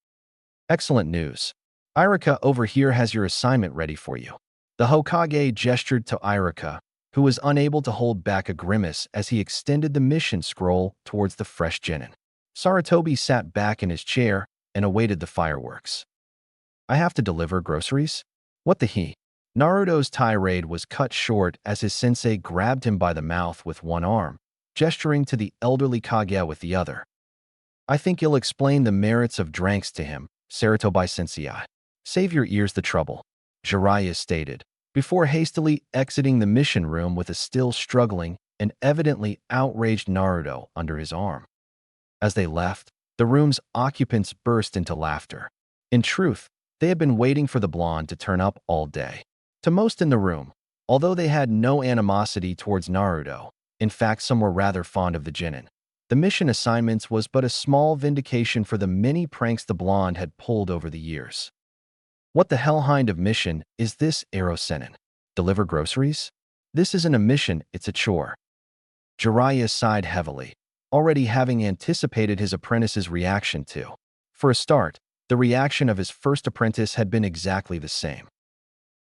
Excellent news. Iruka over here has your assignment ready for you. The Hokage gestured to Iruka, who was unable to hold back a grimace as he extended the mission scroll towards the fresh genin. Sarutobi sat back in his chair and awaited the fireworks. I have to deliver groceries? What the he? Naruto's tirade was cut short as his sensei grabbed him by the mouth with one arm, gesturing to the elderly Kage with the other. I think you'll explain the merits of drinks to him, Sarutobi sensei. Save your ears the trouble, Jiraiya stated, before hastily exiting the mission room with a still struggling and evidently outraged Naruto under his arm. As they left, the room's occupants burst into laughter. In truth, they had been waiting for the blonde to turn up all day. To most in the room, although they had no animosity towards Naruto, in fact some were rather fond of the genin, the mission assignments was but a small vindication for the many pranks the blonde had pulled over the years. What the hell kind of mission is this, Ero Sennin? Deliver groceries? This isn't a mission, it's a chore. Jiraiya sighed heavily, already having anticipated his apprentice's reaction to. For a start, the reaction of his first apprentice had been exactly the same.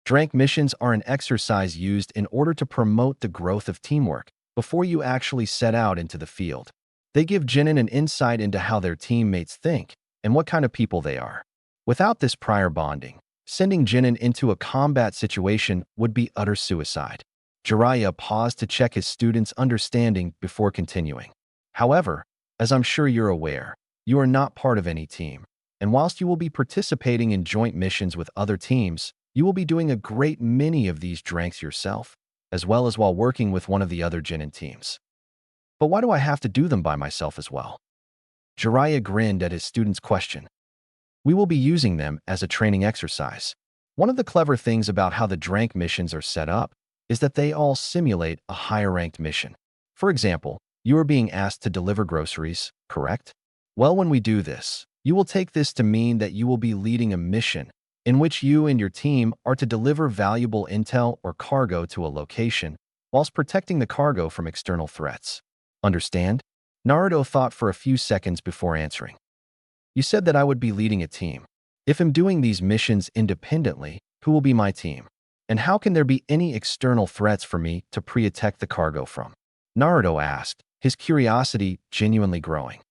Drank missions are an exercise used in order to promote the growth of teamwork before you actually set out into the field. They give Jinin an insight into how their teammates think and what kind of people they are. Without this prior bonding, sending Jinin into a combat situation would be utter suicide. Jiraiya paused to check his students' understanding before continuing. However, as I'm sure you're aware, you are not part of any team, and whilst you will be participating in joint missions with other teams, you will be doing a great many of these dranks yourself, as well as while working with one of the other Jinin teams. But why do I have to do them by myself as well? Jiraiya grinned at his student's question. We will be using them as a training exercise. One of the clever things about how the drank missions are set up is that they all simulate a higher-ranked mission. For example, you are being asked to deliver groceries, correct? Well, when we do this, you will take this to mean that you will be leading a mission in which you and your team are to deliver valuable intel or cargo to a location whilst protecting the cargo from external threats. Understand? Naruto thought for a few seconds before answering. You said that I would be leading a team. If I'm doing these missions independently, who will be my team? And how can there be any external threats for me to protect the cargo from? Naruto asked, his curiosity genuinely growing.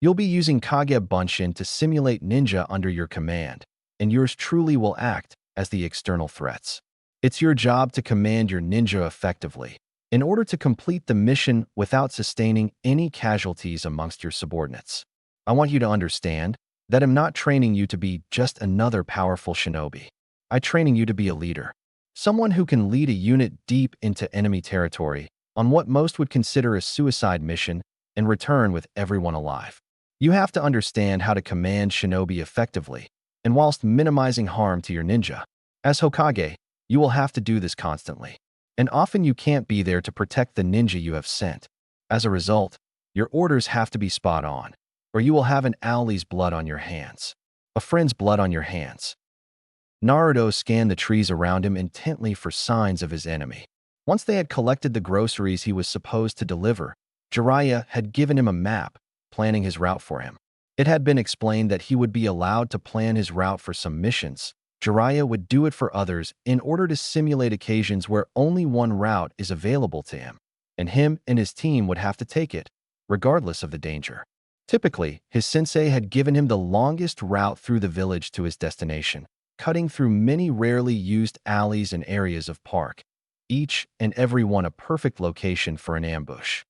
You'll be using Kage Bunshin to simulate ninja under your command, and yours truly will act as the external threats. It's your job to command your ninja effectively, in order to complete the mission without sustaining any casualties amongst your subordinates. I want you to understand that I'm not training you to be just another powerful shinobi. I'm training you to be a leader, someone who can lead a unit deep into enemy territory on what most would consider a suicide mission and return with everyone alive. You have to understand how to command shinobi effectively, and whilst minimizing harm to your ninja. As Hokage, you will have to do this constantly, and often you can't be there to protect the ninja you have sent. As a result, your orders have to be spot on, or you will have an owlie's blood on your hands, a friend's blood on your hands. Naruto scanned the trees around him intently for signs of his enemy. Once they had collected the groceries he was supposed to deliver, Jiraiya had given him a map, planning his route for him. It had been explained that he would be allowed to plan his route for some missions. Jiraiya would do it for others in order to simulate occasions where only one route is available to him, and his team would have to take it, regardless of the danger. Typically, his sensei had given him the longest route through the village to his destination, cutting through many rarely used alleys and areas of park, each and every one a perfect location for an ambush.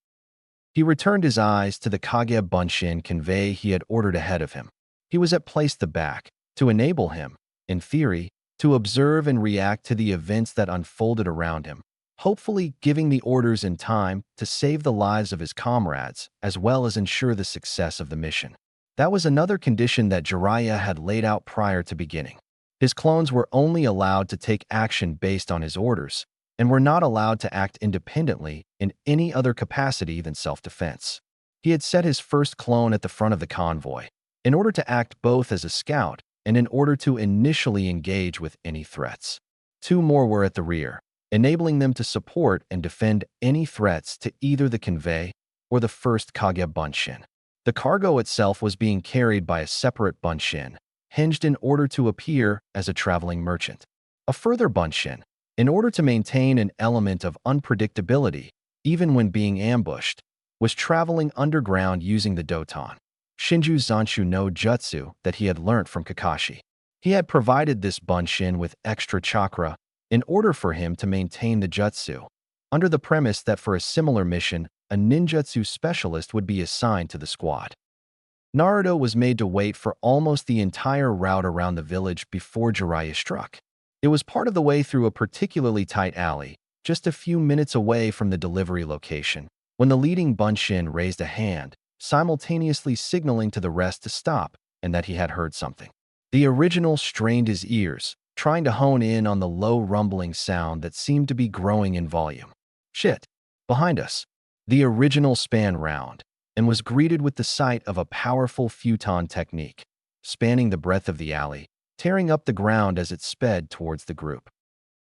He returned his eyes to the Kage Bunshin convey he had ordered ahead of him. He was at place the back, to enable him, in theory, to observe and react to the events that unfolded around him, hopefully giving the orders in time to save the lives of his comrades as well as ensure the success of the mission. That was another condition that Jiraiya had laid out prior to beginning. His clones were only allowed to take action based on his orders, and were not allowed to act independently in any other capacity than self-defense. He had set his first clone at the front of the convoy, in order to act both as a scout and in order to initially engage with any threats. 2 more were at the rear, enabling them to support and defend any threats to either the convey or the first Kage Bunshin. The cargo itself was being carried by a separate Bunshin, hinged in order to appear as a traveling merchant. A further Bunshin, in order to maintain an element of unpredictability, even when being ambushed, was traveling underground using the Doton, Shinju Zanshu no Jutsu that he had learnt from Kakashi. He had provided this Bunshin with extra chakra in order for him to maintain the jutsu, under the premise that for a similar mission, a ninjutsu specialist would be assigned to the squad. Naruto was made to wait for almost the entire route around the village before Jiraiya struck. It was part of the way through a particularly tight alley, just a few minutes away from the delivery location, when the leading Bunshin raised a hand, simultaneously signaling to the rest to stop and that he had heard something. The original strained his ears, trying to hone in on the low rumbling sound that seemed to be growing in volume. Shit! Behind us. The original span round, and was greeted with the sight of a powerful futon technique, spanning the breadth of the alley, tearing up the ground as it sped towards the group.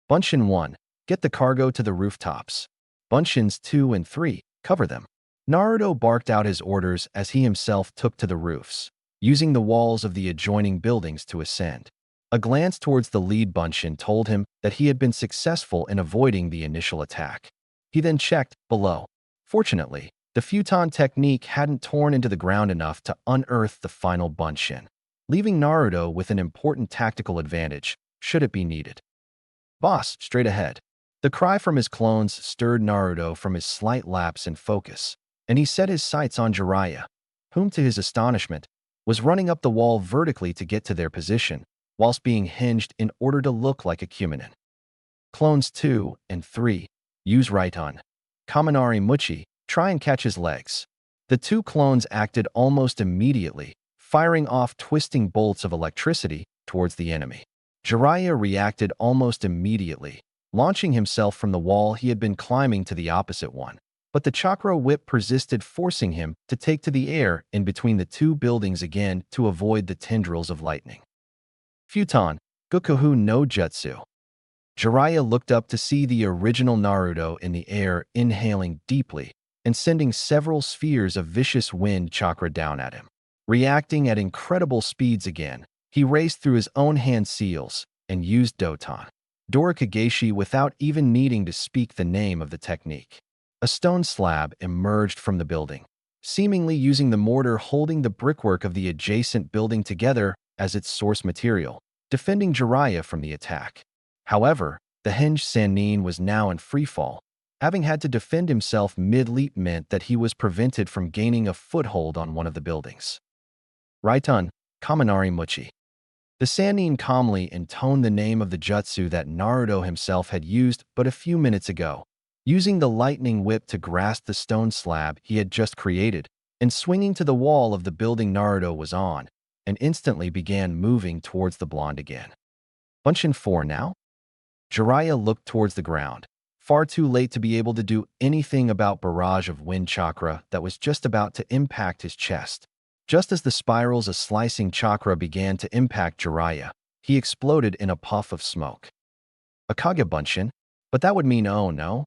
Bunshin 1, get the cargo to the rooftops. Bunshins 2 and 3, Cover them. Naruto barked out his orders as he himself took to the roofs, using the walls of the adjoining buildings to ascend. A glance towards the lead Bunshin told him that he had been successful in avoiding the initial attack. He then checked below. Fortunately, the futon technique hadn't torn into the ground enough to unearth the final Bunshin, leaving Naruto with an important tactical advantage, should it be needed. Boss, straight ahead. The cry from his clones stirred Naruto from his slight lapse in focus, and he set his sights on Jiraiya, whom, to his astonishment, was running up the wall vertically to get to their position, whilst being hinged in order to look like a Kuminin. Clones 2 and 3, use right on. Kaminari Muchi, try and catch his legs. The two clones acted almost immediately, firing off twisting bolts of electricity towards the enemy. Jiraiya reacted almost immediately, launching himself from the wall he had been climbing to the opposite one. But the chakra whip persisted, forcing him to take to the air in between the two buildings again to avoid the tendrils of lightning. Futon, Gokuhu no Jutsu. Jiraiya looked up to see the original Naruto in the air, inhaling deeply and sending several spheres of vicious wind chakra down at him. Reacting at incredible speeds again, he raced through his own hand seals and used Doton Dorikageshi without even needing to speak the name of the technique. A stone slab emerged from the building, seemingly using the mortar holding the brickwork of the adjacent building together as its source material, defending Jiraiya from the attack. However, the hinged Sannin was now in freefall. Having had to defend himself mid-leap meant that he was prevented from gaining a foothold on one of the buildings. Raiton, Kaminari Muchi. The Sannin calmly intoned the name of the jutsu that Naruto himself had used but a few minutes ago, using the lightning whip to grasp the stone slab he had just created and swinging to the wall of the building Naruto was on, and instantly began moving towards the blonde again. Bunshin 4 now? Jiraiya looked towards the ground, far too late to be able to do anything about barrage of wind chakra that was just about to impact his chest. Just as the spirals of slicing chakra began to impact Jiraiya, he exploded in a puff of smoke. Hokage Bunshin? But that would mean oh no.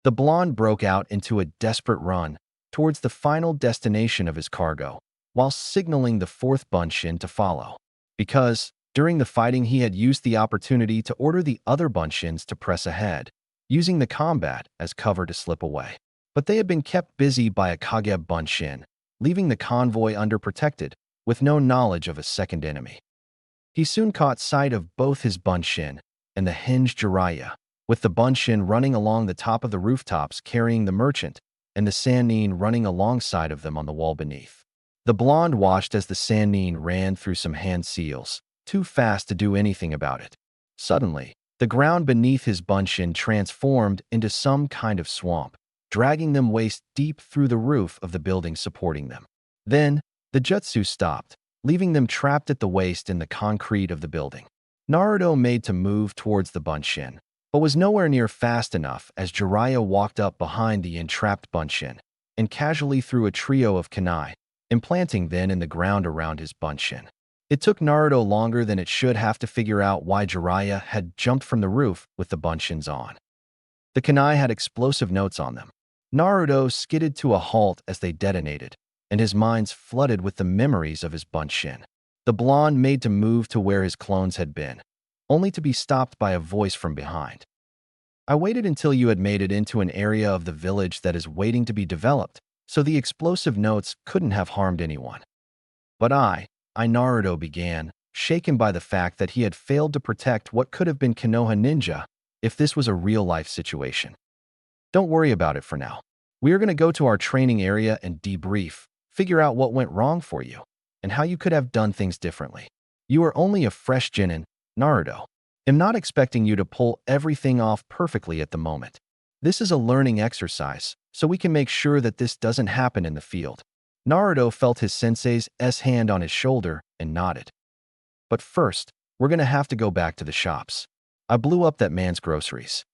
The blonde broke out into a desperate run towards the final destination of his cargo, while signaling the fourth Bunshin to follow. Because, during the fighting, he had used the opportunity to order the other Bunshins to press ahead, using the combat as cover to slip away. But they had been kept busy by a Kage Bunshin, leaving the convoy underprotected, with no knowledge of a second enemy. He soon caught sight of both his Bunshin and the hinged Jiraiya, with the Bunshin running along the top of the rooftops carrying the merchant, and the Sannin running alongside of them on the wall beneath. The blonde watched as the Sannin ran through some hand seals, too fast to do anything about it. Suddenly, the ground beneath his Bunshin transformed into some kind of swamp, dragging them waist-deep through the roof of the building supporting them. Then, the jutsu stopped, leaving them trapped at the waist in the concrete of the building. Naruto made to move towards the Bunshin, but was nowhere near fast enough as Jiraiya walked up behind the entrapped Bunshin and casually threw a trio of kunai, implanting then in the ground around his Bunshin. It took Naruto longer than it should have to figure out why Jiraiya had jumped from the roof with the Bunshins on. The kunai had explosive notes on them. Naruto skidded to a halt as they detonated, and his mind's flooded with the memories of his Bunshin. The blonde made to move to where his clones had been, only to be stopped by a voice from behind. I waited until you had made it into an area of the village that is waiting to be developed, so the explosive notes couldn't have harmed anyone. But I Naruto began, shaken by the fact that he had failed to protect what could have been Konoha Ninja if this was a real-life situation. Don't worry about it for now. We are going to go to our training area and debrief, figure out what went wrong for you, and how you could have done things differently. You are only a fresh genin, Naruto. I'm not expecting you to pull everything off perfectly at the moment. This is a learning exercise, so we can make sure that this doesn't happen in the field. Naruto felt his sensei's hand on his shoulder and nodded. But first, we're going to have to go back to the shops. I blew up that man's groceries.